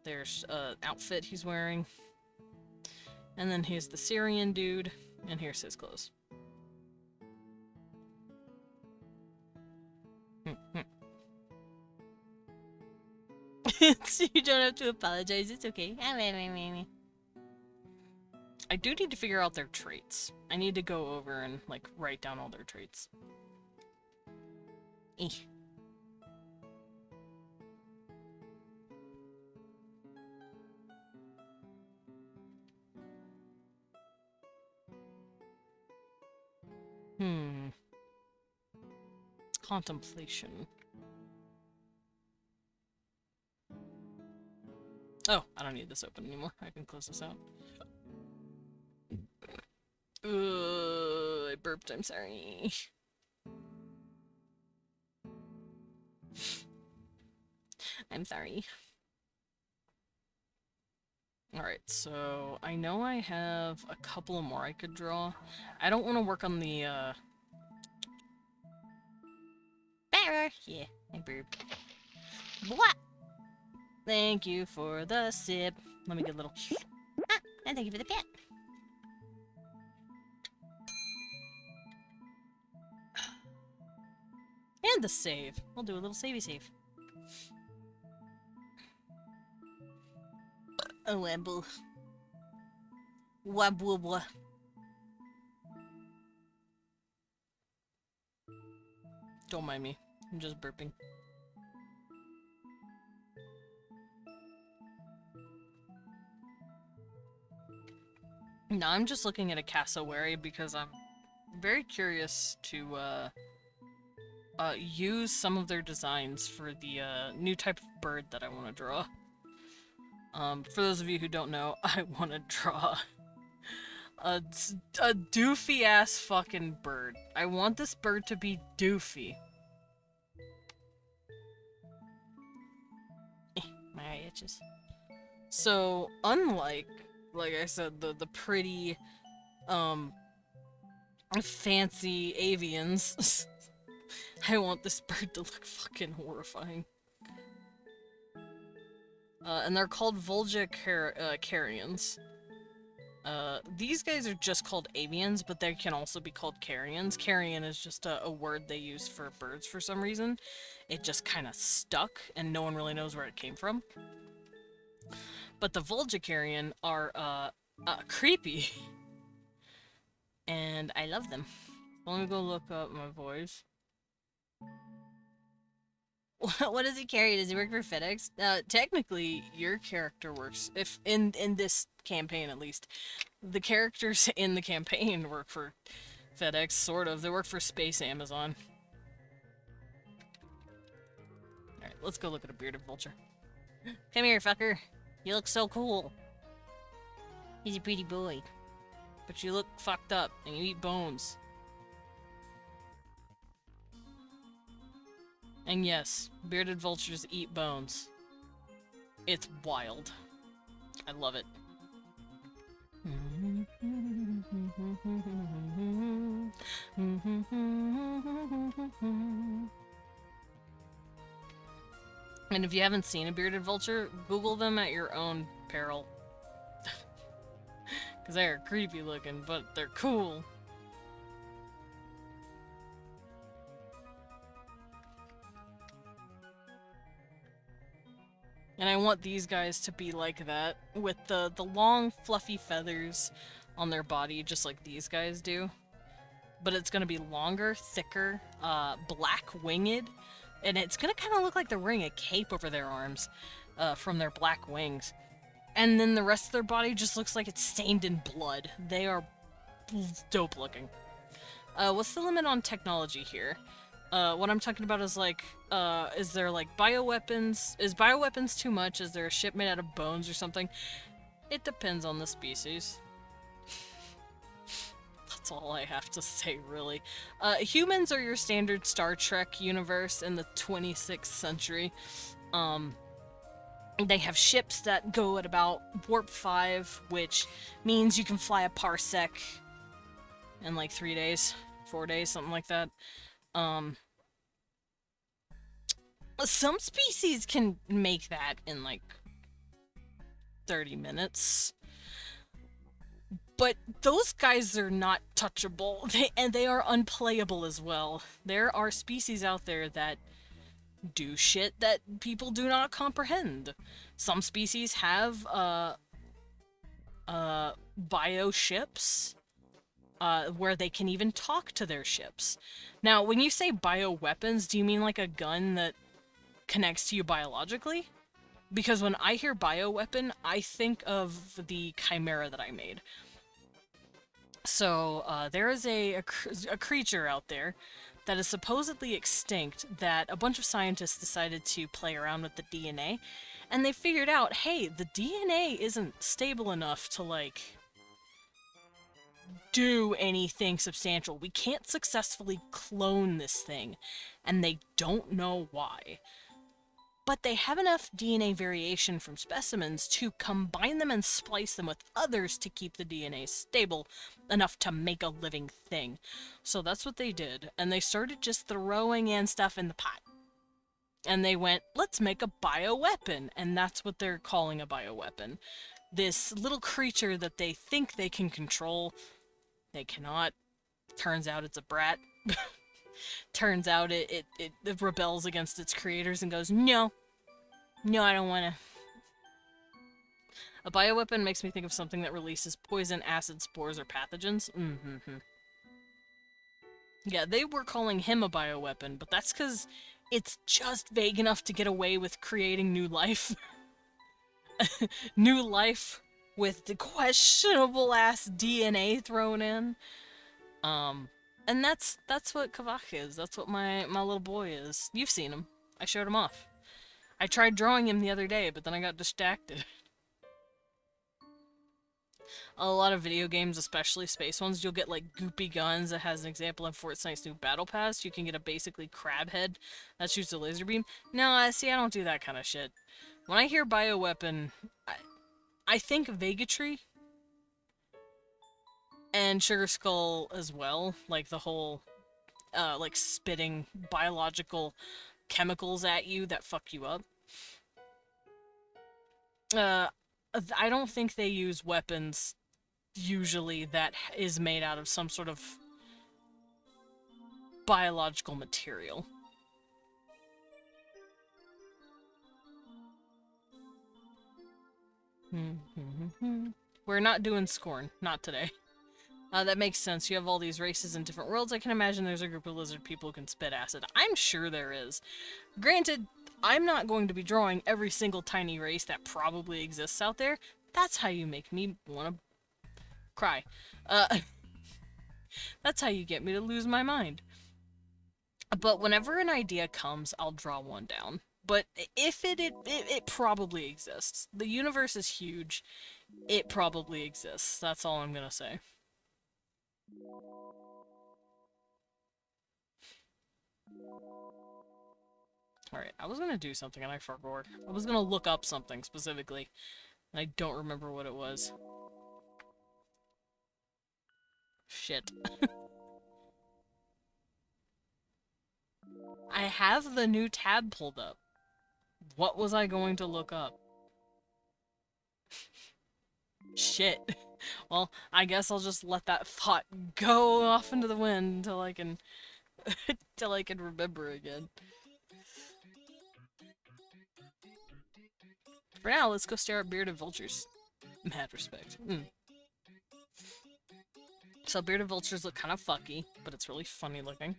There's an outfit he's wearing. And then here's the Syrian dude, and here's his clothes. You don't have to apologize, it's okay. I do need to figure out their traits. I need to go over and, like, write down all their traits. Contemplation. Oh, I don't need this open anymore. I can close this out. I burped, I'm sorry. I'm sorry. Alright, so I know I have a couple more I could draw. I don't want to work on the, Yeah, I burped. Blah! Thank you for the sip. Let me get a little... Ah, and thank you for the pet. And the save. We'll do a little savey save. Oh, wabble. Wabwabwa. Don't mind me. I'm just burping. No, I'm just looking at a cassowary because I'm very curious to use some of their designs for the new type of bird that I want to draw. For those of you who don't know, I want to draw a, a doofy ass fucking bird. I want this bird to be doofy. My eye itches. So, unlike, like I said, the pretty, fancy avians, I want this bird to look fucking horrifying. And they're called carrions. These guys are just called avians, but they can also be called carrions. Carrion is just a word they use for birds for some reason. It just kind of stuck, and no one really knows where it came from. But the Vulgicarian are, creepy. And I love them. Let me go look up my voice. What does he carry? Does he work for FedEx? Technically, your character works, if in this campaign at least. The characters in the campaign work for FedEx, sort of. They work for Space Amazon. Alright, let's go look at a bearded vulture. Come here, fucker. You look so cool. He's a pretty boy. But you look fucked up, and you eat bones. And yes, bearded vultures eat bones. It's wild. I love it. And if you haven't seen a bearded vulture, Google them at your own peril. Because they are creepy looking, but they're cool. And I want these guys to be like that, with the long, fluffy feathers on their body, just like these guys do. But it's gonna be longer, thicker, black-winged, and it's gonna kind of look like they're wearing a cape over their arms, from their black wings. And then the rest of their body just looks like it's stained in blood. They are dope looking. What's the limit on technology here? What I'm talking about is like, is there like bioweapons? Is bioweapons too much? Is there a ship made out of bones or something? It depends on the species. That's all I have to say, really. Humans are your standard Star Trek universe in the 26th century. They have ships that go at about warp 5, which means you can fly a parsec in like 3 days, 4 days, something like that. Some species can make that in like 30 minutes. But those guys are not touchable, and they are unplayable as well. There are species out there that do shit that people do not comprehend. Some species have, bio-ships, where they can even talk to their ships. Now, when you say bioweapons, do you mean like a gun that connects to you biologically? Because when I hear bioweapon, I think of the chimera that I made. So, there is a creature out there that is supposedly extinct that a bunch of scientists decided to play around with the DNA, and they figured out, hey, the DNA isn't stable enough to, like, do anything substantial. We can't successfully clone this thing, and they don't know why. But they have enough DNA variation from specimens to combine them and splice them with others to keep the DNA stable enough to make a living thing. So that's what they did, and they started just throwing in stuff in the pot. And they went, let's make a bioweapon, and that's what they're calling a bioweapon. This little creature that they think they can control, they cannot. Turns out it's a brat. Turns out it rebels against its creators and goes, no, I don't want to. A bioweapon makes me think of something that releases poison, acid, spores, or pathogens. Yeah, they were calling him a bioweapon, but that's because it's just vague enough to get away with creating new life. New life with the questionable ass DNA thrown in. Um, and that's what Kavak is. That's what my little boy is. You've seen him. I showed him off. I tried drawing him the other day, but then I got distracted. A lot of video games, especially space ones, you'll get like goopy guns. That has an example in Fortnite's new battle pass. You can get a basically crab head that shoots a laser beam. No, see, I don't do that kind of shit. When I hear bioweapon, I think Vegatree and Sugar Skull as well. Like the whole, like spitting biological chemicals at you that fuck you up. Uh, I don't think they use weapons usually that is made out of some sort of biological material. We're not doing Scorn. Not today. That makes sense. You have all these races in different worlds. I can imagine there's a group of lizard people who can spit acid. I'm sure there is. Granted, I'm not going to be drawing every single tiny race that probably exists out there. That's how you make me want to cry. That's how you get me to lose my mind. But whenever an idea comes, I'll draw one down. But if it probably exists. The universe is huge. It probably exists. That's all I'm gonna say. Alright, I was gonna do something and I forgot. I was gonna look up something specifically, and I don't remember what it was. Shit. I have the new tab pulled up. What was I going to look up? Shit. Well, I guess I'll just let that thought go off into the wind until I can till I can remember again. For now, let's go stare at bearded vultures. Mad respect. So bearded vultures look kind of fucky, but it's really funny looking.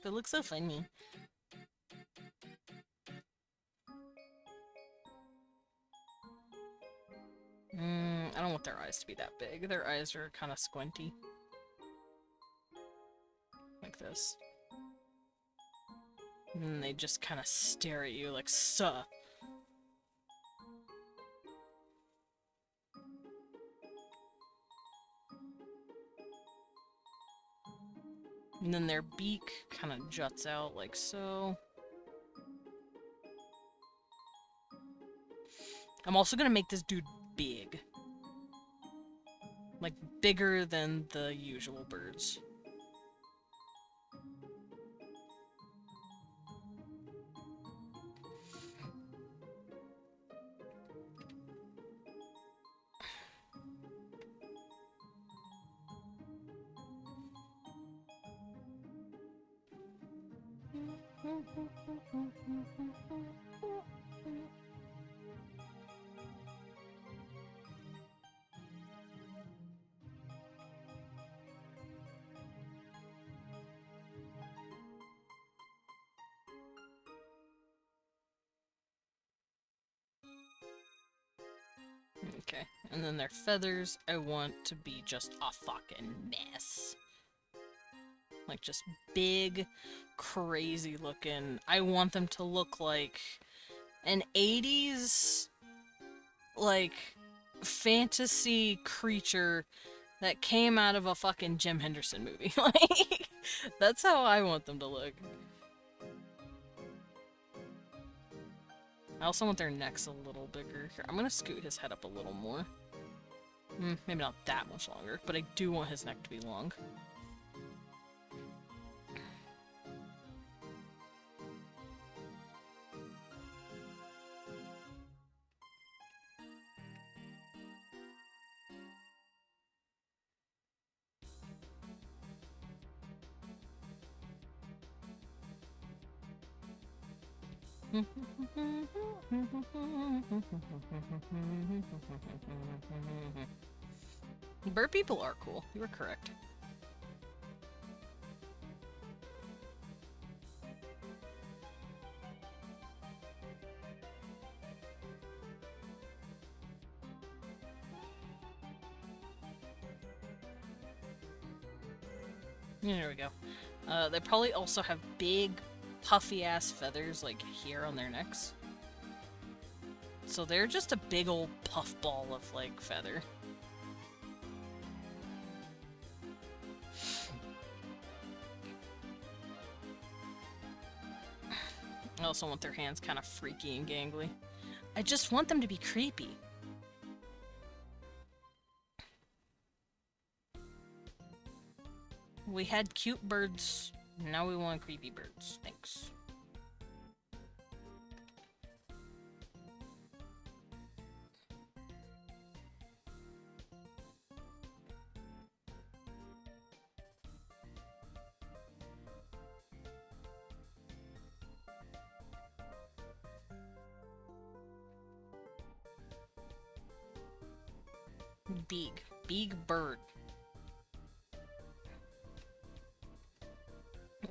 They look so funny. I don't want their eyes to be that big. Their eyes are kind of squinty. Like this. And they just kind of stare at you like, suh. And then their beak kind of juts out like so. I'm also gonna make this dude big. Like, bigger than the usual birds. Okay, and then their feathers, I want to be just a fucking mess. Like, just big, crazy looking. I want them to look like an 80s, like, fantasy creature that came out of a fucking Jim Henderson movie. Like, that's how I want them to look. I also want their necks a little bigger. Here, I'm gonna scoot his head up a little more. Maybe not that much longer, but I do want his neck to be long. Bird people are cool. You were correct. There we go. They probably also have big, puffy-ass feathers, like, here on their necks. So they're just a big old puffball of, like, feather. I also want their hands kind of freaky and gangly. I just want them to be creepy. We had cute birds, now we want creepy birds. Thanks. Big bird.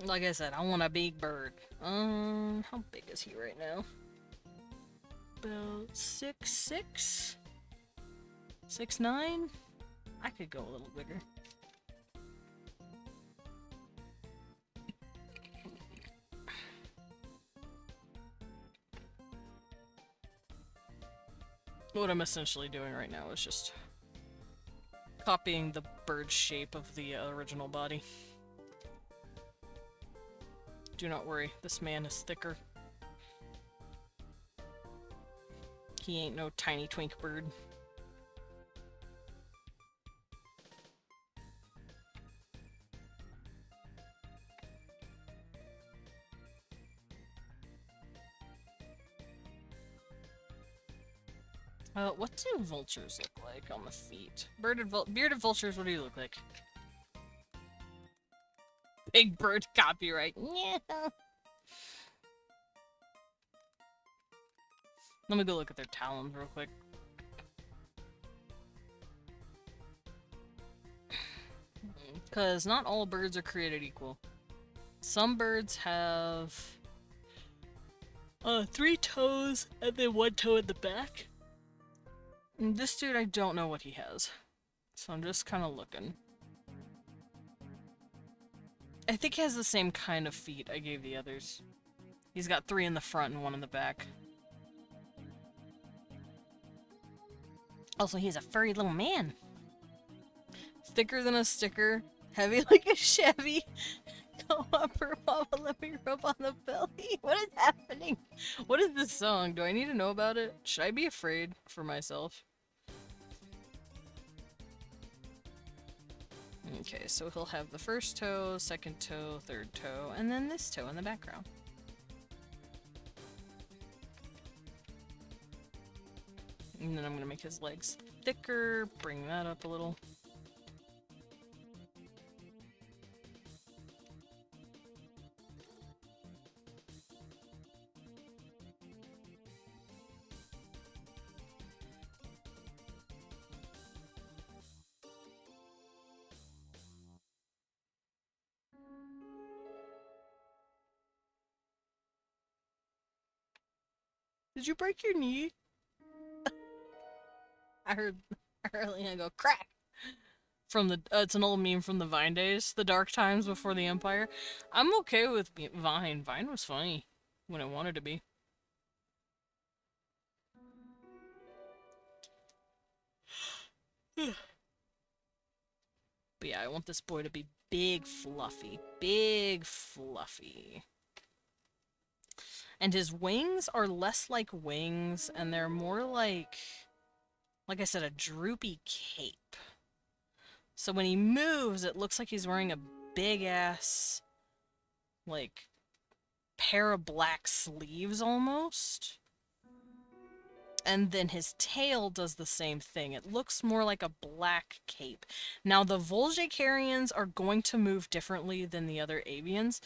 Like I said, I want a big bird. How big is he right now? About 6'6"? 6'9"? I could go a little bigger. What I'm essentially doing right now is just copying the bird shape of the original body. Do not worry, this man is thicker. He ain't no tiny twink bird. What do vultures look like on the feet? Bearded vultures, what do you look like? Big bird copyright. Yeah. Let me go look at their talons real quick. Because not all birds are created equal. Some birds have 3 toes and then 1 toe in the back. And this dude, I don't know what he has. So I'm just kind of looking. I think he has the same kind of feet I gave the others. He's got 3 in the front and 1 in the back. Also, he's a furry little man. Thicker than a sticker. Heavy like a Chevy. Go upper mama, let me rub on the belly. What is happening? What is this song? Do I need to know about it? Should I be afraid for myself? Okay, so he'll have the first toe, second toe, third toe, and then this toe in the background. And then I'm gonna make his legs thicker, bring that up a little. Did you break your knee? I heard Lena go crack from the. It's an old meme from the Vine days, the dark times before the Empire. I'm okay with Vine. Vine was funny when it wanted to be. But yeah, I want this boy to be big, fluffy. Big, fluffy. And his wings are less like wings, and they're more like I said, a droopy cape. So when he moves, it looks like he's wearing a big-ass, like, pair of black sleeves, almost. And then his tail does the same thing. It looks more like a black cape. Now, the Volgicarians are going to move differently than the other avians.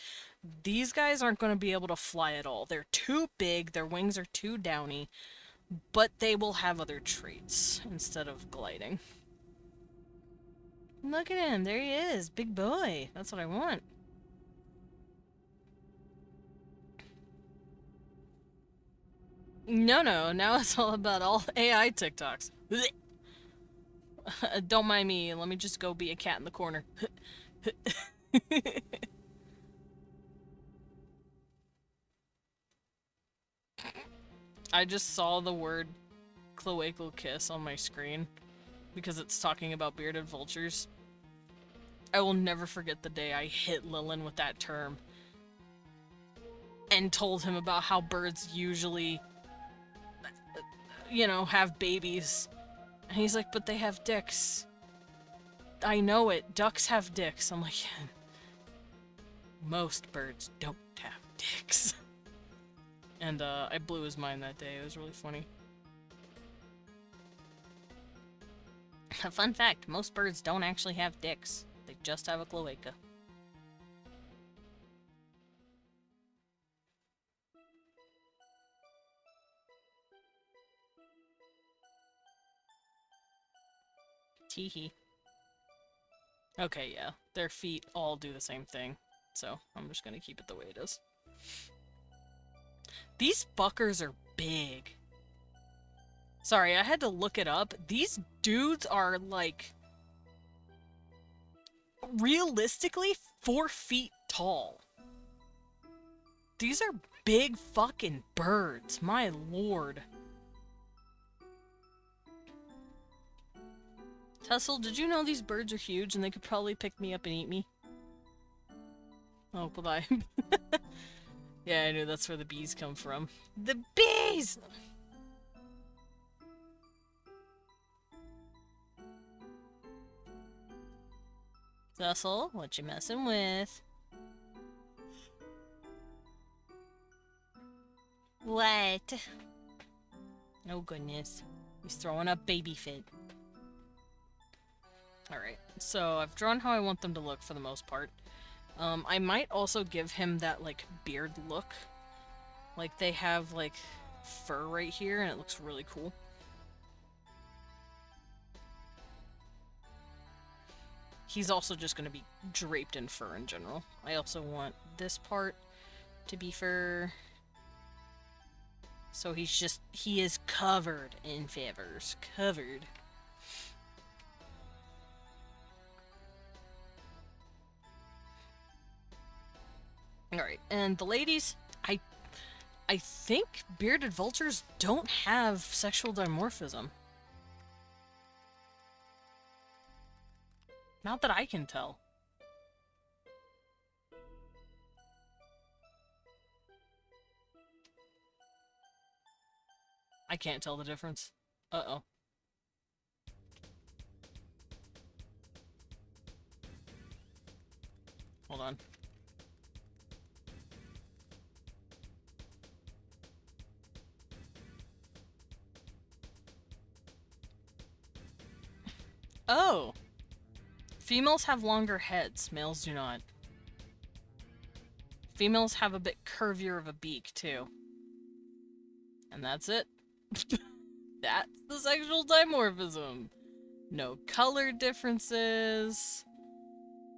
These guys aren't going to be able to fly at all. They're too big, their wings are too downy, but they will have other traits instead of gliding. Look at him, there he is, big boy. That's what I want. No, now it's all about all AI TikToks. Don't mind me, let me just go be a cat in the corner. I just saw the word cloacal kiss on my screen because it's talking about bearded vultures. I will never forget the day I hit Lilin with that term and told him about how birds usually, you know, have babies. And he's like, but they have dicks. I know it. Ducks have dicks. I'm like, most birds don't have dicks. And I blew his mind that day. It was really funny. A fun fact, most birds don't actually have dicks. They just have a cloaca. Teehee. Okay, yeah. Their feet all do the same thing. So, I'm just gonna keep it the way it is. These fuckers are big. Sorry, I had to look it up. These dudes are, like, realistically 4 feet tall. These are big fucking birds. My lord. Tussle, did you know these birds are huge and they could probably pick me up and eat me? Oh, bye-bye. Yeah, I knew that's where the bees come from. The bees! Tussle, what you messing with? What? Oh goodness. He's throwing up baby fit. Alright, so I've drawn how I want them to look for the most part. I might also give him that, like, beard look. Like, they have, like, fur right here, and it looks really cool. He's also just going to be draped in fur in general. I also want this part to be fur. So he is covered in feathers. Covered. Alright, and the ladies, I think bearded vultures don't have sexual dimorphism. Not that I can tell. I can't tell the difference. Uh-oh. Hold on. Oh! Females have longer heads, males do not. Females have a bit curvier of a beak, too. And that's it. That's the sexual dimorphism. No color differences.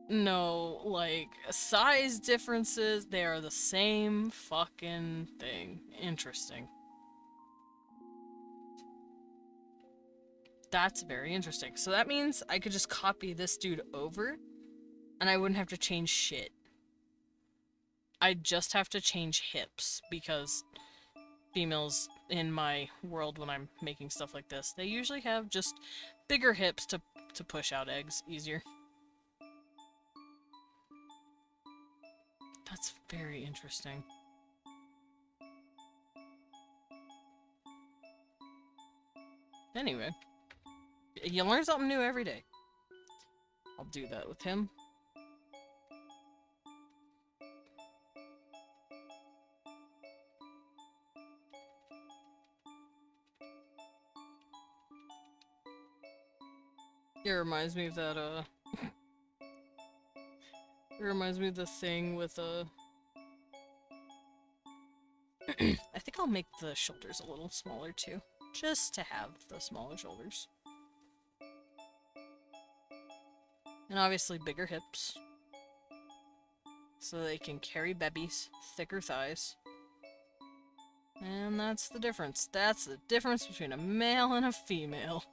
No, like, size differences. They are the same fucking thing. Interesting. That's very interesting. So that means I could just copy this dude over, and I wouldn't have to change shit. I'd just have to change hips, because females in my world, when I'm making stuff like this, they usually have just bigger hips to push out eggs easier. That's very interesting. Anyway, you learn something new every day. I'll do that with him. It reminds me of that, it reminds me of the thing with, I think I'll make the shoulders a little smaller too, just to have the smaller shoulders. And obviously bigger hips, so they can carry bebbies, thicker thighs. And that's the difference. That's the difference between a male and a female.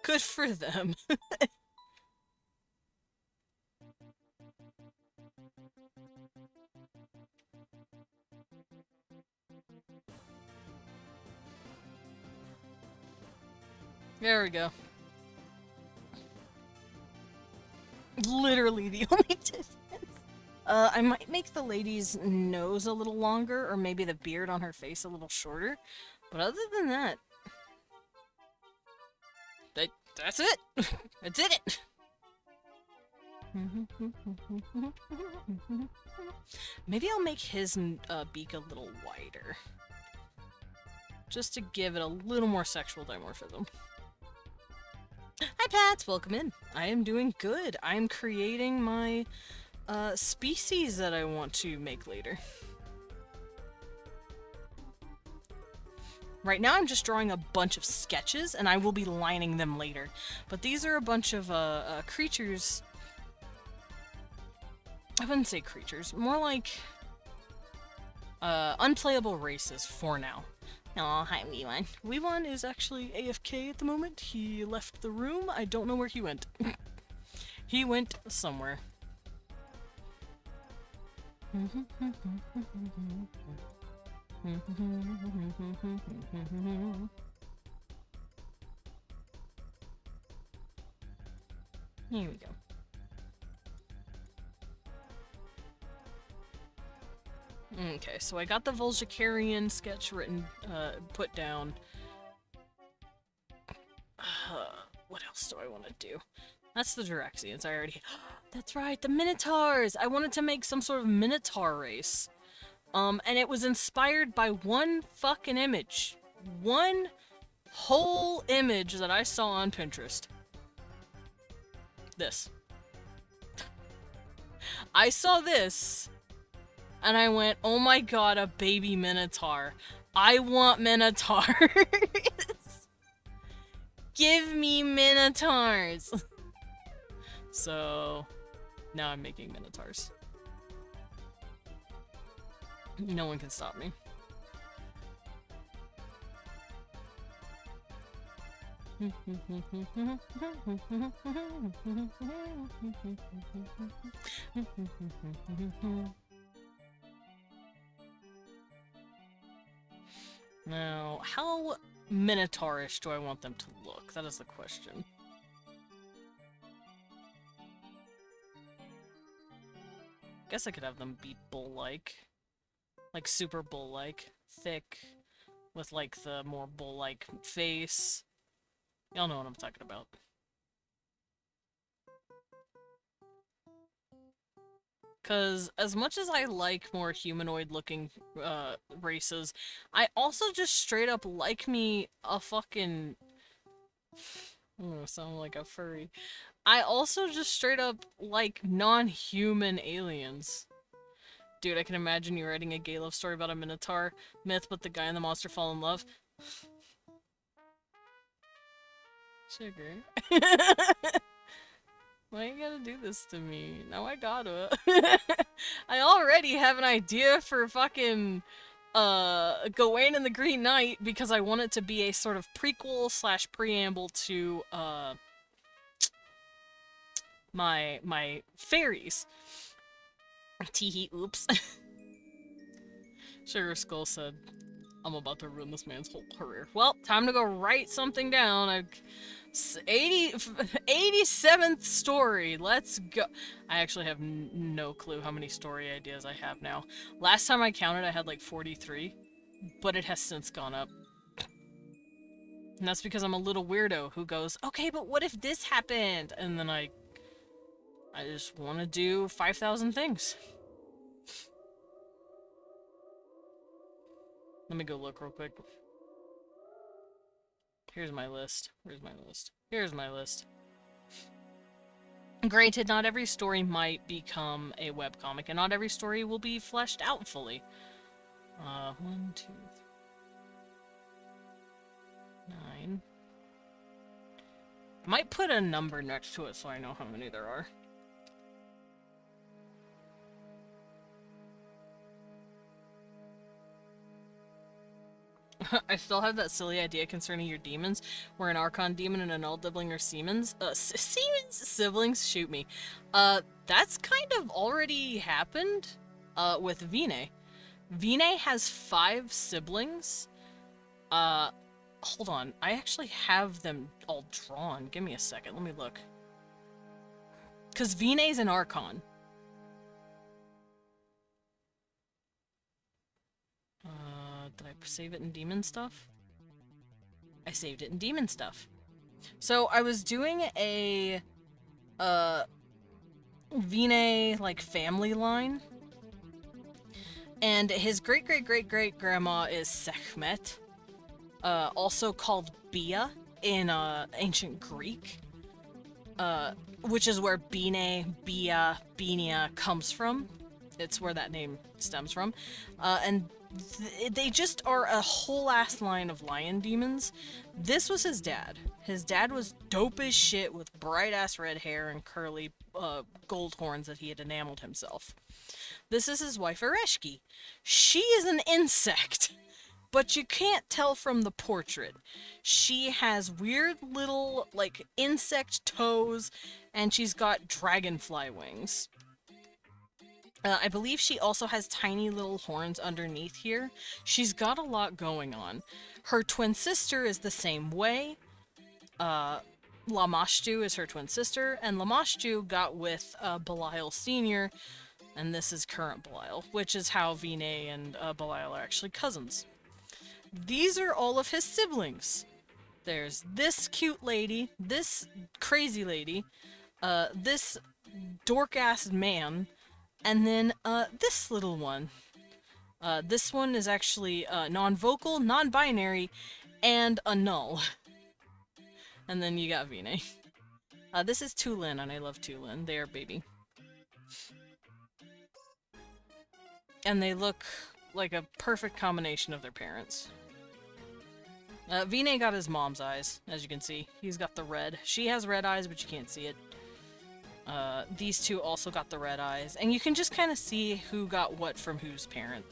Good for them. There we go. Literally the only difference. I might make the lady's nose a little longer, or maybe the beard on her face a little shorter. But other than that, that's it. I did it. Maybe I'll make his beak a little wider. Just to give it a little more sexual dimorphism. Hi Pats, welcome in. I am doing good. I am creating my species that I want to make later. Right now I'm just drawing a bunch of sketches and I will be lining them later. But these are a bunch of creatures. I wouldn't say creatures, more like unplayable races for now. Aw, hi Weewan. Weewan is actually AFK at the moment. He left the room. I don't know where he went. He went somewhere. Here we go. Okay, so I got the Volgicarian sketch written, put down. What else do I want to do? That's the Duraxians, I already... That's right, the Minotaurs! I wanted to make some sort of Minotaur race. And it was inspired by one fucking image. One whole image that I saw on Pinterest. This. I saw this, and I went, oh my god, a baby Minotaur. I want Minotaurs! Give me Minotaurs! So, now I'm making Minotaurs. No one can stop me. Now, how Minotaurish do I want them to look? That is the question. Guess I could have them be bull-like. Like super bull-like. Thick. With like the more bull-like face. Y'all know what I'm talking about. Because as much as I like more humanoid-looking races, I also just straight up like me a fucking... I'm gonna sound like a furry. I also just straight up like non-human aliens. Dude, I can imagine you writing a gay love story about a Minotaur myth, but the guy and the monster fall in love. Sugar. Why you gotta do this to me? Now I gotta. I already have an idea for fucking Gawain and the Green Knight because I want it to be a sort of prequel slash preamble to my fairies. Teehee, oops. Sugar Skull said, I'm about to ruin this man's whole career. Well, time to go write something down. 87th story. Let's go. I actually have no clue how many story ideas I have now. Last time I counted, I had like 43, but it has since gone up. And that's because I'm a little weirdo who goes, okay, but what if this happened? And then I just want to do 5,000 things. Let me go look real quick. Here's my list. Where's my list? Here's my list. Granted, not every story might become a webcomic, and not every story will be fleshed out fully. 1, 2, 3, 9. I might put a number next to it so I know how many there are. I still have that silly idea concerning your demons, where an Archon demon and a Null sibling are Siemens. Siemens siblings? Shoot me. That's kind of already happened, with Vine. Vine has 5 siblings. Hold on. I actually have them all drawn. Give me a second. Let me look. Because Vine's an Archon. Did I save it in demon stuff? I saved it in demon stuff. So I was doing a Vine like family line, and his great-great-great-great-grandma is Sekhmet, also called Bia in ancient Greek, which is where Bine, Bia, Binia comes from. It's where that name stems from, and they just are a whole ass line of lion demons. This was his dad. His dad was dope as shit with bright ass red hair and curly gold horns that he had enameled himself. This is his wife Ereshki. She is an insect, but you can't tell from the portrait. She has weird little like insect toes, and she's got dragonfly wings. I believe she also has tiny little horns underneath here. She's got a lot going on. Her twin sister is the same way. Lamashtu is her twin sister, and Lamashtu got with Belial Sr., and this is current Belial, which is how Vine and Belial are actually cousins. These are all of his siblings. There's this cute lady, this crazy lady, this dork-ass man, and then, this little one. This one is actually, non-vocal, non-binary, and a null. And then you got Vine. This is Tulin, and I love Tulin. They are baby. And they look like a perfect combination of their parents. Vine got his mom's eyes, as you can see. He's got the red. She has red eyes, but you can't see it. These two also got the red eyes, and you can just kind of see who got what from whose parent.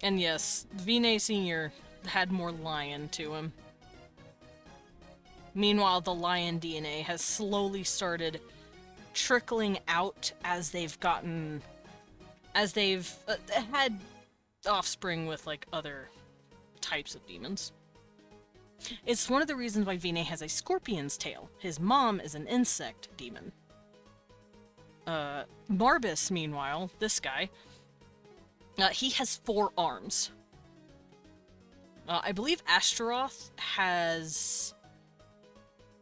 And yes, Vine Sr. had more lion to him. Meanwhile, the lion DNA has slowly started trickling out as they've gotten... as they've had offspring with, like, other types of demons. It's one of the reasons why Vine has a scorpion's tail. His mom is an insect demon. Marbus, meanwhile, this guy, he has 4 arms. I believe Ashtaroth has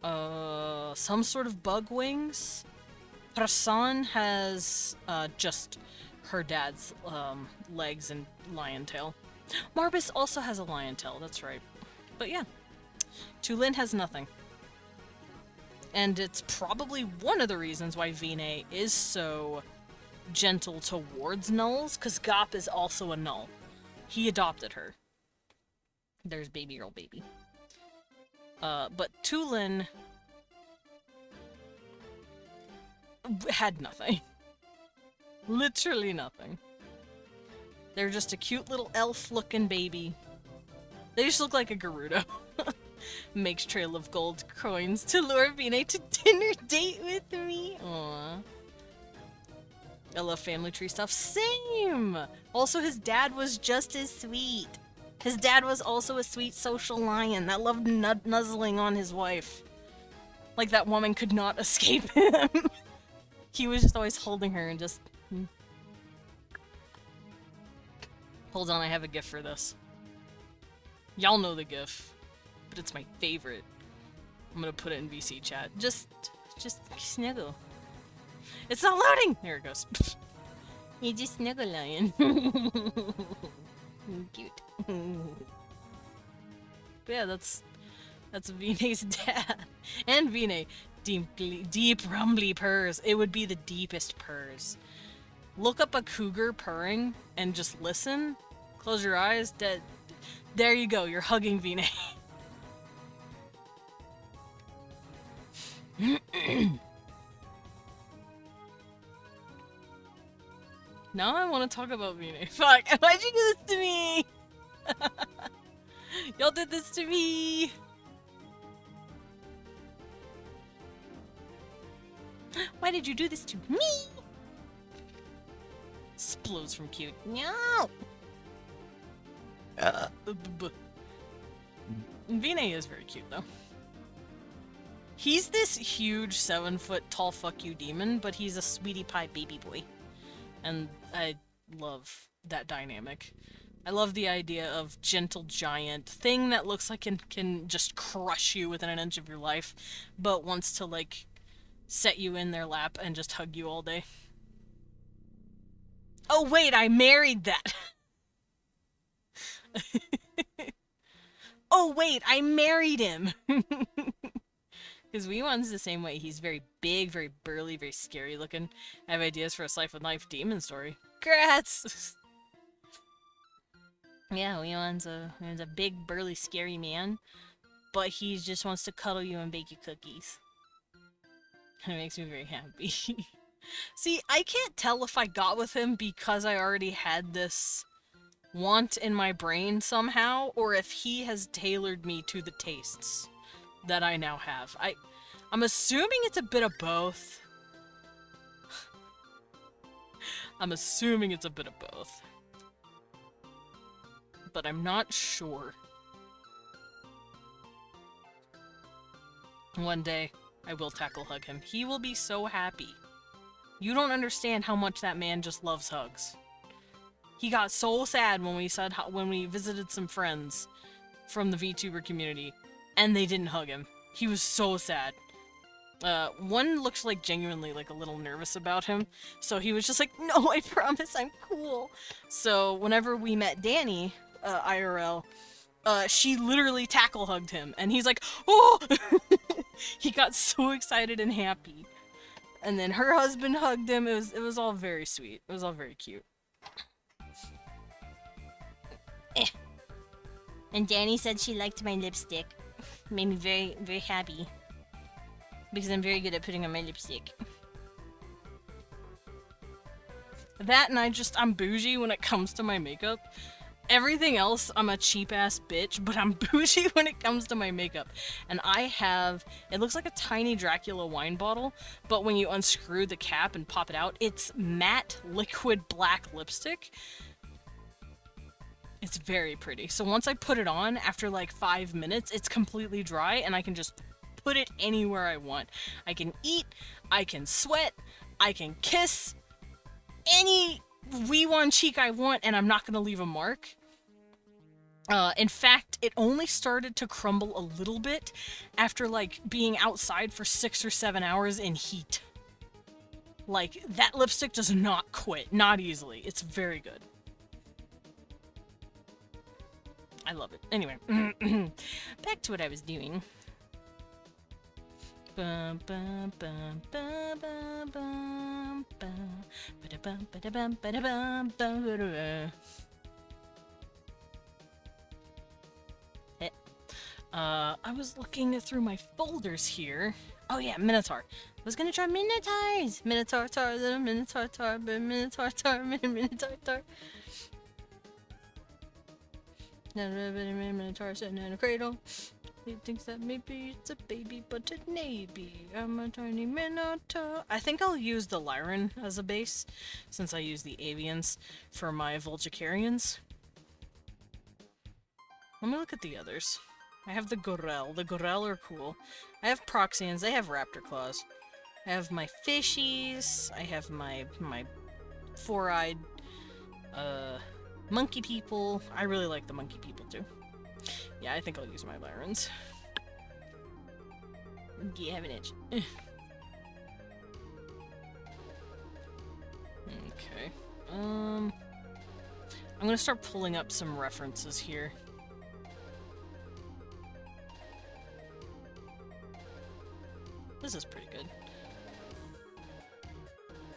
some sort of bug wings. Prasan has just her dad's legs and lion tail. Marbus also has a lion tail, that's right. But yeah. Tulin has nothing. And it's probably one of the reasons why Vine is so gentle towards nulls, because Gop is also a null. He adopted her. There's baby girl baby. But Tulin had nothing. Literally nothing. They're just a cute little elf-looking baby. They just look like a Gerudo. Makes trail of gold coins to lure Vine to dinner date with me. Aww. I love family tree stuff. Same! Also, his dad was just as sweet. His dad was also a sweet social lion that loved nuzzling on his wife. Like that woman could not escape him. He was just always holding her and just... Hold on, I have a gif for this. Y'all know the gif, but it's my favorite. I'm gonna put it in VC chat. Just snuggle. It's not loading! There it goes. You just snuggle, lion. Cute. But yeah, that's That's Vinay's dad. And Vinay. Deep rumbly purrs. It would be the deepest purrs. Look up a cougar purring and just listen. Close your eyes. There you go. You're hugging Vinay. Now I want to talk about Vinay. Fuck. Why'd you do this to me? Y'all did this to me. Why did you do this to me? Explodes from cute. No. Vinay is very cute though. He's this huge 7-foot tall fuck you demon, but he's a sweetie pie baby boy. And I love that dynamic. I love the idea of gentle giant thing that looks like it can just crush you within an inch of your life, but wants to like set you in their lap and just hug you all day. Oh wait, I married that! Oh wait, I married him! Because Weewan's the same way. He's very big, very burly, very scary looking. I have ideas for a Slice with Knife demon story. Grats! Yeah, Weewan's a big, burly, scary man. But he just wants to cuddle you and bake you cookies. And it makes me very happy. See, I can't tell if I got with him because I already had this want in my brain somehow, or if he has tailored me to the tastes that I now have. I'm assuming it's a bit of both. I'm assuming it's a bit of both. But I'm not sure. One day, I will tackle hug him. He will be so happy. You don't understand how much that man just loves hugs. He got so sad when we visited some friends from the VTuber community, and they didn't hug him. He was so sad. One looks like genuinely like a little nervous about him, so he was just like, no, I promise I'm cool. So whenever we met Danny, IRL, she literally tackle hugged him, and he's like, oh! He got so excited and happy. And then her husband hugged him. It was all very sweet. It was all very cute. And Danny said she liked my lipstick. Made me very, very happy. Because I'm very good at putting on my lipstick. That and I'm bougie when it comes to my makeup. Everything else, I'm a cheap-ass bitch, but I'm bougie when it comes to my makeup. And I have, it looks like a tiny Dracula wine bottle, but when you unscrew the cap and pop it out, it's matte liquid black lipstick. It's very pretty. So once I put it on, after like 5 minutes, it's completely dry and I can just put it anywhere I want. I can eat, I can sweat, I can kiss any Wee1 cheek I want and I'm not gonna leave a mark. In fact, it only started to crumble a little bit after like being outside for 6 or 7 hours in heat. Like, that lipstick does not quit, not easily. It's very good. I love it. Anyway, back to what I was doing. I was looking through my folders here. Oh yeah, Minotaur. I was gonna try Minotaurs! Minotaur, tar, little Minotaur, tar, Minotaur, tar, Minotaur, tar. Minotaur sitting in a cradle. He thinks that maybe it's a baby, but it may be. I'm a tiny Minotaur. I think I'll use the Lyran as a base, since I use the Avians for my Volgicarians. Let me look at the others. I have the Gorel. The Gorel are cool. I have Proxians. They have Raptor Claws. I have my Fishies. I have my four-eyed monkey people. I really like the monkey people too. Yeah, I think I'll use my Lyrans. Do you have an itch? Okay. I'm gonna start pulling up some references here. This is pretty good.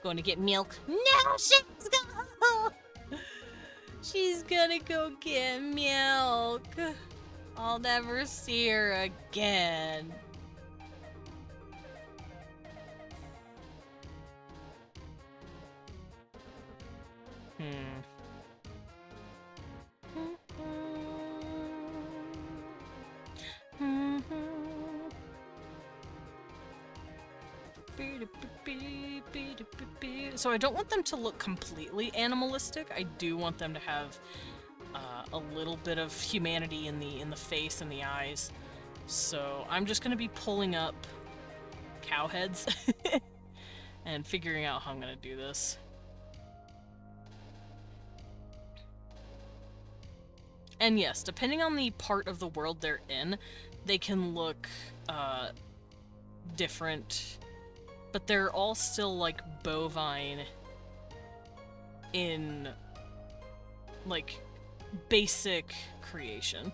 Going to get milk. No, she's gonna... She's gonna go get milk. I'll never see her again. So I don't want them to look completely animalistic. I do want them to have a little bit of humanity in the face and the eyes. So I'm just gonna be pulling up cow heads and figuring out how I'm gonna do this. And yes, depending on the part of the world they're in, they can look different, but they're all still like bovine in like basic creation.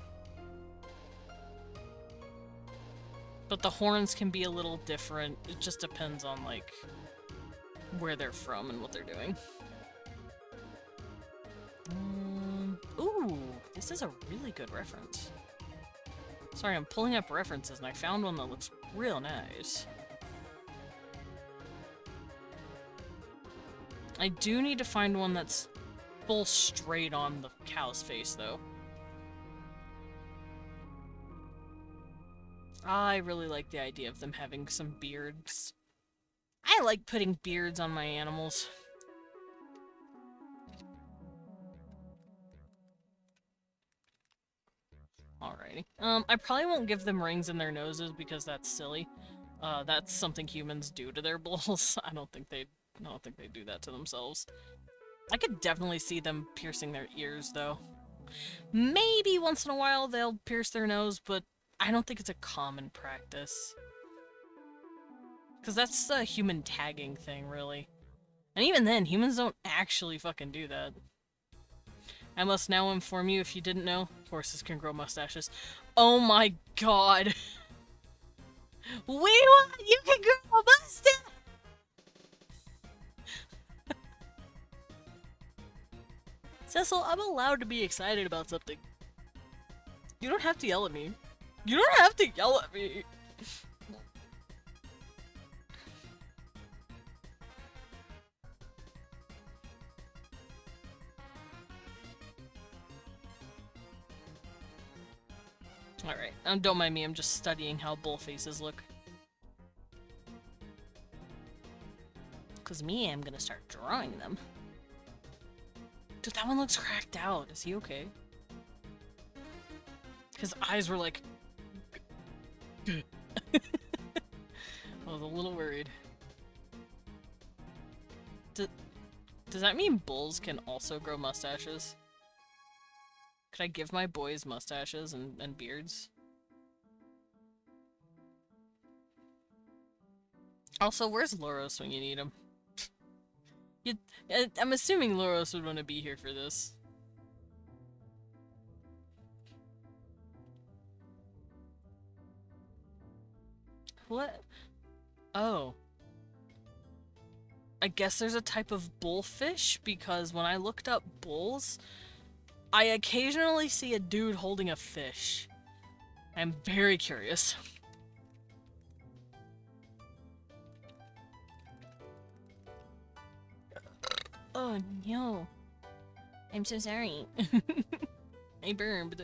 But the horns can be a little different. It just depends on like where they're from and what they're doing. Ooh, this is a really good reference. Sorry, I'm pulling up references and I found one that looks real nice. I do need to find one that's full straight on the cow's face, though. I really like the idea of them having some beards. I like putting beards on my animals. Alrighty. I probably won't give them rings in their noses because that's silly. That's something humans do to their bulls. I don't think they do that to themselves. I could definitely see them piercing their ears, though. Maybe once in a while they'll pierce their nose, but I don't think it's a common practice. Because that's a human tagging thing, really. And even then, humans don't actually fucking do that. I must now inform you, if you didn't know, horses can grow mustaches. Oh my god! We want you can grow a mustache! Cecil, I'm allowed to be excited about something. You don't have to yell at me. You don't have to yell at me! Alright, don't mind me, I'm just studying how bull faces look. Cause me, I'm gonna start drawing them. Dude, that one looks cracked out. Is he okay? His eyes were like... I was a little worried. Does that mean bulls can also grow mustaches? Could I give my boys mustaches and beards? Also, where's Loros when you need him? I'm assuming Loros would want to be here for this. What? Oh. I guess there's a type of bullfish, because when I looked up bulls, I occasionally see a dude holding a fish. I'm very curious. Oh no. I'm so sorry. I burned.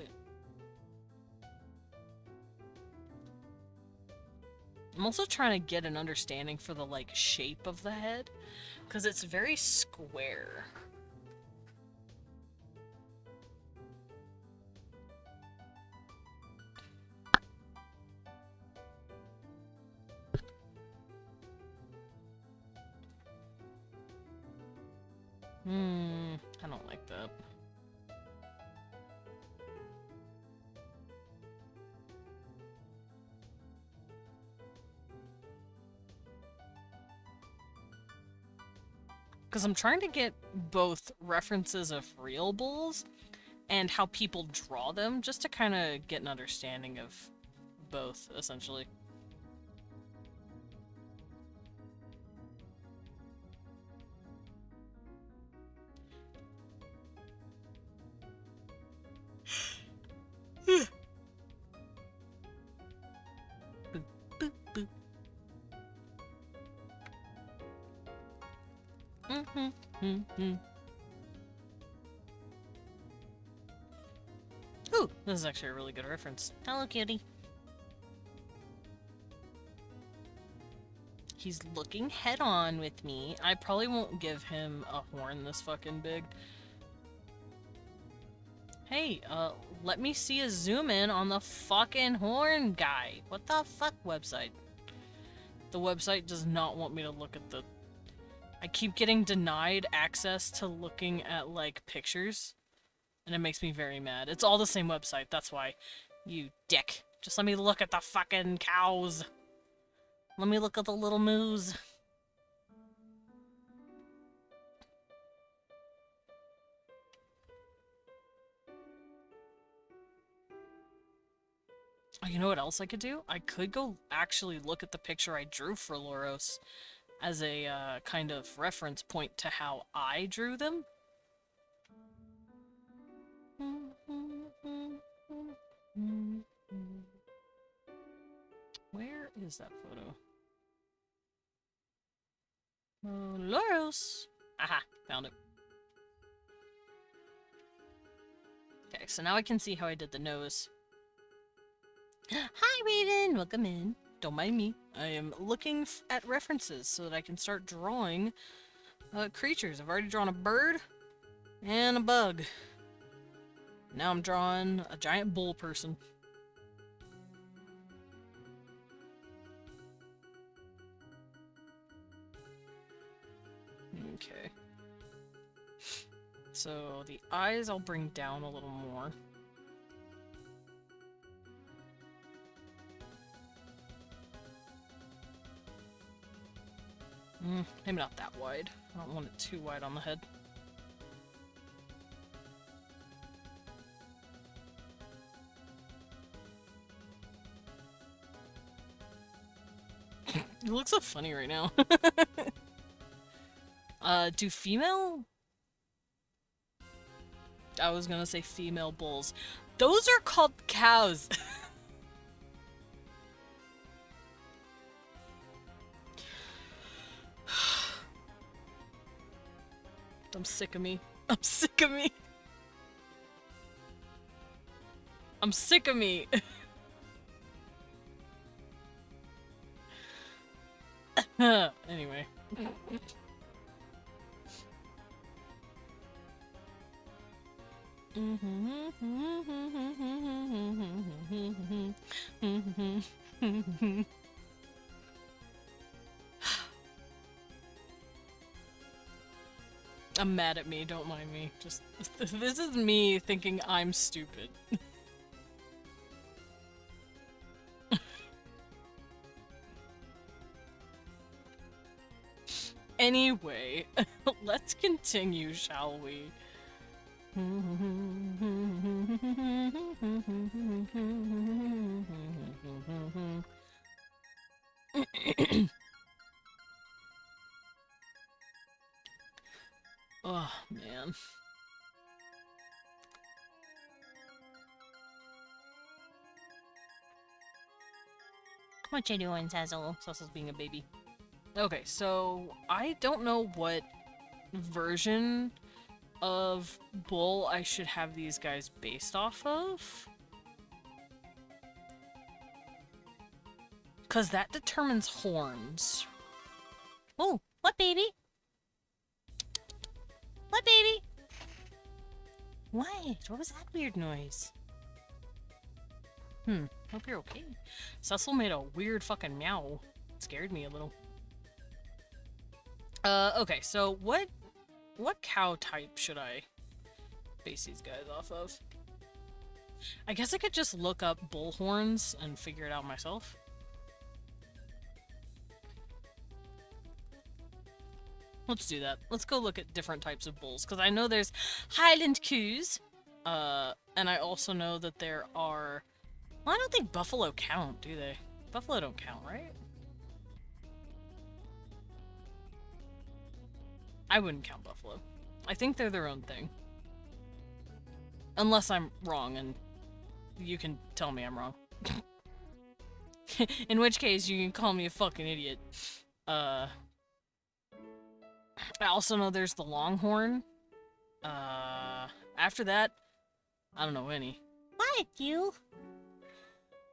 I'm also trying to get an understanding for the, like, shape of the head, because it's very square. I don't like that. Because I'm trying to get both references of real bulls and how people draw them, just to kind of get an understanding of both, essentially. Ooh, this is actually a really good reference. Hello, cutie. He's looking head on with me. I probably won't give him a horn this fucking big. Hey, let me see a zoom in on the fucking horn guy. What the fuck website? The website does not want me to look at the... I keep getting denied access to looking at, like, pictures. And it makes me very mad. It's all the same website, that's why. You dick. Just let me look at the fucking cows. Let me look at the little moose. Oh, you know what else I could do? I could go actually look at the picture I drew for Loros as a kind of reference point to how I drew them. Where is that photo? Loros! Aha, found it. Okay, so now I can see how I did the nose. Hi, Raven! Welcome in. Don't mind me. I am looking at references so that I can start drawing creatures. I've already drawn a bird and a bug. Now I'm drawing a giant bull person. Okay. So the eyes I'll bring down a little more. Maybe not that wide. I don't want it too wide on the head. You look so funny right now. Do female? I was gonna say female bulls. Those are called cows. I'm sick of me. I'm sick of me. I'm sick of me. Anyway. I'm mad at me, don't mind me. Just this is me thinking I'm stupid. Anyway, let's continue, shall we? Oh, man. What you doing, Cecil? Cecil's being a baby. Okay, so I don't know what version of bull I should have these guys based off of. Because that determines horns. Oh, what baby? What baby? What? What was that weird noise? Hope you're okay. Cecil made a weird fucking meow. It scared me a little. Okay, so what cow type should I base these guys off of? I guess I could just look up bull horns and figure it out myself. Let's do that. Let's go look at different types of bulls, because I know there's Highland coos, and I also know that there are... Well, I don't think buffalo count, do they? Buffalo don't count, right? I wouldn't count buffalo. I think they're their own thing. Unless I'm wrong, and you can tell me I'm wrong. In which case, you can call me a fucking idiot. I also know there's the longhorn. After that, I don't know any. What, you?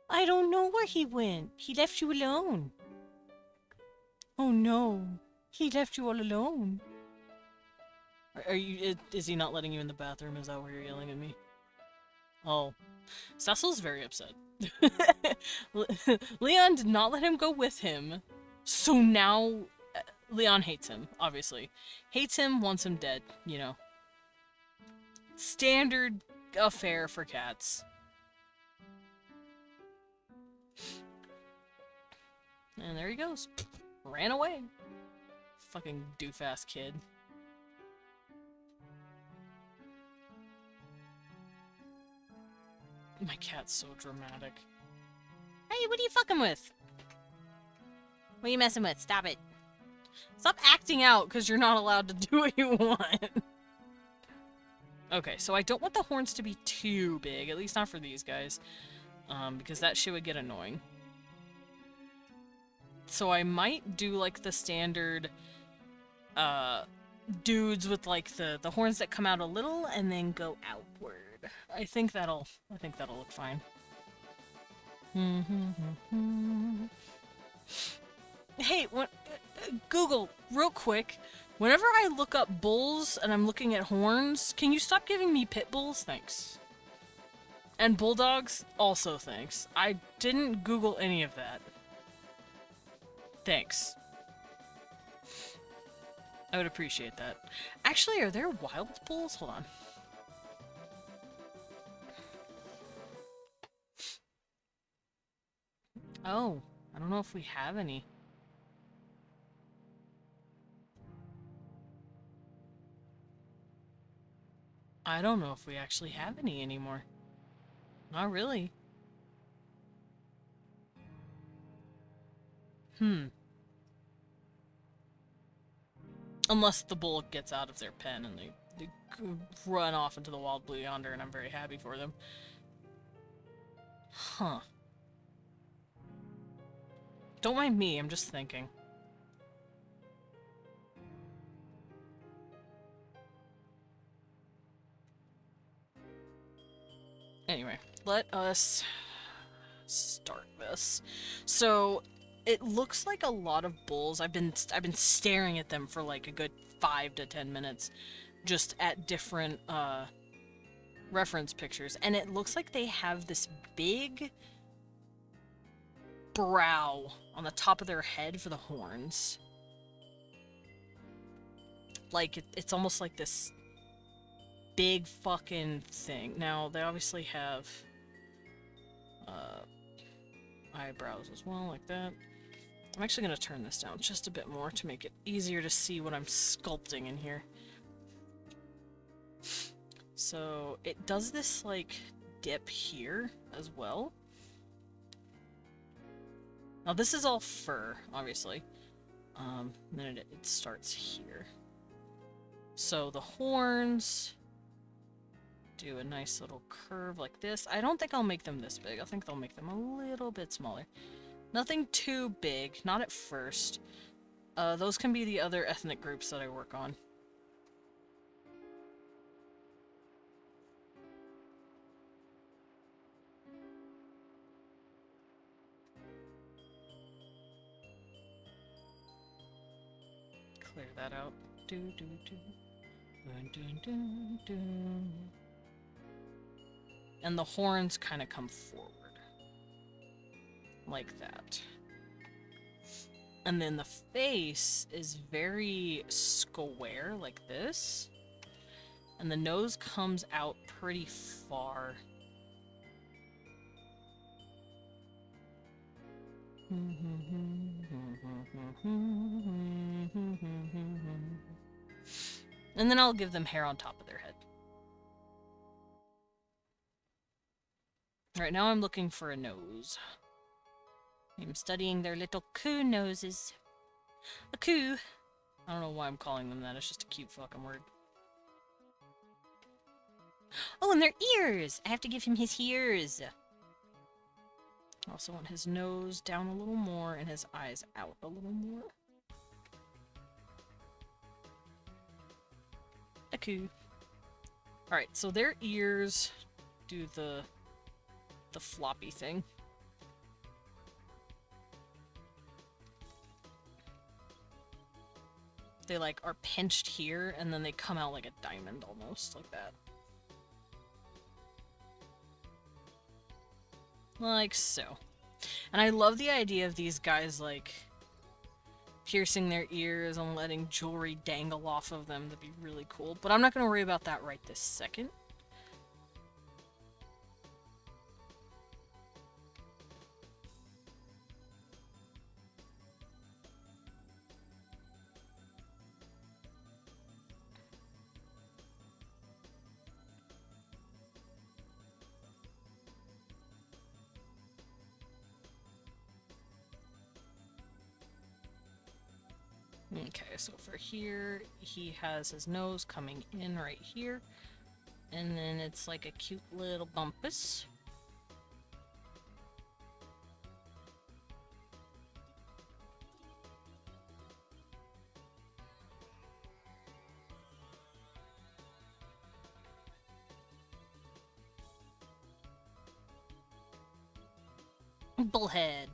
I don't know where he went. He left you alone. Oh no, he left you all alone. Are you? Is he not letting you in the bathroom? Is that where you're yelling at me? Oh, Cecil's very upset. Leon did not let him go with him, so now Leon hates him. Obviously, hates him, wants him dead. You know, standard affair for cats. And there he goes. Ran away. Fucking doof-ass kid. My cat's so dramatic. Hey, what are you fucking with? What are you messing with? Stop it. Stop acting out because you're not allowed to do what you want. Okay, so I don't want the horns to be too big, at least not for these guys, because that shit would get annoying. So I might do like the standard dudes with like the horns that come out a little and then go outward. I think that'll look fine. Hey, Google real quick. Whenever I look up bulls and I'm looking at horns, can you stop giving me pit bulls? Thanks. And bulldogs? Also thanks. I didn't Google any of that. Thanks. I would appreciate that. Actually, are there wild bulls? Hold on. Oh, I don't know if we have any. I don't know if we actually have any anymore. Not really. Unless the bull gets out of their pen and they run off into the wild blue yonder, and I'm very happy for them. Huh. Don't mind me, I'm just thinking. Anyway, let us start this. So, it looks like a lot of bulls. I've been staring at them for like a good 5 to 10 minutes, just at different reference pictures, and it looks like they have this big brow on the top of their head for the horns. Like it's almost like this big fucking thing. Now they obviously have eyebrows as well, like that. I'm actually going to turn this down just a bit more to make it easier to see what I'm sculpting in here. So it does this like dip here as well. Now this is all fur, obviously. Then it starts here. So the horns do a nice little curve like this. I don't think I'll make them this big. I think they'll make them a little bit smaller. Nothing too big, not at first. Those can be the other ethnic groups that I work on. Clear that out. Do do do. Dun, dun, dun, dun. And the horns kind of come forward. Like that. And then the face is very square, like this. And the nose comes out pretty far. And then I'll give them hair on top of their head. Right now I'm looking for a nose. I'm studying their little coo noses. A coo. I don't know why I'm calling them that, it's just a cute fucking word. Oh, and their ears! I have to give him his ears. I also want his nose down a little more and his eyes out a little more. Deku. Alright, so their ears do the floppy thing. They like are pinched here and then they come out like a diamond almost, like that. Like so. And I love the idea of these guys like piercing their ears and letting jewelry dangle off of them. That'd be really cool. But I'm not going to worry about that right this second. Okay, so for here, he has his nose coming in right here. And then it's like a cute little bumpus. Bullhead.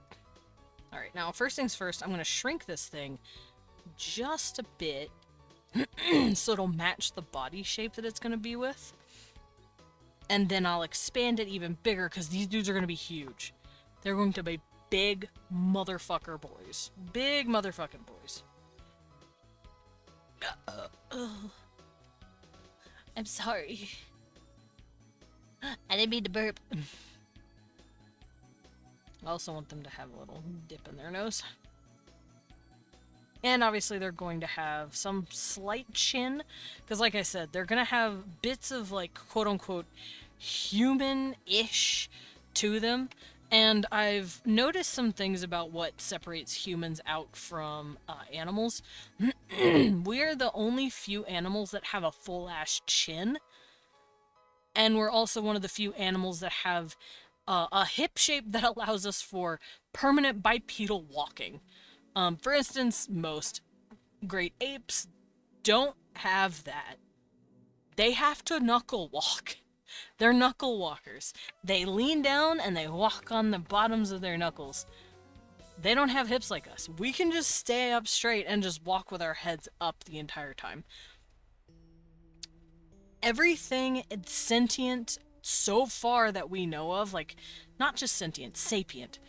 Alright, now first things first, I'm going to shrink this thing just a bit so it'll match the body shape that it's going to be with. And then I'll expand it even bigger because these dudes are going to be huge. They're going to be big motherfucker boys. Big motherfucking boys. I'm sorry. I didn't mean to burp. I also want them to have a little dip in their nose. And obviously they're going to have some slight chin, because like I said, they're going to have bits of like quote-unquote human-ish to them. And I've noticed some things about what separates humans out from animals. We're the only few animals that have a full-ass chin. And we're also one of the few animals that have a hip shape that allows us for permanent bipedal walking. For instance, most great apes don't have that. They have to knuckle walk. They're knuckle walkers. They lean down and they walk on the bottoms of their knuckles. They don't have hips like us. We can just stay up straight and just walk with our heads up the entire time. Everything sentient so far that we know of, like, not just sentient, sapient,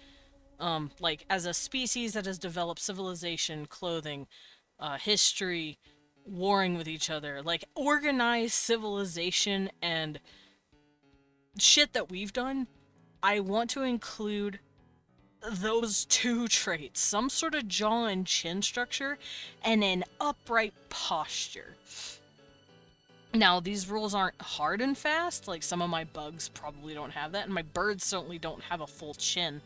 like, as a species that has developed civilization, clothing, history, warring with each other, like, organized civilization and shit that we've done, I want to include those two traits. Some sort of jaw and chin structure, and an upright posture. Now, these rules aren't hard and fast, like some of my bugs probably don't have that, and my birds certainly don't have a full chin.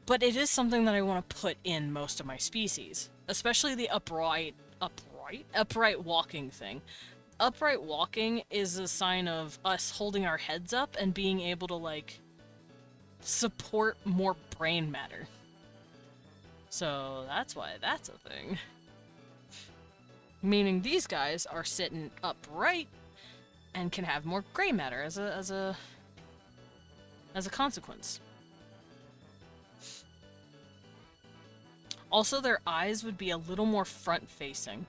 But it is something that I want to put in most of my species, especially the upright walking thing. Upright walking is a sign of us holding our heads up and being able to, like, support more brain matter. So that's why that's a thing. Meaning these guys are sitting upright and can have more gray matter as a consequence. Also, their eyes would be a little more front-facing.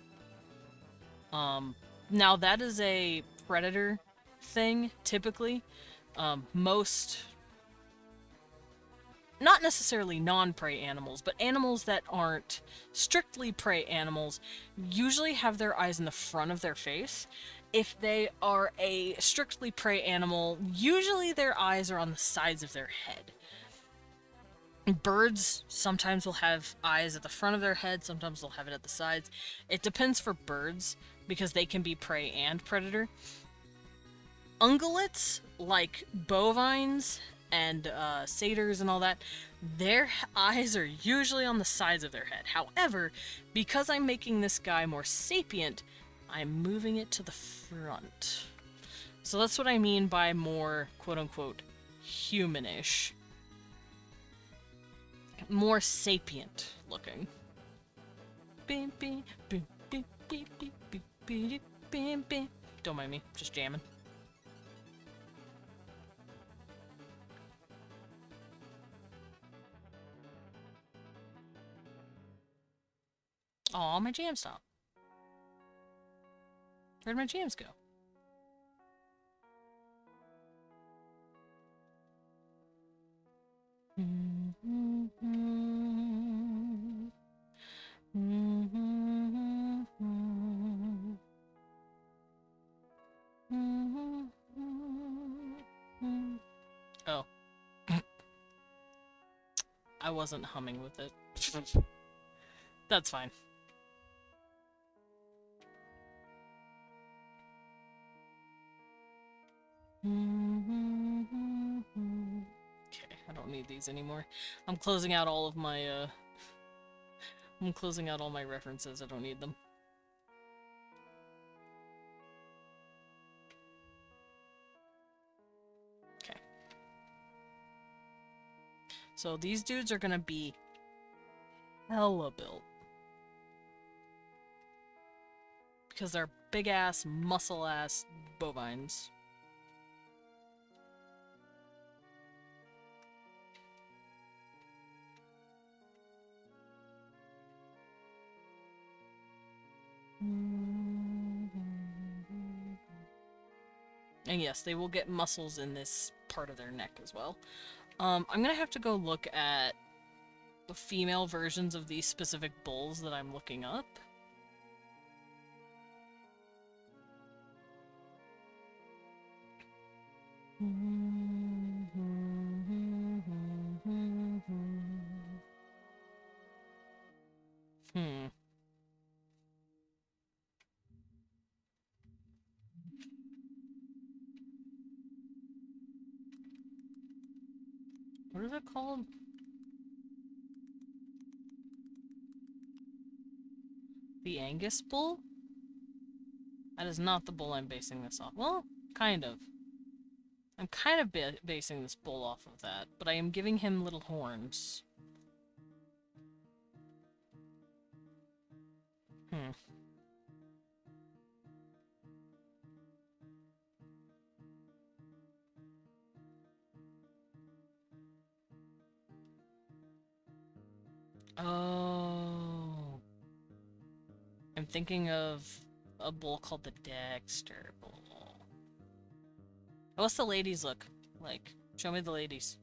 Now that is a predator thing, typically. Most, not necessarily non-prey animals, but animals that aren't strictly prey animals usually have their eyes in the front of their face. If they are a strictly prey animal, usually their eyes are on the sides of their head. Birds sometimes will have eyes at the front of their head, sometimes they'll have it at the sides. It depends for birds, because they can be prey and predator. Ungulates, like bovines and satyrs and all that, their eyes are usually on the sides of their head. However, because I'm making this guy more sapient, I'm moving it to the front. So that's what I mean by more, quote-unquote, humanish. More sapient looking. bim, bim. Don't mind me, just jamming. Aw, my jam stopped. Where'd my jams go? Oh. I wasn't humming with it. That's fine. Okay, I don't need these anymore. I'm closing out all of my, I'm closing out all my references. I don't need them. Okay. So these dudes are gonna be hella built. Because they're big-ass, muscle-ass bovines. And yes, they will get muscles in this part of their neck as well. I'm gonna have to go look at the female versions of these specific bulls that I'm looking up. What is it called? The Angus bull? That is not the bull I'm basing this off. Well, kind of. I'm kind of basing this bull off of that, but I am giving him little horns. Oh. I'm thinking of a bull called the Dexter bull. What's the ladies look like? Show me the ladies.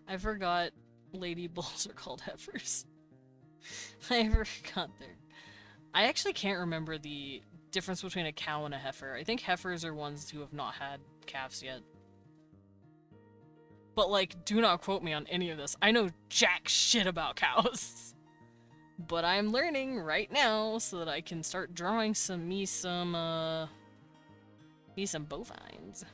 I forgot lady bulls are called heifers. I forgot there. I actually can't remember the difference between a cow and a heifer. I think heifers are ones who have not had calves yet. But, like, do not quote me on any of this. I know jack shit about cows. But I'm learning right now so that I can start drawing some bovines.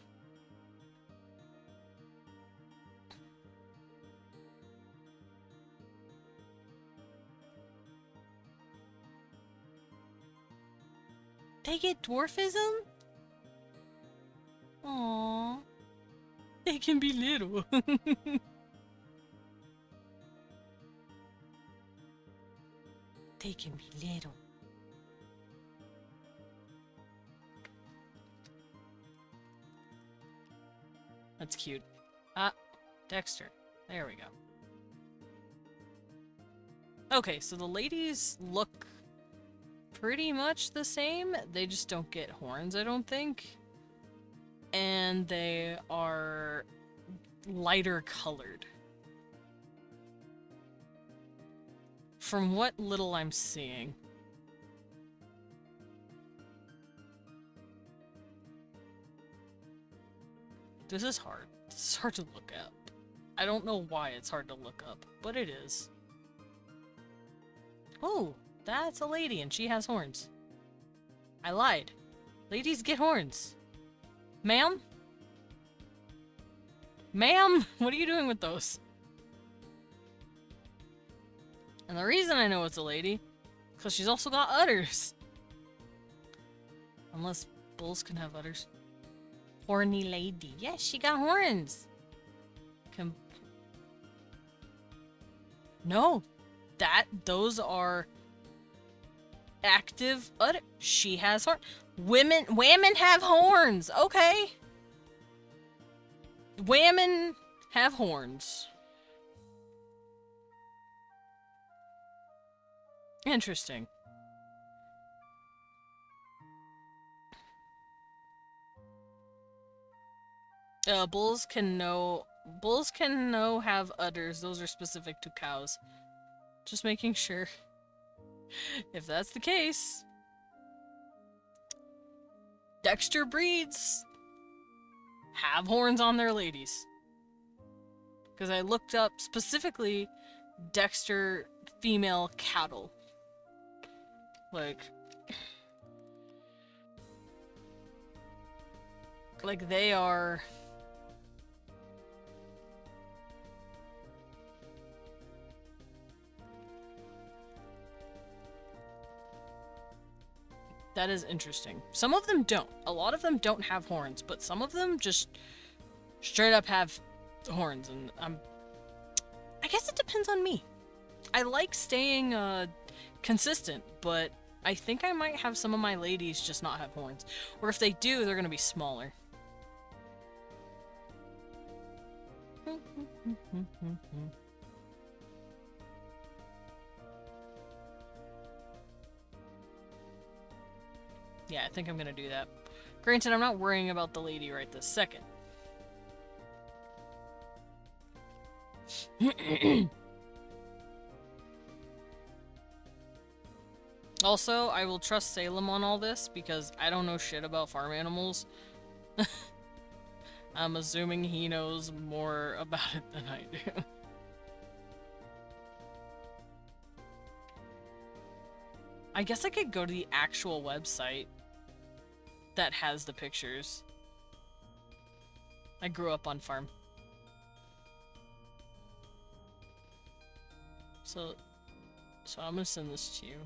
They get dwarfism? Aww. They can be little. They can be little. That's cute. Ah, Dexter. There we go. Okay, so the ladies look pretty much the same. They just don't get horns, I don't think. And they are lighter colored. From what little I'm seeing. This is hard. This is hard to look up. I don't know why it's hard to look up, but it is. Oh, that's a lady and she has horns. I lied. Ladies get horns. Ma'am? Ma'am? What are you doing with those? And the reason I know it's a lady, because she's also got udders. Unless bulls can have udders. Horny lady. Yes, she got horns. No. Those are... active udder. She has horn. Women have horns. Okay. Women have horns. Interesting. Bulls can know have udders. Those are specific to cows. Just making sure. If that's the case, Dexter breeds have horns on their ladies. Because I looked up specifically Dexter female cattle. Like they are. That is interesting. Some of them don't. A lot of them don't have horns, but some of them just straight up have horns, and I guess it depends on me. I like staying consistent, but I think I might have some of my ladies just not have horns. Or if they do, they're gonna be smaller. Yeah, I think I'm gonna do that. Granted, I'm not worrying about the lady right this second. Also, I will trust Salem on all this because I don't know shit about farm animals. I'm assuming he knows more about it than I do. I guess I could go to the actual website that has the pictures. I grew up on farm. So I'm gonna send this to you.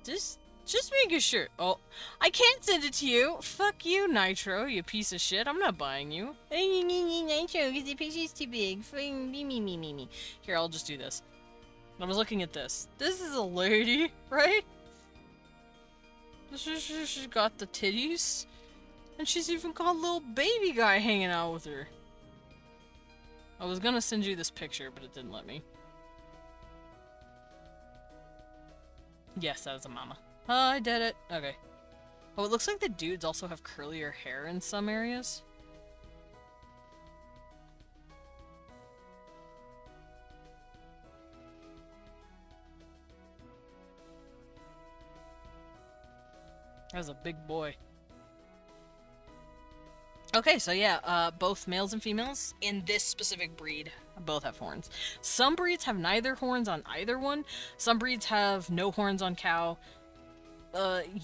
Just making sure. Oh, I can't send it to you. Fuck you, Nitro, you piece of shit. I'm not buying you. Nitro, because the picture's too big. Me. Here, I'll just do this. I was looking at this. This is a lady, right? She's got the titties. And she's even got a little baby guy hanging out with her. I was gonna send you this picture, but it didn't let me. Yes, that is a mama. Oh, I did it. Okay. Oh, it looks like the dudes also have curlier hair in some areas. That's a big boy. Okay, so yeah, both males and females in this specific breed both have horns. Some breeds have neither horns on either one. Some breeds have no horns on cow.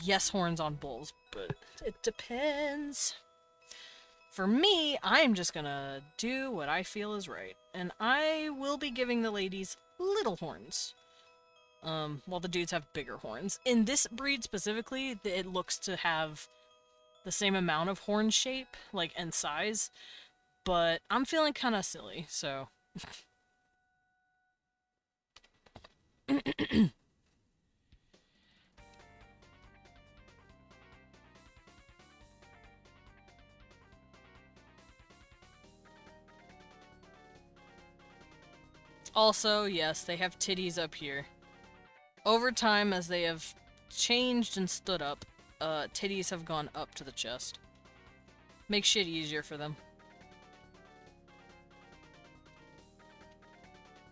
Yes, horns on bulls, but it depends. For me, I'm just gonna do what I feel is right, and I will be giving the ladies little horns. While the dudes have bigger horns. In this breed specifically, it looks to have the same amount of horn shape, like, and size, but I'm feeling kind of silly, so. Also, yes, they have titties up here. Over time, as they have changed and stood up, titties have gone up to the chest. Makes shit easier for them.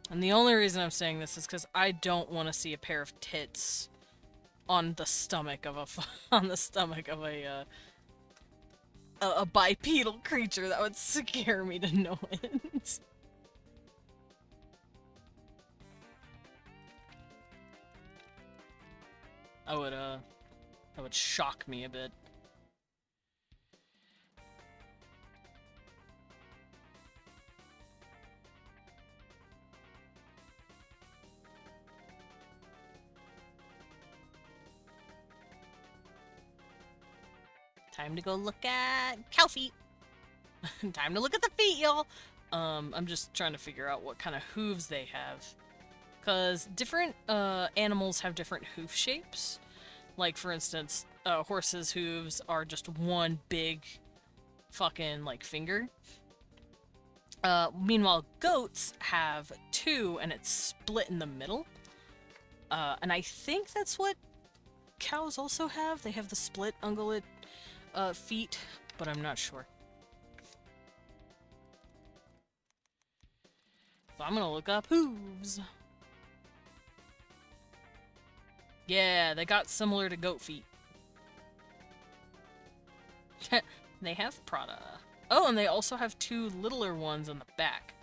And the only reason I'm saying this is because I don't want to see a pair of tits on the stomach of a bipedal creature. That would scare me to no end. That would shock me a bit. Time to go look at cow feet. Time to look at the feet, y'all. I'm just trying to figure out what kind of hooves they have. Because different animals have different hoof shapes. Like, for instance, horses' hooves are just one big fucking, like, finger. Meanwhile, goats have two, and it's split in the middle. And I think that's what cows also have. They have the split ungulate feet, but I'm not sure. So I'm gonna look up hooves. Yeah, they got similar to goat feet. They have Prada. Oh, and they also have two littler ones on the back,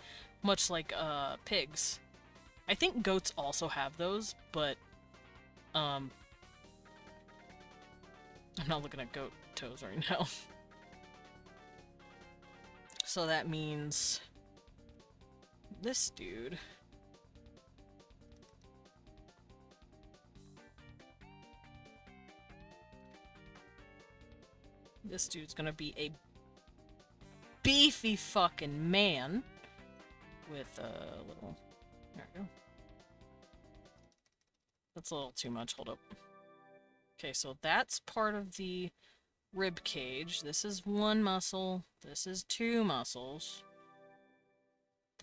much like pigs. I think goats also have those, but I'm not looking at goat toes right now. So that means this dude. This dude's gonna be a beefy fucking man with a little... There we go. That's a little too much, hold up. Okay, so that's part of the rib cage. This is one muscle. This is two muscles.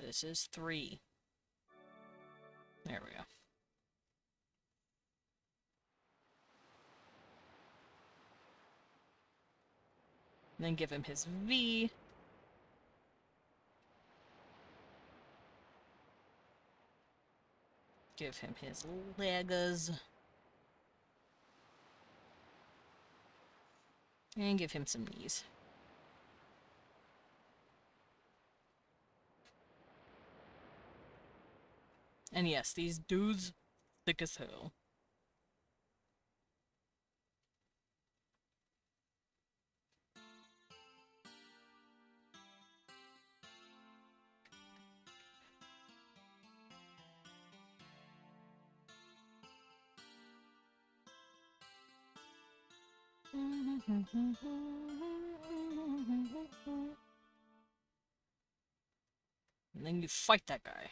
This is three. There we go. And then give him his V. Give him his legs. And give him some knees. And yes, these dudes thick as hell. And then you fight that guy.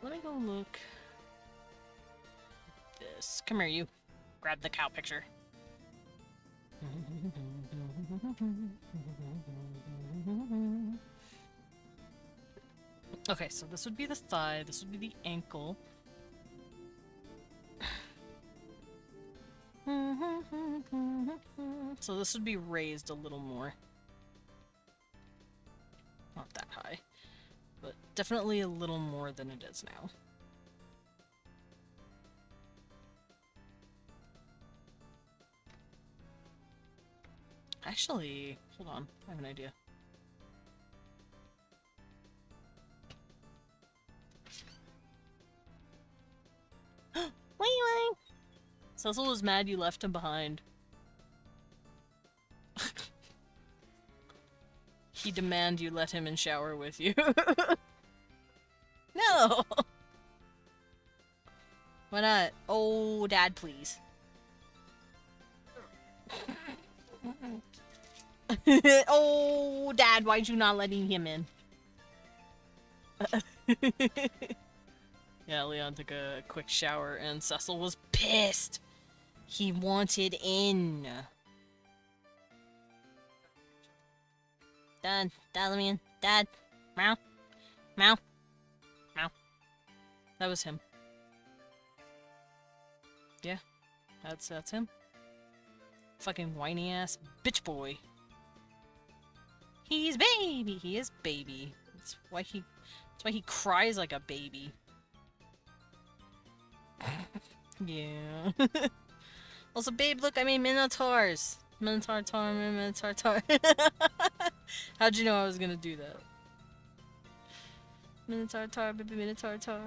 Let me go look. This. Come here, you. Grab the cow picture. Okay, so this would be the thigh, this would be the ankle. So this would be raised a little more. Not that high, but definitely a little more than it is now. Actually, hold on, I have an idea. Wee-wee! Cecil was mad you left him behind. He demand you let him in shower with you. No! Why not? Oh, Dad, please. Oh, Dad, why'd you not letting him in? Yeah, Leon took a quick shower and Cecil was pissed. He wanted in. Dad, let me in. Dad. Meow. Meow. Meow. That was him. Yeah, that's him. Fucking whiny ass bitch boy. He's baby. He is baby. That's why he cries like a baby. Yeah. Also, babe, look, I made minotaurs. Minotaur tar, minotaur tar. How'd you know I was gonna do that? Minotaur tar, baby, minotaur tar.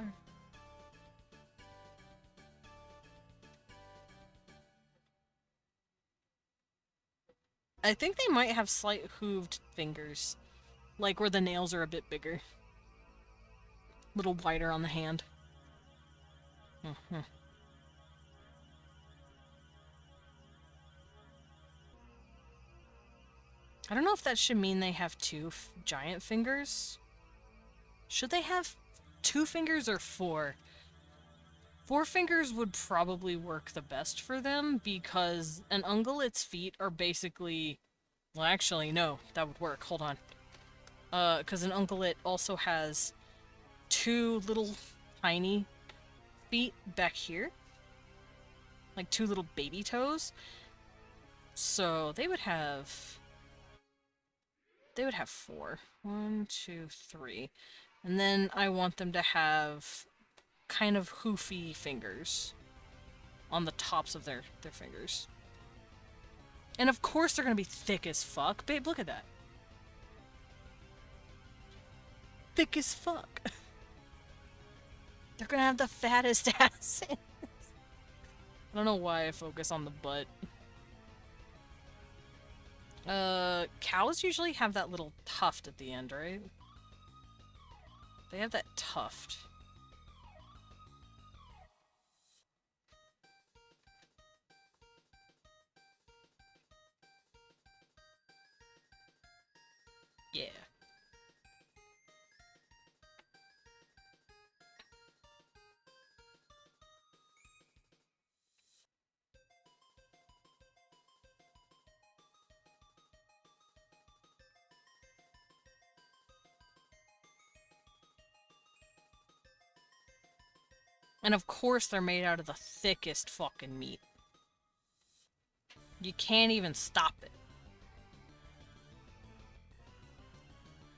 I think they might have slight hooved fingers. Like where the nails are a bit bigger. A little wider on the hand. I don't know if that should mean they have two giant fingers. Should they have 2 fingers or 4? 4 fingers would probably work the best for them because an ungulate's feet are basically... Well, actually, no, that would work. Hold on. Because an ungulate also has 2 little tiny feet back here. Like 2 little baby toes. So they would have... They would have 4. 1, 2, 3. And then I want them to have kind of hoofy fingers on the tops of their fingers. And of course they're gonna be thick as fuck. Babe, look at that. Thick as fuck. They're gonna have the fattest asses. I don't know why I focus on the butt. Cows usually have that little tuft at the end, right? They have that tuft. Yeah. And of course they're made out of the thickest fucking meat. You can't even stop it.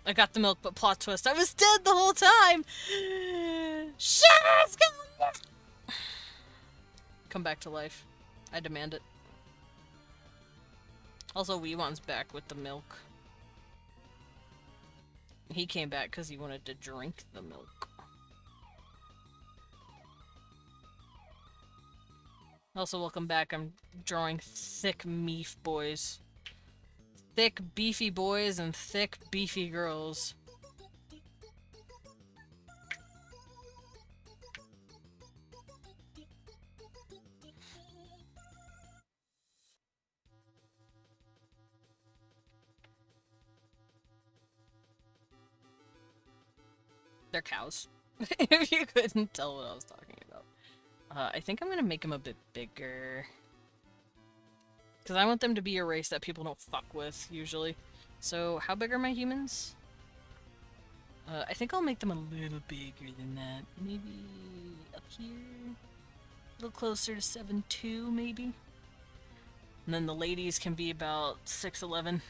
I got the milk, but plot twist, I was dead the whole time! Shut up! Come back to life. I demand it. Also, Weewon's back with the milk. He came back because he wanted to drink the milk. Also, welcome back. I'm drawing thick meef boys. Thick, beefy boys and thick, beefy girls. They're cows. If you couldn't tell what I was talking about. I think I'm gonna make them a bit bigger. Because I want them to be a race that people don't fuck with, usually. So, how big are my humans? I think I'll make them a little bigger than that. Maybe up here? A little closer to 7'2", maybe? And then the ladies can be about 6'11".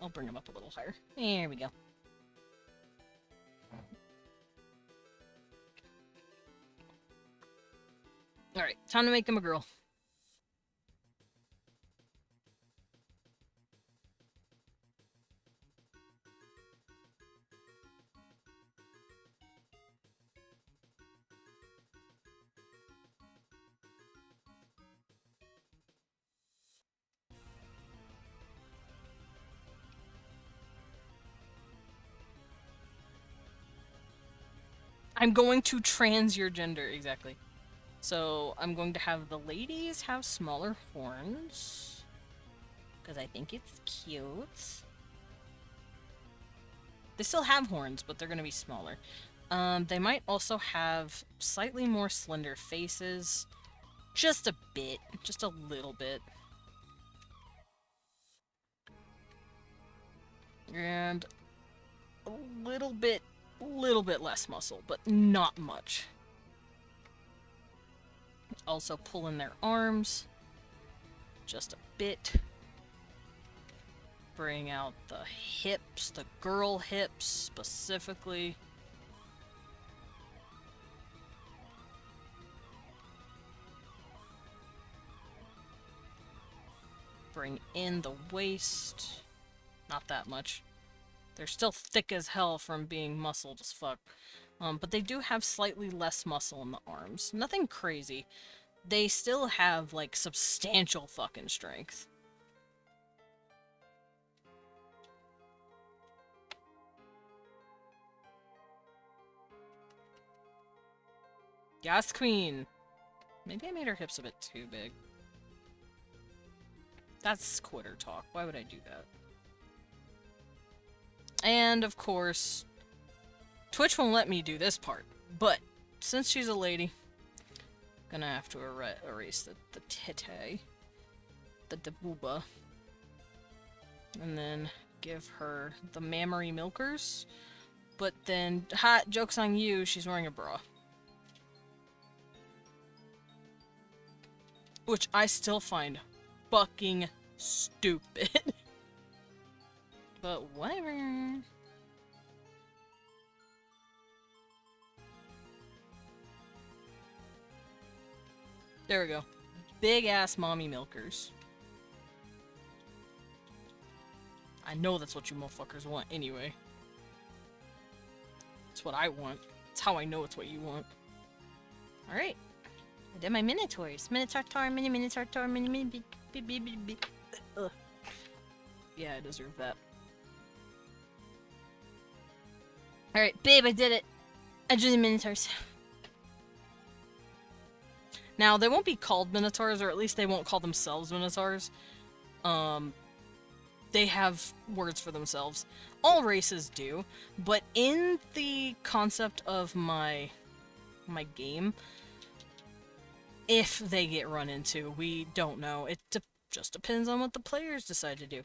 I'll bring them up a little higher. There we go. Alright, time to make them a girl. I'm going to trans your gender, exactly. So, I'm going to have the ladies have smaller horns. Because I think it's cute. They still have horns, but they're going to be smaller. They might also have slightly more slender faces. Just a bit. Just a little bit. And a little bit less muscle, but not much. Also pull in their arms. Just a bit. Bring out the hips, the girl hips specifically. Bring in the waist. Not that much. They're still thick as hell from being muscled as fuck. But they do have slightly less muscle in the arms. Nothing crazy. They still have, like, substantial fucking strength. Yes, queen! Maybe I made her hips a bit too big. That's quitter talk. Why would I do that? And, of course, Twitch won't let me do this part. But, since she's a lady, I'm gonna have to erase the tete. The booba. And then give her the mammary milkers. But then, hot joke's on you, she's wearing a bra. Which I still find fucking stupid. But whatever. There we go. Big ass mommy milkers. I know that's what you motherfuckers want anyway. It's what I want. It's how I know it's what you want. Alright. I did my minotaurs. Minotaur, minotaur, mini. Ugh. Yeah, I deserve that. Alright, babe, I did it. I drew the minotaurs. Now, they won't be called minotaurs, or at least they won't call themselves minotaurs. They have words for themselves. All races do, but in the concept of my game, if they get run into, we don't know. It just depends on what the players decide to do.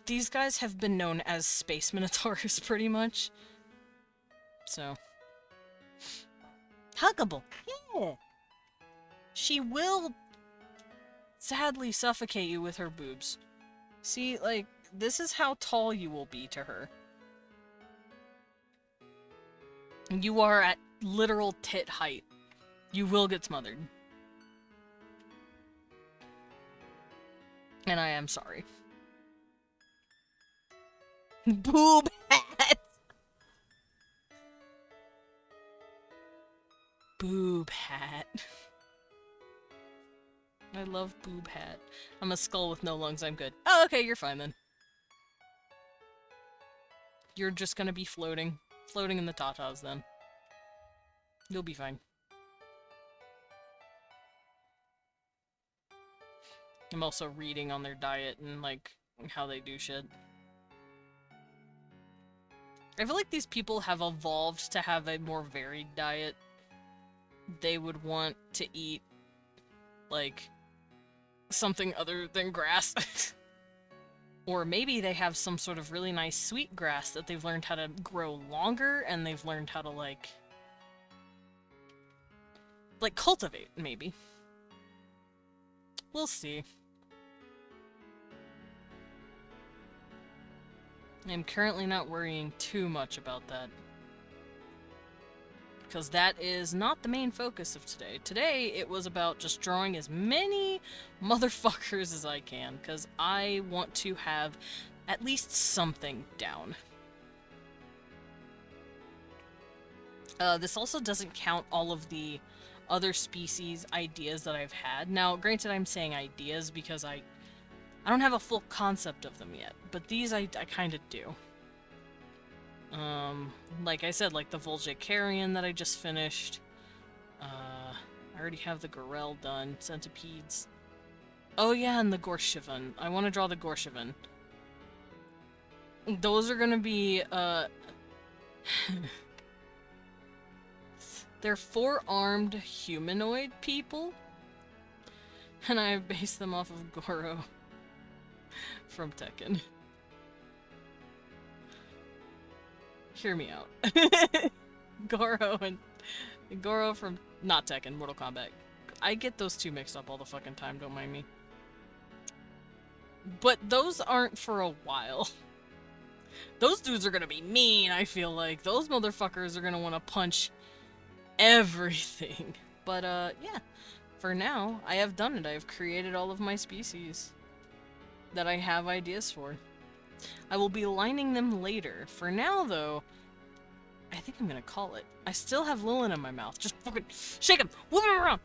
These guys have been known as space minotaurs, pretty much. So. Huggable. Yeah. She will sadly suffocate you with her boobs. See, like, this is how tall you will be to her. You are at literal tit height. You will get smothered. And I am sorry. Boob hat! Boob hat. I love boob hat. I'm a skull with no lungs, I'm good. Oh, okay, you're fine then. You're just gonna be floating. Floating in the tatas then. You'll be fine. I'm also reading on their diet and, like, how they do shit. I feel like these people have evolved to have a more varied diet. They would want to eat, like, something other than grass. Or maybe they have some sort of really nice sweet grass that they've learned how to grow longer, and they've learned how to, like, cultivate, maybe. We'll see. I'm currently not worrying too much about that. Because that is not the main focus of today. Today, it was about just drawing as many motherfuckers as I can, because I want to have at least something down. This also doesn't count all of the other species ideas that I've had. Now, granted, I'm saying ideas because I don't have a full concept of them yet, but these I kind of do. Like I said, like the Volgicarian that I just finished. I already have the Gorel done, centipedes. Oh yeah, and the Gorshivan. I want to draw the Gorshivan. Those are gonna be, they're four-armed humanoid people. And I based them off of Goro from Tekken. Hear me out. Goro from not Tekken, Mortal Kombat. I get those two mixed up all the fucking time, don't mind me. But those aren't for a while. Those dudes are gonna be mean, I feel like. Those motherfuckers are gonna want to punch everything. But, yeah. for now, I have done it. I have created all of my species that I have ideas for. I will be lining them later. For now, though, I think I'm gonna call it. I still have Lilin in my mouth. Just fucking shake him! Move him around!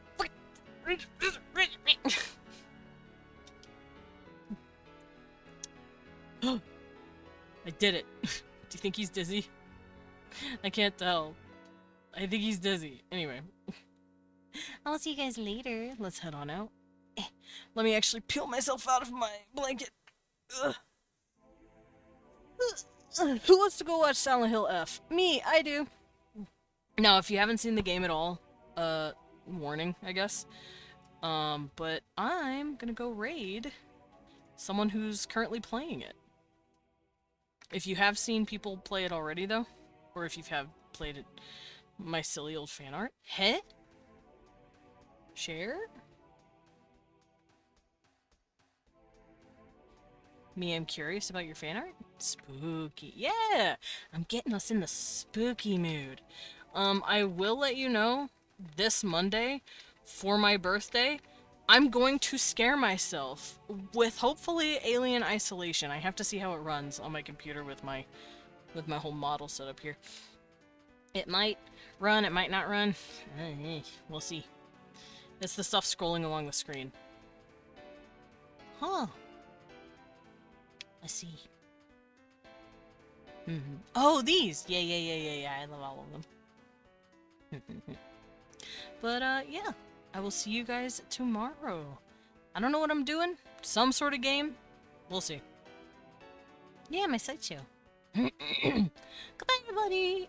I did it. Do you think he's dizzy? I can't tell. I think he's dizzy. Anyway. I'll see you guys later. Let's head on out. Let me actually peel myself out of my blanket. Ugh. Who wants to go watch Silent Hill F? Me, I do. Now, if you haven't seen the game at all, warning, I guess. But I'm gonna go raid someone who's currently playing it. If you have seen people play it already, though, or if you have played it, my silly old fan art, heh? Share? Me, I'm curious about your fan art? Spooky. Yeah! I'm getting us in the spooky mood. I will let you know, this Monday, for my birthday, I'm going to scare myself with, hopefully, Alien Isolation. I have to see how it runs on my computer with my whole model set up here. It might run, it might not run. We'll see. It's the stuff scrolling along the screen. Huh. I see. Oh, these! Yeah. I love all of them. But, yeah. I will see you guys tomorrow. I don't know what I'm doing. Some sort of game. We'll see. Yeah, my sideshow. Goodbye, everybody.